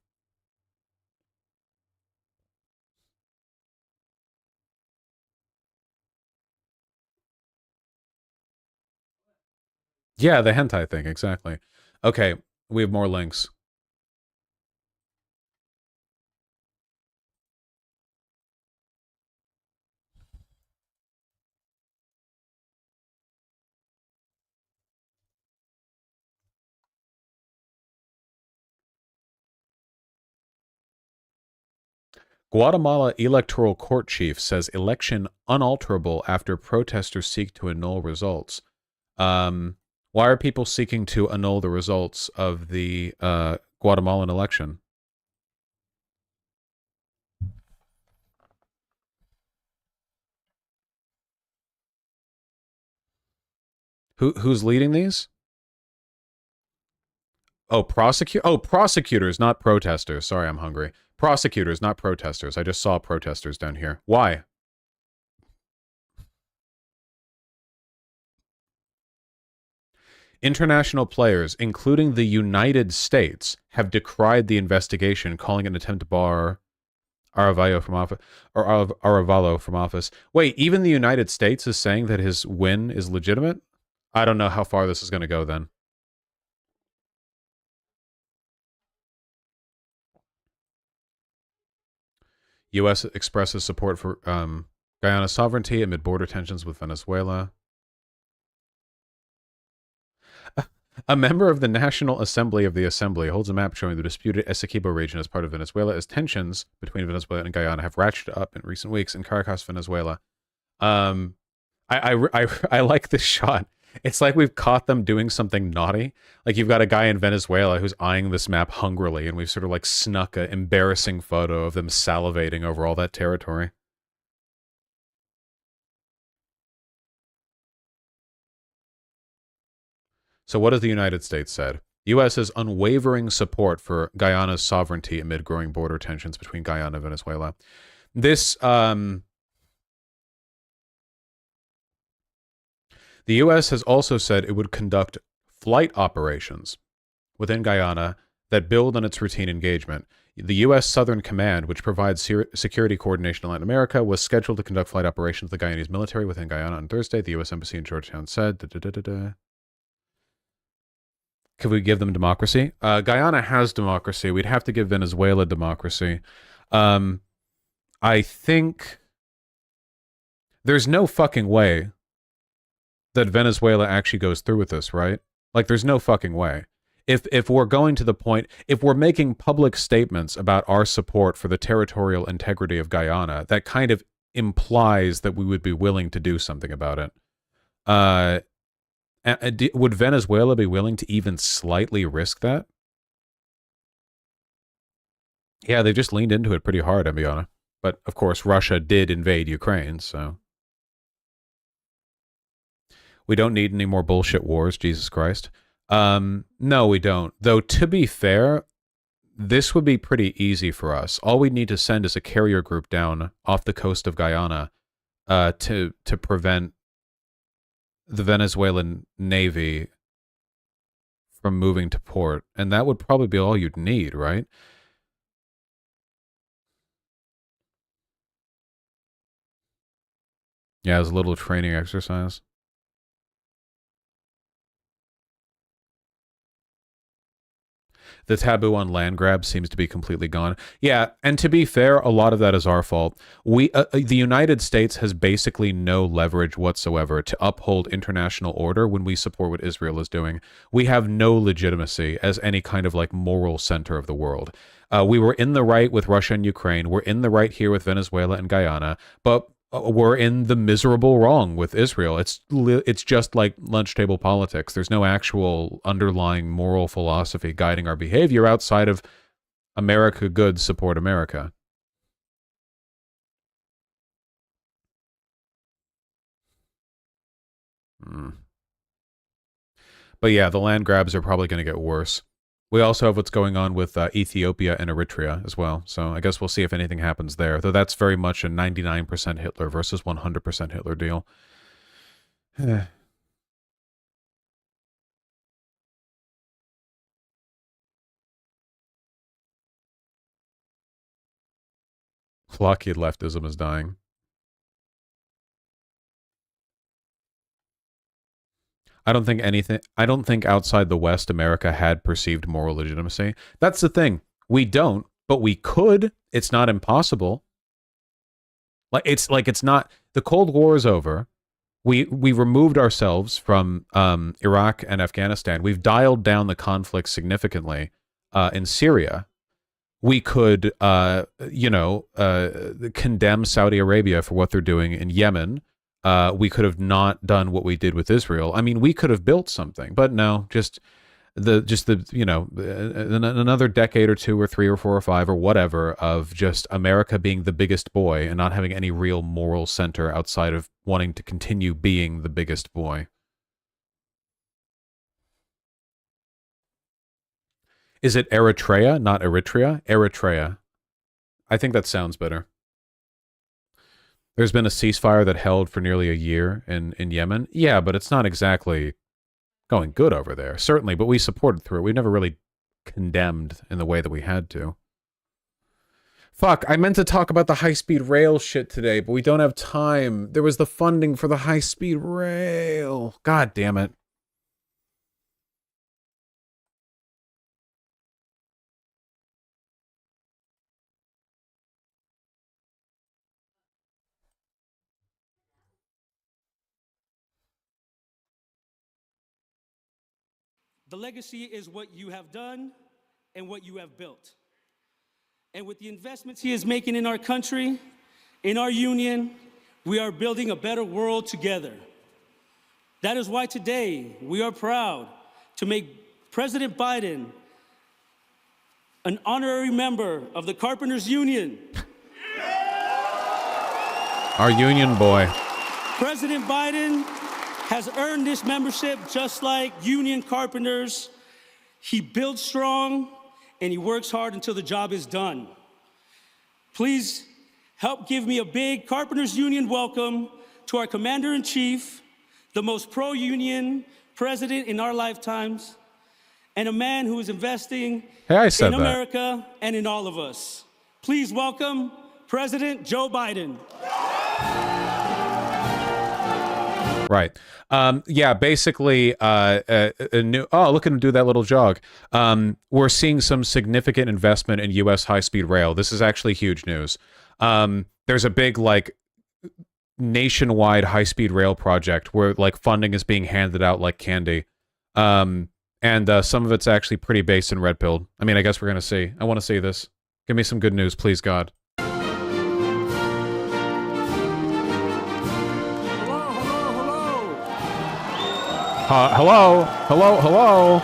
Yeah, the hentai thing, exactly. Okay, we have more links. Guatemala electoral court chief says election unalterable after protesters seek to annul results. Why are people seeking to annul the results of the Guatemalan election? Who's leading these? Oh, prosecutors, not protesters. Sorry, I'm hungry. Prosecutors, not protesters. I just saw protesters down here. Why? International players, including the United States, have decried the investigation, calling it an attempt to bar Arevalo from office. Wait, even the United States is saying that his win is legitimate? I don't know how far this is going to go then. U.S. expresses support for Guyana's sovereignty amid border tensions with Venezuela. A member of the National Assembly of the Assembly holds a map showing the disputed Essequibo region as part of Venezuela as tensions between Venezuela and Guyana have ratcheted up in recent weeks in Caracas, Venezuela. I like this shot. It's like we've caught them doing something naughty. Like you've got a guy in Venezuela who's eyeing this map hungrily, and we've sort of like snuck an embarrassing photo of them salivating over all that territory. So what has the United States said? U.S.'s unwavering support for Guyana's sovereignty amid growing border tensions between Guyana and Venezuela. This, the U.S. has also said it would conduct flight operations within Guyana that build on its routine engagement. The U.S. Southern Command, which provides security coordination in Latin America, was scheduled to conduct flight operations with the Guyanese military within Guyana on Thursday, the U.S. Embassy in Georgetown said. Could we give them democracy? Guyana has democracy. We'd have to give Venezuela democracy. I think there's no fucking way that Venezuela actually goes through with this, right? Like, there's no fucking way. If we're going to the point, if we're making public statements about our support for the territorial integrity of Guyana, that kind of implies that we would be willing to do something about it. Would Venezuela be willing to even slightly risk that? Yeah, they've just leaned into it pretty hard, to be honest. But, of course, Russia did invade Ukraine, so... We don't need any more bullshit wars, Jesus Christ. No, we don't. Though, to be fair, this would be pretty easy for us. All we need to send is a carrier group down off the coast of Guyana to prevent the Venezuelan Navy from moving to port. And that would probably be all you'd need, right? Yeah, it was a little training exercise. The taboo on land grabs seems to be completely gone. Yeah, and to be fair, a lot of that is our fault. The United States has basically no leverage whatsoever to uphold international order when we support what Israel is doing. We have no legitimacy as any kind of like moral center of the world. We were in the right with Russia and Ukraine. We're in the right here with Venezuela and Guyana, but we're in the miserable wrong with Israel. It's just like lunch table politics. There's no actual underlying moral philosophy guiding our behavior outside of America good, support America. But yeah, the land grabs are probably going to get worse. We also have what's going on with Ethiopia and Eritrea as well. So I guess we'll see if anything happens there. Though that's very much a 99% Hitler versus 100% Hitler deal. Lockheed leftism is dying. I don't think outside the West, America had perceived moral legitimacy. That's the thing. We don't, but we could. It's not impossible. It's not, the Cold War is over. We removed ourselves from Iraq and Afghanistan. We've dialed down the conflict significantly in Syria. We could, condemn Saudi Arabia for what they're doing in Yemen. We could have not done what we did with Israel. I mean, we could have built something, but no, another decade or two or three or four or five or whatever of just America being the biggest boy and not having any real moral center outside of wanting to continue being the biggest boy. Is it Eritrea, not Eritrea? Eritrea. I think that sounds better. There's been a ceasefire that held for nearly a year in Yemen. Yeah, but it's not exactly going good over there, certainly, but we supported through it. We never really condemned in the way that we had to. Fuck, I meant to talk about the high-speed rail shit today, but we don't have time. There was the funding for the high-speed rail. God damn it. The legacy is what you have done and what you have built. And with the investments he is making in our country, in our union, we are building a better world together. That is why today we are proud to make President Biden an honorary member of the Carpenters Union. Our union boy. President Biden has earned this membership just like union carpenters. He builds strong and he works hard until the job is done. Please help give me a big Carpenters Union welcome to our Commander-in-Chief, the most pro-union president in our lifetimes, and a man who is investing in America and in all of us. Please welcome President Joe Biden. Right. Yeah, basically, a new... Oh, look at him do that little jog. We're seeing some significant investment in U.S. high-speed rail. This is actually huge news. There's a big, like, nationwide high-speed rail project where, like, funding is being handed out like candy. And some of it's actually pretty based and red-pilled. I mean, I guess we're going to see. I want to see this. Give me some good news, please, God. Hello? Hello?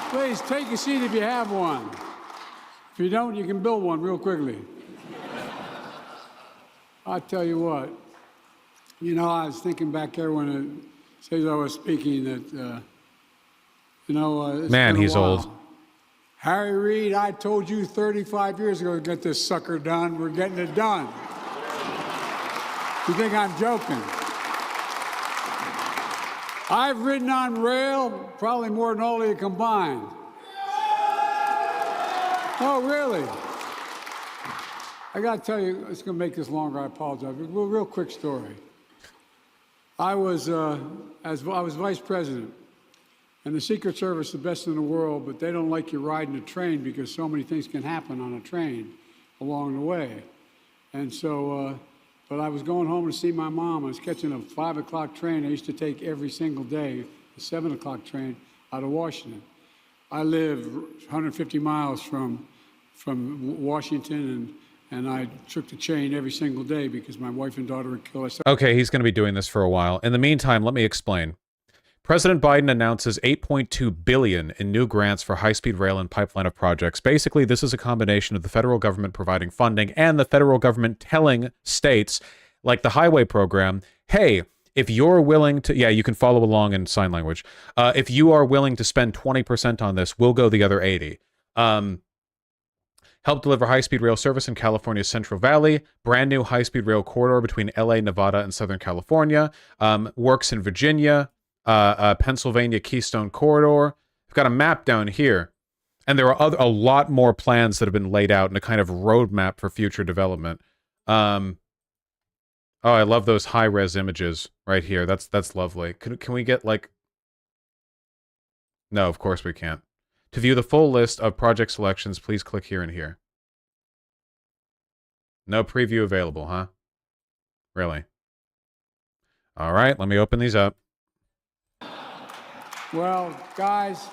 Please take a seat if you have one. If you don't, you can build one real quickly. I'll tell you what. You know, I was thinking back there when it says I was speaking that, man, he's old. Harry Reid, I told you 35 years ago to get this sucker done. We're getting it done. You think I'm joking? I've ridden on rail probably more than all of you combined. Oh, really? I got to tell you, it's going to make this longer. I apologize. Real quick story. I was vice president, and the Secret Service is the best in the world, but they don't like you riding a train because so many things can happen on a train along the way. And so, but I was going home to see my mom. I was catching a 5 o'clock train I used to take every single day, a 7 o'clock train out of Washington. I live 150 miles from Washington, and I took the train every single day because my wife and daughter were killed. Okay, he's going to be doing this for a while. In the meantime, let me explain. President Biden announces $8.2 billion in new grants for high-speed rail and pipeline of projects. Basically, this is a combination of the federal government providing funding and the federal government telling states, like the highway program, hey, if you're willing to... Yeah, you can follow along in sign language. If you are willing to spend 20% on this, we'll go the other 80%. Help deliver high-speed rail service in California's Central Valley, brand new high-speed rail corridor between LA, Nevada, and Southern California, works in Virginia, Pennsylvania Keystone Corridor. We've got a map down here. And there are a lot more plans that have been laid out in a kind of roadmap for future development. Oh, I love those high-res images right here. That's lovely. Can we get, like... No, of course we can't. To view the full list of project selections, please click here and here. No preview available, huh? Really? All right, let me open these up. Well, guys,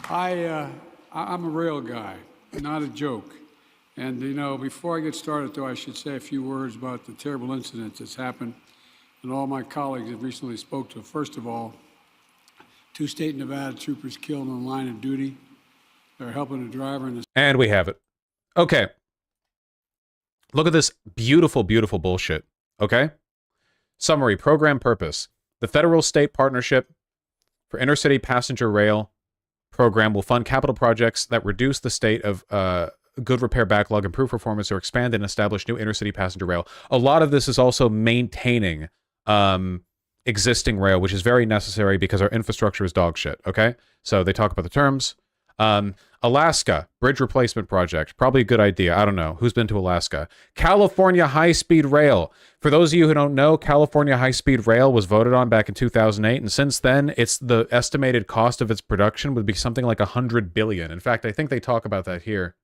I'm a real guy, not a joke. And, you know, before I get started, though, I should say a few words about the terrible incident that's happened and all my colleagues have recently spoke to. First of all, 2 state Nevada troopers killed in the line of duty. They're helping a driver in the... And we have it. Okay. Look at this beautiful, beautiful bullshit. Okay? Summary, program purpose. The federal-state partnership for intercity passenger rail program will fund capital projects that reduce the state of good repair backlog, improve performance, or expand and establish new intercity passenger rail. A lot of this is also maintaining existing rail, which is very necessary because our infrastructure is dog shit, okay? So they talk about the terms. Alaska, bridge replacement project. Probably a good idea. I don't know. Who's been to Alaska? California high-speed rail. For those of you who don't know, California high-speed rail was voted on back in 2008, and since then, it's the estimated cost of its production would be something like $100 billion. In fact, I think they talk about that here.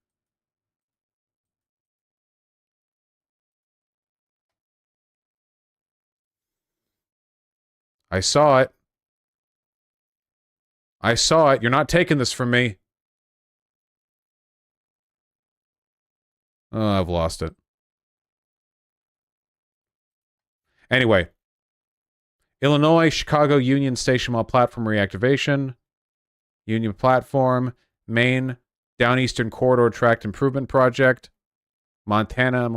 I saw it. I saw it. You're not taking this from me. Oh, I've lost it. Anyway. Illinois, Chicago Union Station Mall Platform Reactivation. Union Platform. Maine, Downeastern Corridor Tract Improvement Project. Montana,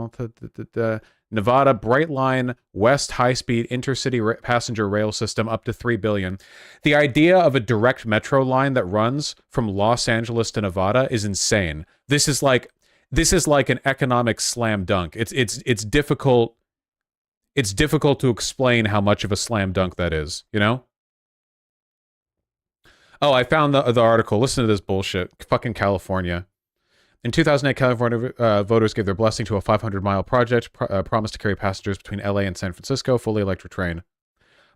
Nevada, Brightline West High-Speed Intercity Passenger Rail System up to $3 billion. The idea of a direct metro line that runs from Los Angeles to Nevada is insane. This is like an economic slam dunk. It's difficult. It's difficult to explain how much of a slam dunk that is, you know? Oh, I found the article. Listen to this bullshit. Fucking California. In 2008, California voters gave their blessing to a 500-mile project promised to carry passengers between LA and San Francisco, fully electric train.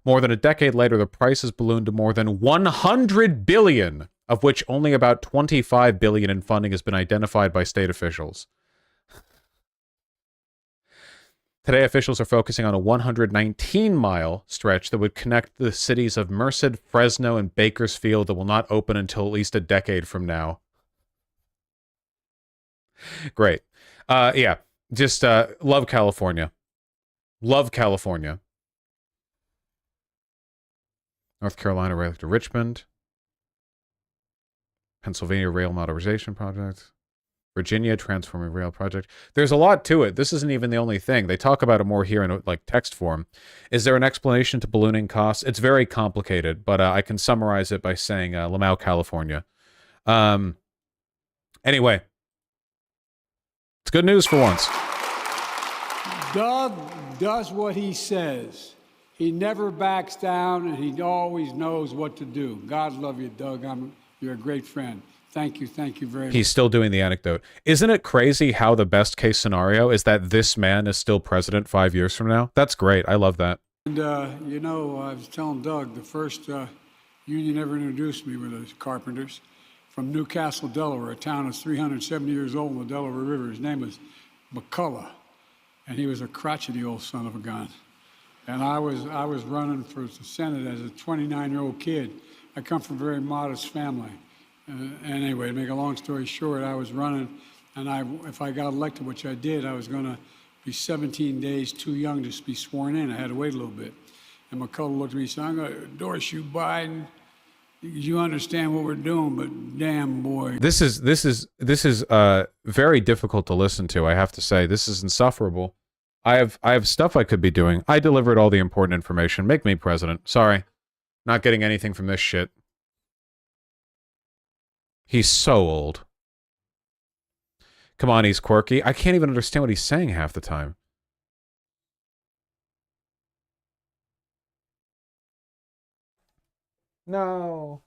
More than a decade later, the price has ballooned to more than $100 billion, of which only about $25 billion in funding has been identified by state officials. Today, officials are focusing on a 119-mile stretch that would connect the cities of Merced, Fresno, and Bakersfield that will not open until at least a decade from now. Great. Yeah, just love California. Love California. North Carolina rail to Richmond. Pennsylvania rail modernization project. Virginia transforming rail project. There's a lot to it. This isn't even the only thing. They talk about it more here in like text form. Is there an explanation to ballooning costs? It's very complicated, but I can summarize it by saying Lamau, California. Anyway. It's good news for once. Doug does what he says. He never backs down, and he always knows what to do. God love you, Doug. You're a great friend. Thank you very much. He's still doing the anecdote. Isn't it crazy how the best case scenario is that this man is still president 5 years from now? That's great. I love that. And, you know, I was telling Doug, the first union ever introduced me were the carpenters from Newcastle, Delaware, a town that's 370 years old on the Delaware River. His name was McCullough, and he was a crotchety old son of a gun. And I was running for the Senate as a 29-year-old kid. I come from a very modest family. Anyway, to make a long story short, I was running, and if I got elected, which I did, I was going to be 17 days too young to be sworn in. I had to wait a little bit. And McCullough looked at me and said, I'm going to endorse you, Biden. You understand what we're doing, but damn, boy. This is very difficult to listen to, I have to say. This is insufferable. I have stuff I could be doing. I delivered all the important information. Make me president. Sorry. Not getting anything from this shit. He's so old. Come on, he's quirky. I can't even understand what he's saying half the time. No.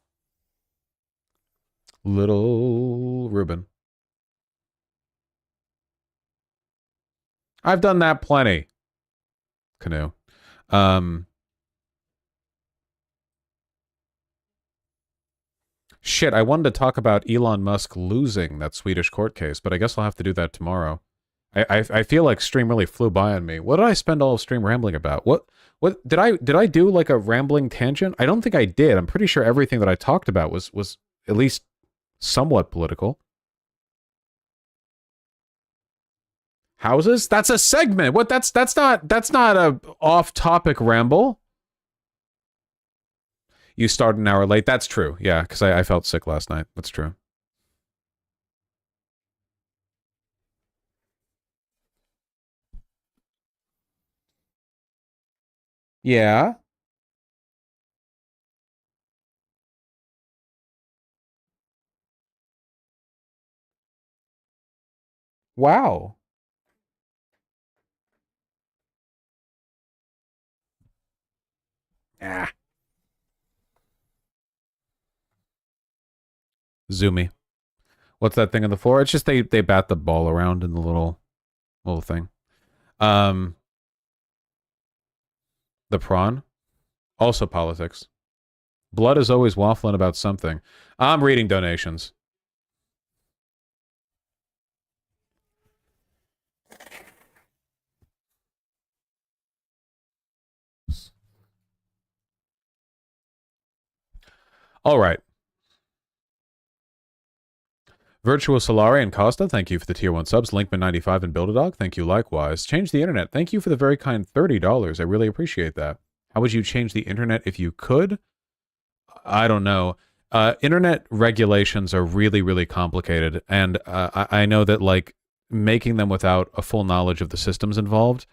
Little Ruben. I've done that plenty. Canoe. Shit, I wanted to talk about Elon Musk losing that Swedish court case, but I guess I'll have to do that tomorrow. I feel like stream really flew by on me. What did I spend all of stream rambling about? What did I do like a rambling tangent? I don't think I did. I'm pretty sure everything that I talked about was at least somewhat political. Houses? That's a segment. What? That's not a off-topic ramble. You started an hour late. That's true. Yeah, because I felt sick last night. That's true. Yeah. Wow. Ah. Zoomy. What's that thing on the floor? It's just they bat the ball around in the little thing. The prawn. Also politics. Blood is always waffling about something. I'm reading donations. All right. Virtual Solari and Costa, thank you for the tier 1 subs. Linkman95 and Build-A-Dog, thank you likewise. Change the internet, thank you for the very kind $30. I really appreciate that. How would you change the internet if you could? I don't know. Internet regulations are really, really complicated, and I know that, like, making them without a full knowledge of the systems involved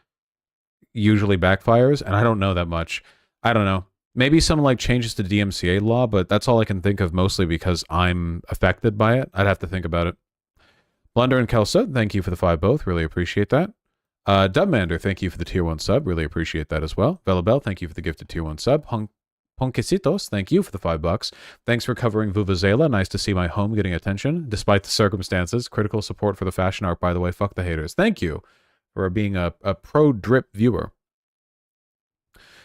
usually backfires, and I don't know that much. I don't know. Maybe some, like, changes to DMCA law, but that's all I can think of, mostly because I'm affected by it. I'd have to think about it. Blunder and Kelso, thank you for the 5 both. Really appreciate that. Dubmander, thank you for the tier 1 sub. Really appreciate that as well. Bellabell, thank you for the gifted tier 1 sub. Ponquecitos, thank you for the $5. Thanks for covering Vuvuzela. Nice to see my home getting attention, despite the circumstances. Critical support for the fashion art, by the way. Fuck the haters. Thank you for being a pro-drip viewer.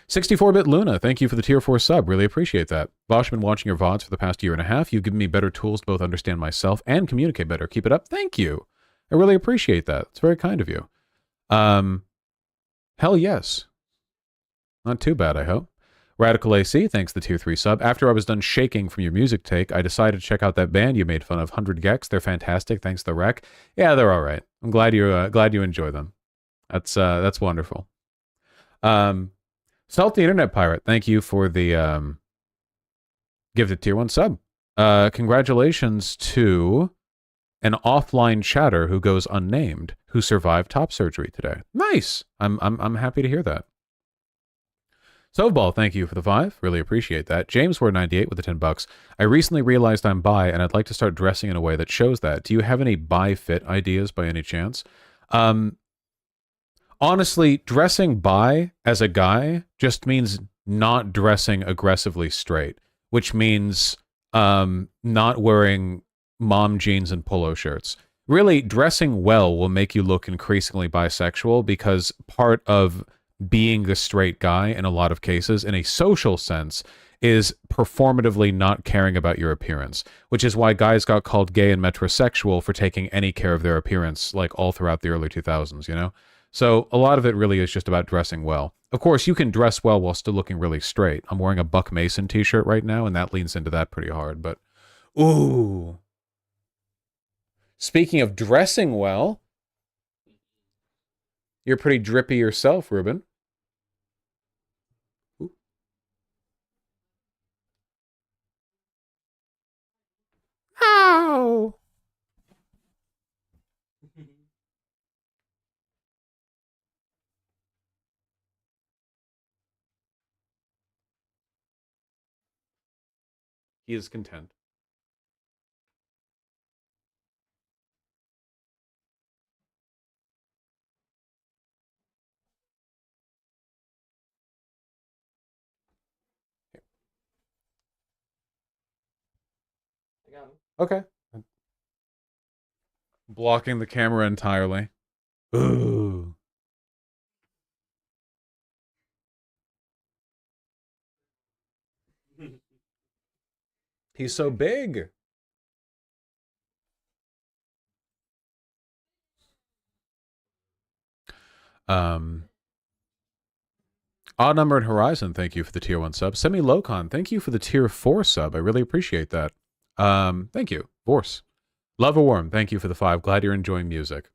64-bit Luna, thank you for the tier 4 sub. Really appreciate that. Vaush, been watching your VODs for the past year and a half. You've given me better tools to both understand myself and communicate better. Keep it up. Thank you. I really appreciate that. It's very kind of you. Hell yes. Not too bad, I hope. Radical AC, thanks the tier 3 sub. After I was done shaking from your music take, I decided to check out that band you made fun of, 100 Gex. They're fantastic. Thanks to the rec. Yeah, they're all right. I'm glad you enjoy them. That's wonderful. Salty Internet Pirate, thank you for the gifted tier 1 sub. Congratulations to an offline chatter who goes unnamed, who survived top surgery today. Nice. I'm happy to hear that. Soveball, thank you for the 5. Really appreciate that. James Ward 98 with the $10. I recently realized I'm bi, and I'd like to start dressing in a way that shows that. Do you have any bi fit ideas by any chance? Honestly, dressing bi as a guy just means not dressing aggressively straight, which means not wearing mom jeans and polo shirts. Really, dressing well will make you look increasingly bisexual, because part of being the straight guy in a lot of cases, in a social sense, is performatively not caring about your appearance, which is why guys got called gay and metrosexual for taking any care of their appearance, like all throughout the early 2000s, you know? So a lot of it really is just about dressing well. Of course, you can dress well while still looking really straight. I'm wearing a Buck Mason t-shirt right now, and that leans into that pretty hard, but... Ooh. Speaking of dressing well, you're pretty drippy yourself, Ruben. Ooh. Ow! He is content. Okay. Blocking the camera entirely. Ooh. He's so big. Odd Numbered Horizon, thank you for the tier 1 sub. Semi-Locon, thank you for the tier 4 sub. I really appreciate that. Thank you. Vorse. Love a Worm, thank you for the 5. Glad you're enjoying music.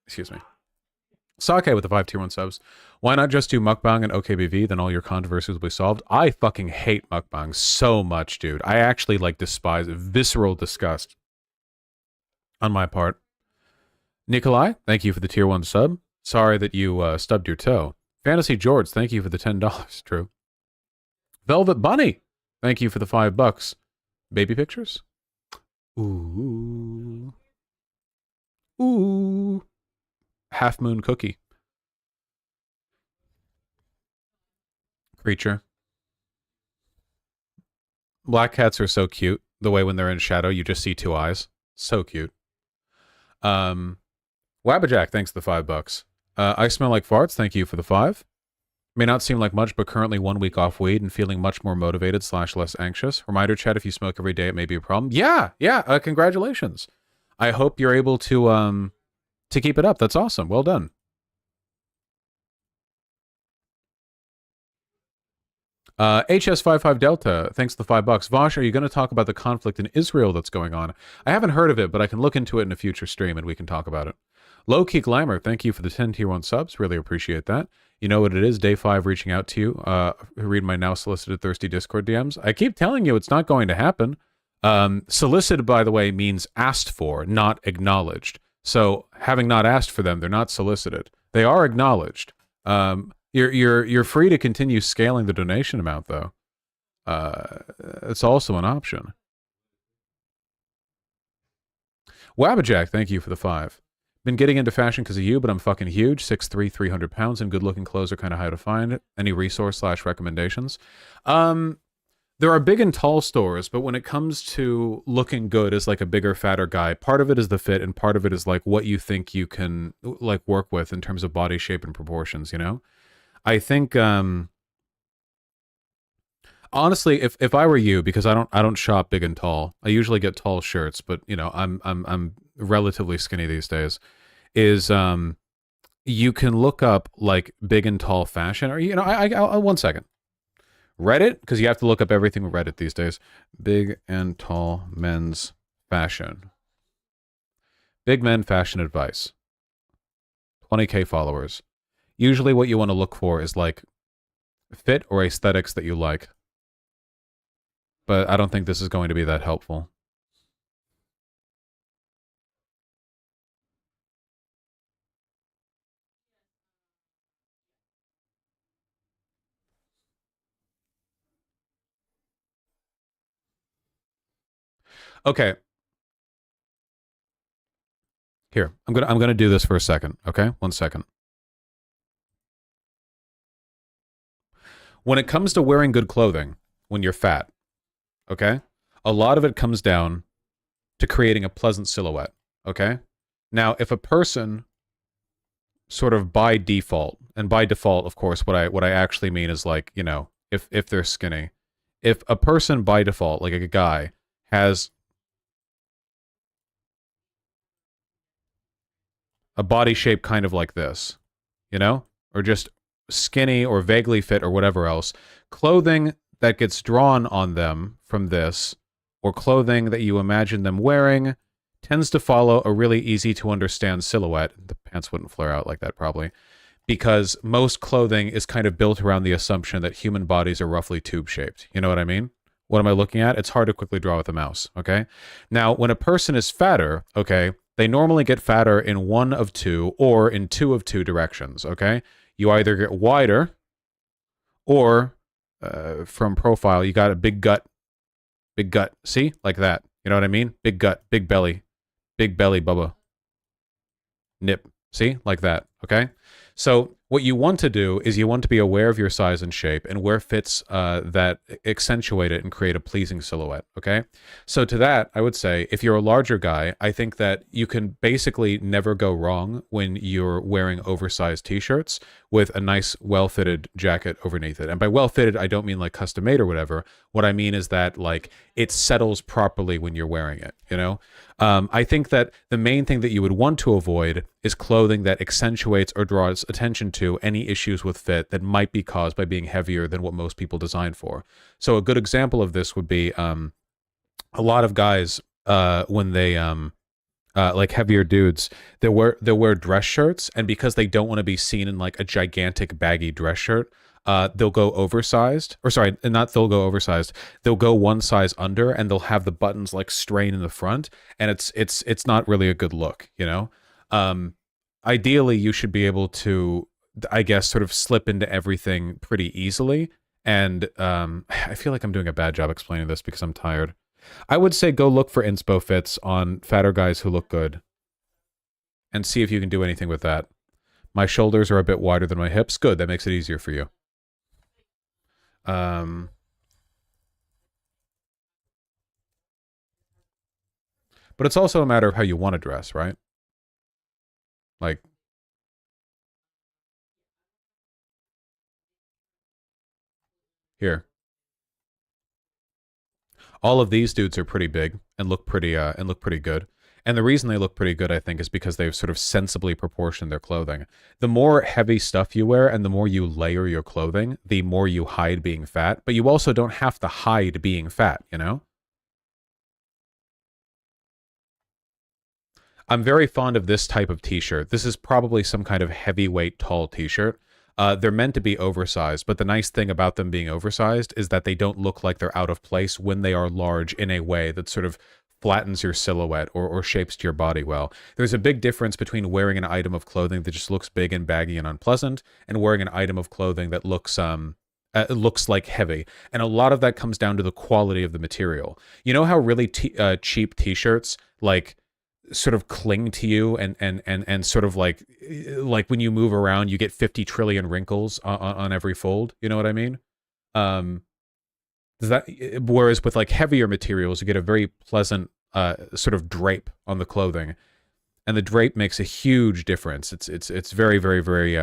Excuse me. Sake with the 5 tier 1 subs. Why not just do mukbang and OKBV, then all your controversies will be solved? I fucking hate mukbang so much, dude. I actually, like, despise it. Visceral disgust on my part. Nikolai, thank you for the tier 1 sub. Sorry that you stubbed your toe. Fantasy George, thank you for the $10. True. Velvet Bunny, thank you for the $5. Baby pictures? Ooh. Ooh. Half Moon Cookie. Preacher. Black cats are so cute. The way when they're in shadow, you just see two eyes. So cute. Wabbajack, thanks for the $5. I smell like farts. Thank you for the 5. May not seem like much, but currently 1 week off weed and feeling much more motivated / less anxious. Reminder, chat, if you smoke every day, it may be a problem. Yeah. Congratulations. I hope you're able to keep it up. That's awesome. Well done. HS55 Delta, thanks for the $5. Vaush, are you going to talk about the conflict in Israel that's going on? I haven't heard of it, but I can look into it in a future stream and we can talk about it. Low-key Glamour, thank you for the 10 tier 1 subs. Really appreciate that. You know what it is, day 5 reaching out to you, who read my now solicited thirsty Discord DMs. I keep telling you it's not going to happen. Solicited, by the way, means asked for, not acknowledged. So having not asked for them, they're not solicited. They are acknowledged. You're free to continue scaling the donation amount, though. It's also an option. Wabbajack, thank you for the 5. Been getting into fashion because of you, but I'm fucking huge. 6'3", 300 pounds, and good-looking clothes are kind of hard to find. Any resource / recommendations? There are big and tall stores, but when it comes to looking good as like a bigger, fatter guy, part of it is the fit, and part of it is like what you think you can like work with in terms of body shape and proportions, you know? I think honestly, if I were you, because I don't shop big and tall. I usually get tall shirts, but you know, I'm relatively skinny these days. Is you can look up like big and tall fashion, or you know, I'll 1 second. Reddit, because you have to look up everything with Reddit these days. Big and tall men's fashion. Big men fashion advice. 20K followers. Usually what you want to look for is like fit or aesthetics that you like. But I don't think this is going to be that helpful. Okay. Here, I'm gonna do this for a second, okay? 1 second. When it comes to wearing good clothing, when you're fat, okay? A lot of it comes down to creating a pleasant silhouette, okay? Now, if a person sort of by default, and by default, of course, what I actually mean is like, you know, if they're skinny, if a person by default, like a guy, has a body shape kind of like this, you know, or just skinny or vaguely fit or whatever else, clothing that gets drawn on them from this, or clothing that you imagine them wearing, tends to follow a really easy to understand silhouette. The pants wouldn't flare out like that probably, because most clothing is kind of built around the assumption that human bodies are roughly tube shaped. You know what I mean? What am I looking at? It's hard to quickly draw with a mouse, okay? Now, when a person is fatter, okay, they normally get fatter in one of two or in two of two directions, okay? You either get wider or from profile, you got a big gut, see? Like that. You know what I mean? Big gut, big belly, bubba. Nip, see? Like that, okay? So what you want to do is you want to be aware of your size and shape and wear fits that accentuate it and create a pleasing silhouette, okay? So to that, I would say, if you're a larger guy, I think that you can basically never go wrong when you're wearing oversized t-shirts with a nice, well-fitted jacket underneath it. And by well-fitted, I don't mean like custom-made or whatever. What I mean is that like it settles properly when you're wearing it, you know? I think that the main thing that you would want to avoid is clothing that accentuates or draws attention to any issues with fit that might be caused by being heavier than what most people design for. So a good example of this would be a lot of guys when they like heavier dudes, they'll wear dress shirts, and because they don't want to be seen in like a gigantic baggy dress shirt, they'll go oversized, or sorry, not they'll go oversized. They'll go one size under, and they'll have the buttons like strain in the front, and it's not really a good look, you know. Ideally, you should be able to, I guess, sort of slip into everything pretty easily. And I feel like I'm doing a bad job explaining this because I'm tired. I would say go look for inspo fits on fatter guys who look good, and see if you can do anything with that. My shoulders are a bit wider than my hips. Good, that makes it easier for you. Um, but it's also a matter of how you want to dress, right? Like, here. All of these dudes are pretty big and look pretty good. And the reason they look pretty good, I think, is because they've sort of sensibly proportioned their clothing. The more heavy stuff you wear and the more you layer your clothing, the more you hide being fat. But you also don't have to hide being fat, you know? I'm very fond of this type of t-shirt. This is probably some kind of heavyweight tall t-shirt. They're meant to be oversized, but the nice thing about them being oversized is that they don't look like they're out of place when they are large in a way that sort of flattens your silhouette or shapes to your body well. There's a big difference between wearing an item of clothing that just looks big and baggy and unpleasant and wearing an item of clothing that looks like heavy. And a lot of that comes down to the quality of the material. You know how really cheap t-shirts like sort of cling to you and sort of like when you move around you get 50 trillion wrinkles on every fold, you know what I mean? Whereas with like heavier materials you get a very pleasant sort of drape on the clothing, and the drape makes a huge difference. It's very very very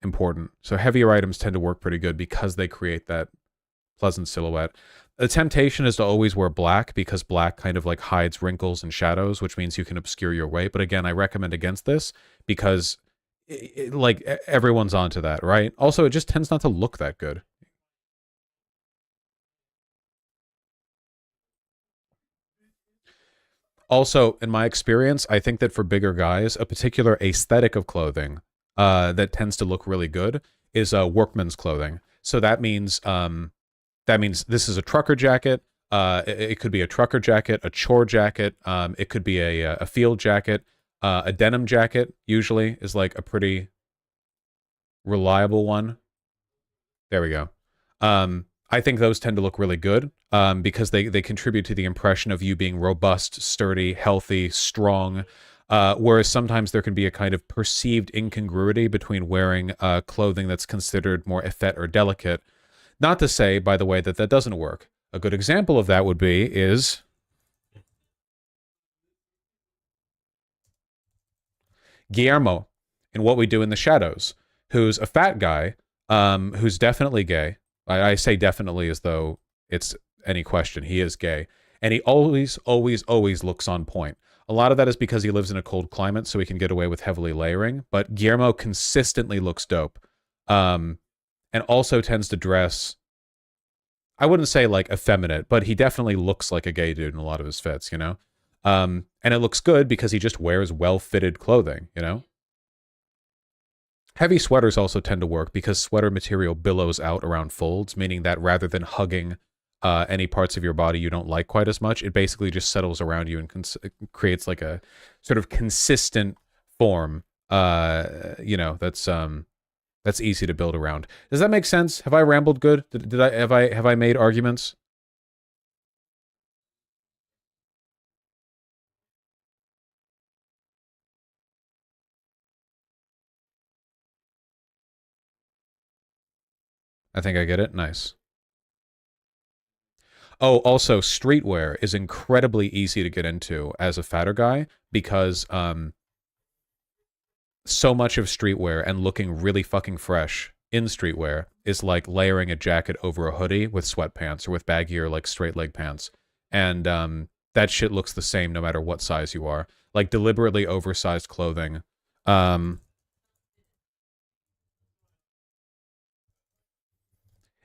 important. So heavier items tend to work pretty good because they create that pleasant silhouette. The temptation is to always wear black because black kind of like hides wrinkles and shadows, which means you can obscure your way. But again, I recommend against this because like everyone's onto that, right? Also, it just tends not to look that good. Also, in my experience, I think that for bigger guys, a particular aesthetic of clothing that tends to look really good is workman's clothing. So that means this is a trucker jacket. It could be a trucker jacket, a chore jacket. It could be a field jacket. A denim jacket usually is like a pretty reliable one. There we go. I think those tend to look really good because they contribute to the impression of you being robust, sturdy, healthy, strong. Whereas sometimes there can be a kind of perceived incongruity between wearing clothing that's considered more effete or delicate. Not to say, by the way, that that doesn't work. A good example of that would be Guillermo in What We Do in the Shadows, who's a fat guy who's definitely gay. I say definitely as though it's any question. He is gay. And he always, always, always looks on point. A lot of that is because he lives in a cold climate, so he can get away with heavily layering. But Guillermo consistently looks dope. And also tends to dress, I wouldn't say like effeminate, but he definitely looks like a gay dude in a lot of his fits, you know? And it looks good because he just wears well-fitted clothing, you know? Heavy sweaters also tend to work because sweater material billows out around folds, meaning that rather than hugging any parts of your body you don't like quite as much, it basically just settles around you and creates like a sort of consistent form, you know, that's easy to build around. Does that make sense? Have I rambled good? Have I made arguments? I think I get it. Nice. Oh, also, streetwear is incredibly easy to get into as a fatter guy because so much of streetwear and looking really fucking fresh in streetwear is like layering a jacket over a hoodie with sweatpants or with baggier like straight leg pants. And that shit looks the same no matter what size you are. Like deliberately oversized clothing.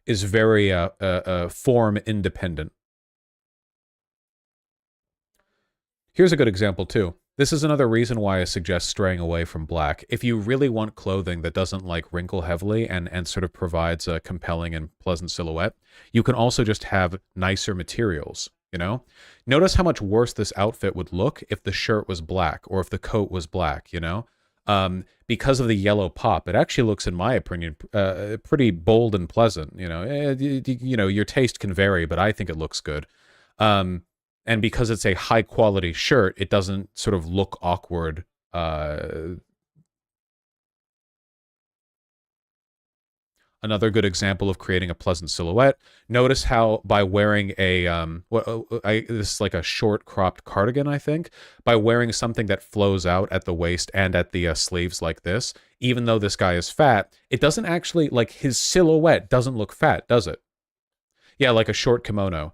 Is very form independent. Here's a good example too. This is another reason why I suggest straying away from black. If you really want clothing that doesn't like wrinkle heavily and sort of provides a compelling and pleasant silhouette, you can also just have nicer materials, you know? Notice how much worse this outfit would look if the shirt was black or if the coat was black, you know? Because of the yellow pop, it actually looks, in my opinion, pretty bold and pleasant. You know, you know, your taste can vary, but I think it looks good. And because it's a high quality shirt, it doesn't sort of look awkward. Another good example of creating a pleasant silhouette. Notice how by wearing a this is like a short cropped cardigan, I think. By wearing something that flows out at the waist and at the sleeves like this, even though this guy is fat, it doesn't actually, like, his silhouette doesn't look fat, does it? Yeah, like a short kimono.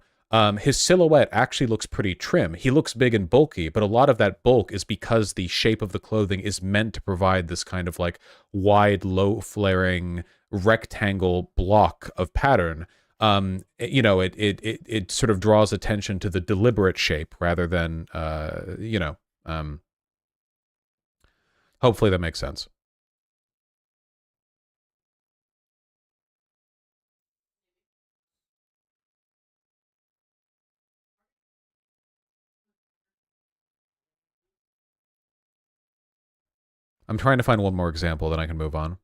His silhouette actually looks pretty trim. He looks big and bulky, but a lot of that bulk is because the shape of the clothing is meant to provide this kind of like wide, low flaring rectangle block of pattern. You know, it sort of draws attention to the deliberate shape rather than, you know, hopefully that makes sense. I'm trying to find one more example, then I can move on.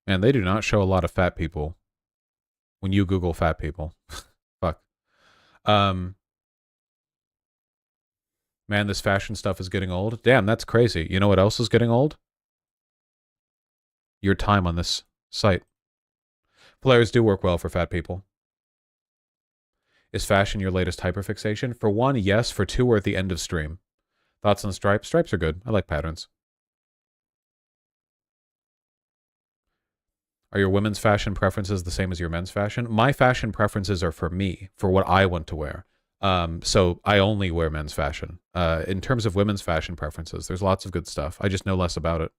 Man, they do not show a lot of fat people when you Google fat people. Fuck. Man, this fashion stuff is getting old. Damn, that's crazy. You know what else is getting old? Your time on this site. Flares do work well for fat people. Is fashion your latest hyperfixation? For one, yes. For two, we're at the end of stream. Thoughts on stripes? Stripes are good. I like patterns. Are your women's fashion preferences the same as your men's fashion? My fashion preferences are for me, for what I want to wear. So I only wear men's fashion. In terms of women's fashion preferences, there's lots of good stuff. I just know less about it.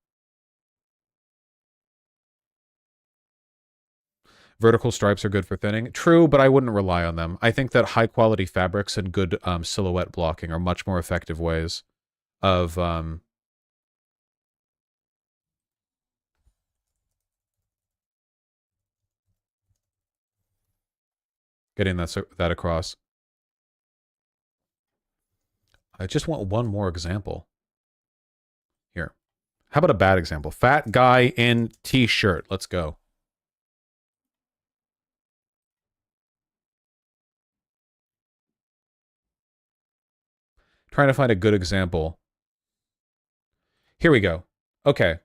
Vertical stripes are good for thinning. True, but I wouldn't rely on them. I think that high-quality fabrics and good silhouette blocking are much more effective ways of getting that across. I just want one more example. Here. How about a bad example? Fat guy in t-shirt. Let's go. Trying to find a good example. Here we go. Okay.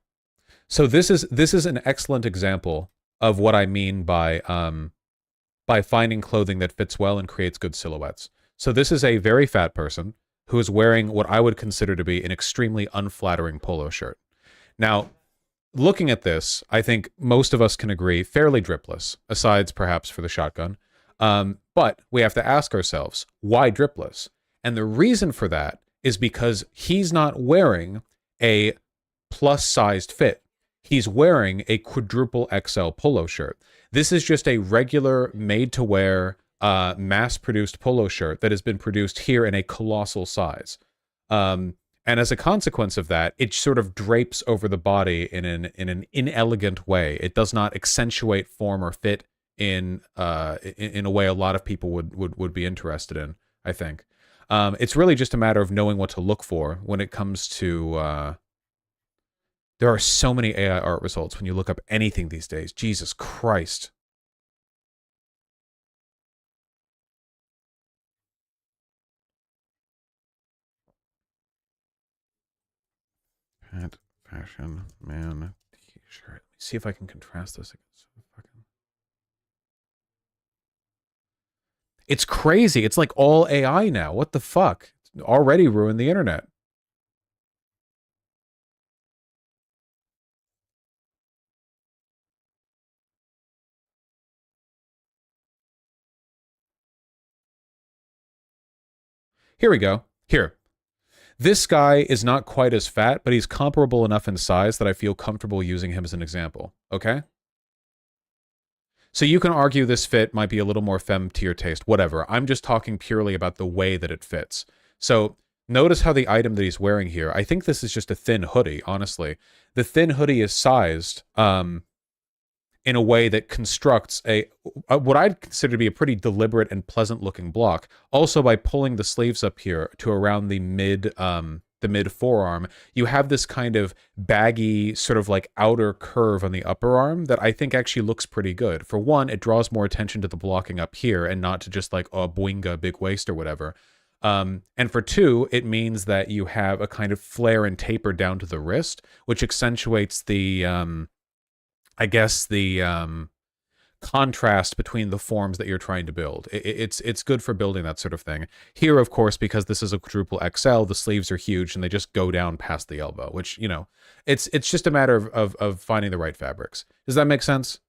So this is an excellent example of what I mean by finding clothing that fits well and creates good silhouettes. So this is a very fat person who is wearing what I would consider to be an extremely unflattering polo shirt. Now, looking at this, I think most of us can agree, fairly dripless, aside perhaps for the shotgun. But we have to ask ourselves, why dripless? And the reason for that is because he's not wearing a plus-sized fit. He's wearing a quadruple XL polo shirt. This is just a regular, made-to-wear, mass-produced polo shirt that has been produced here in a colossal size. And as a consequence of that, it sort of drapes over the body in an inelegant way. It does not accentuate form or fit in a way a lot of people would be interested in, I think. It's really just a matter of knowing what to look for when it comes to... there are so many AI art results when you look up anything these days. Jesus Christ. Fat fashion man t-shirt. Let me see if I can contrast this against fucking... It's crazy. It's like all AI now. What the fuck? It's already ruined the internet. Here we go. Here. This guy is not quite as fat, but he's comparable enough in size that I feel comfortable using him as an example. Okay? So you can argue this fit might be a little more femme to your taste. Whatever. I'm just talking purely about the way that it fits. So notice how the item that he's wearing here, I think this is just a thin hoodie, honestly. The thin hoodie is sized in a way that constructs what I'd consider to be a pretty deliberate and pleasant looking block. Also by pulling the sleeves up here to around the mid the mid forearm, you have this kind of baggy sort of like outer curve on the upper arm that I think actually looks pretty good. For one, it draws more attention to the blocking up here and not to just like a boinga big waist or whatever. And for two, it means that you have a kind of flare and taper down to the wrist, which accentuates the, I guess the contrast between the forms that you're trying to build. It's good for building that sort of thing. Here, of course, because this is a quadruple XL, the sleeves are huge and they just go down past the elbow, which, you know, it's just a matter of finding the right fabrics. Does that make sense?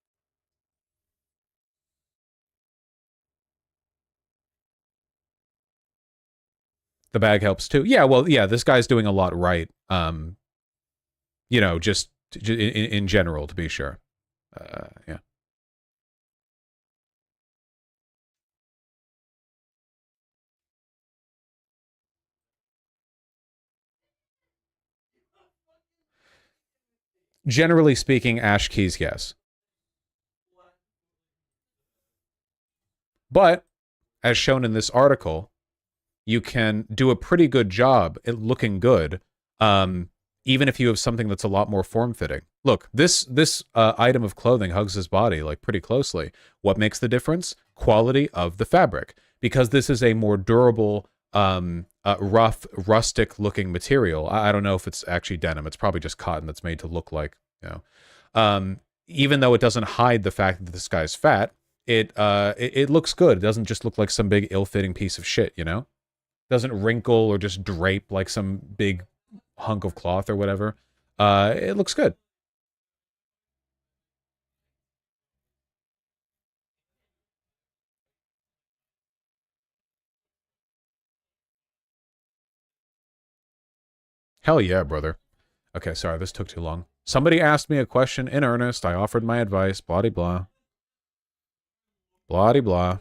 The bag helps too. Yeah, well, yeah, this guy's doing a lot right. You know, just in general, to be sure. Yeah. Generally speaking, Ash keys, yes. But, as shown in this article, you can do a pretty good job at looking good, even if you have something that's a lot more form-fitting. Look, this item of clothing hugs his body like pretty closely. What makes the difference? Quality of the fabric. Because this is a more durable, rough, rustic-looking material. I don't know if it's actually denim. It's probably just cotton that's made to look like, you know. Even though it doesn't hide the fact that this guy's fat, it looks good. It doesn't just look like some big ill-fitting piece of shit, you know? It doesn't wrinkle or just drape like some big hunk of cloth or whatever. It looks good. Hell yeah, brother. Okay, sorry, this took too long. Somebody asked me a question in earnest. I offered my advice. Blah-de-blah. Blah-de-blah.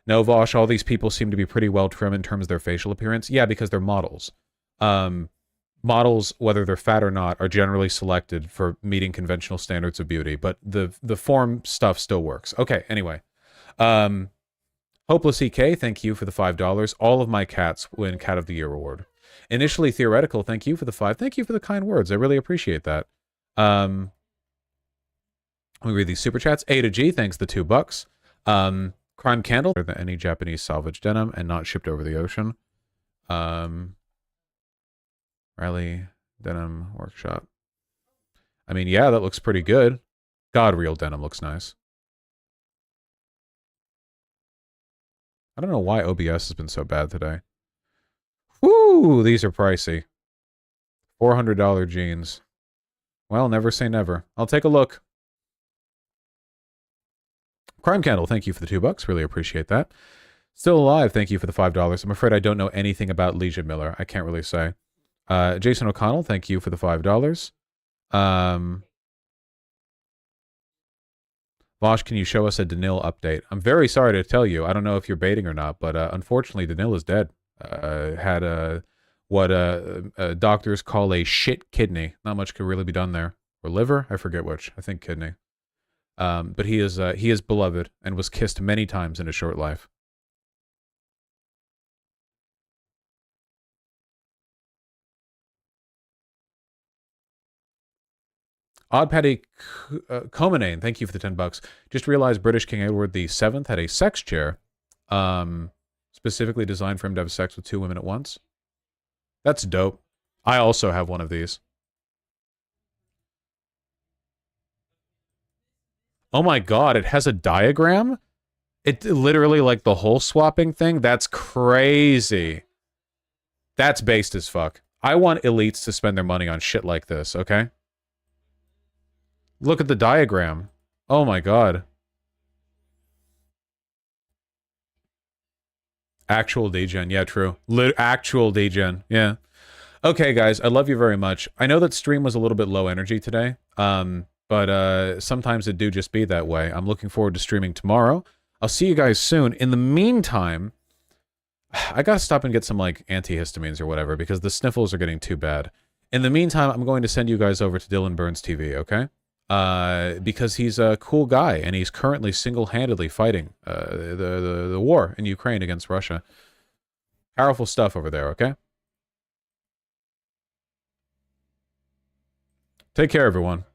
No, Vaush, all these people seem to be pretty well trimmed in terms of their facial appearance. Yeah, because they're models. Models, whether they're fat or not, are generally selected for meeting conventional standards of beauty, but the form stuff still works. Okay, anyway. Hopeless EK, thank you for the $5. All of my cats win Cat of the Year award. Initially Theoretical, thank you for the 5. Thank you for the kind words. I really appreciate that. Let me read these super chats. A to G, thanks the $2. Crime Candle, than any Japanese salvage denim and not shipped over the ocean. Riley Denim Workshop. I mean, yeah, that looks pretty good. God, real denim looks nice. I don't know why OBS has been so bad today. Woo, these are pricey. $400 jeans. Well, never say never. I'll take a look. Crime Candle, thank you for the $2. Really appreciate that. Still Alive, thank you for the $5. I'm afraid I don't know anything about Legion Miller. I can't really say. Jason O'Connell, thank you for the $5. Vaush, can you show us a Danil update? I'm very sorry to tell you. I don't know if you're baiting or not, but unfortunately, Danil is dead. Had what doctors call a shit kidney. Not much could really be done there. Or liver? I forget which. I think kidney. But he is beloved and was kissed many times in a short life. Odd Patty Comanane, thank you for the $10. Just realized British King Edward VII had a sex chair, specifically designed for him to have sex with 2 women at once. That's dope. I also have one of these. Oh my god, it has a diagram? It literally like the whole swapping thing? That's crazy. That's based as fuck. I want elites to spend their money on shit like this, okay? Look at the diagram. Oh my god. Actual degen. Yeah, true. Actual degen. Yeah. Okay, guys. I love you very much. I know that stream was a little bit low energy today. But sometimes it do just be that way. I'm looking forward to streaming tomorrow. I'll see you guys soon. In the meantime, I gotta stop and get some, like, antihistamines or whatever, because the sniffles are getting too bad. In the meantime, I'm going to send you guys over to Dylan Burns TV, okay? Because he's a cool guy, and he's currently single-handedly fighting the war in Ukraine against Russia. Powerful stuff over there, okay? Take care, everyone.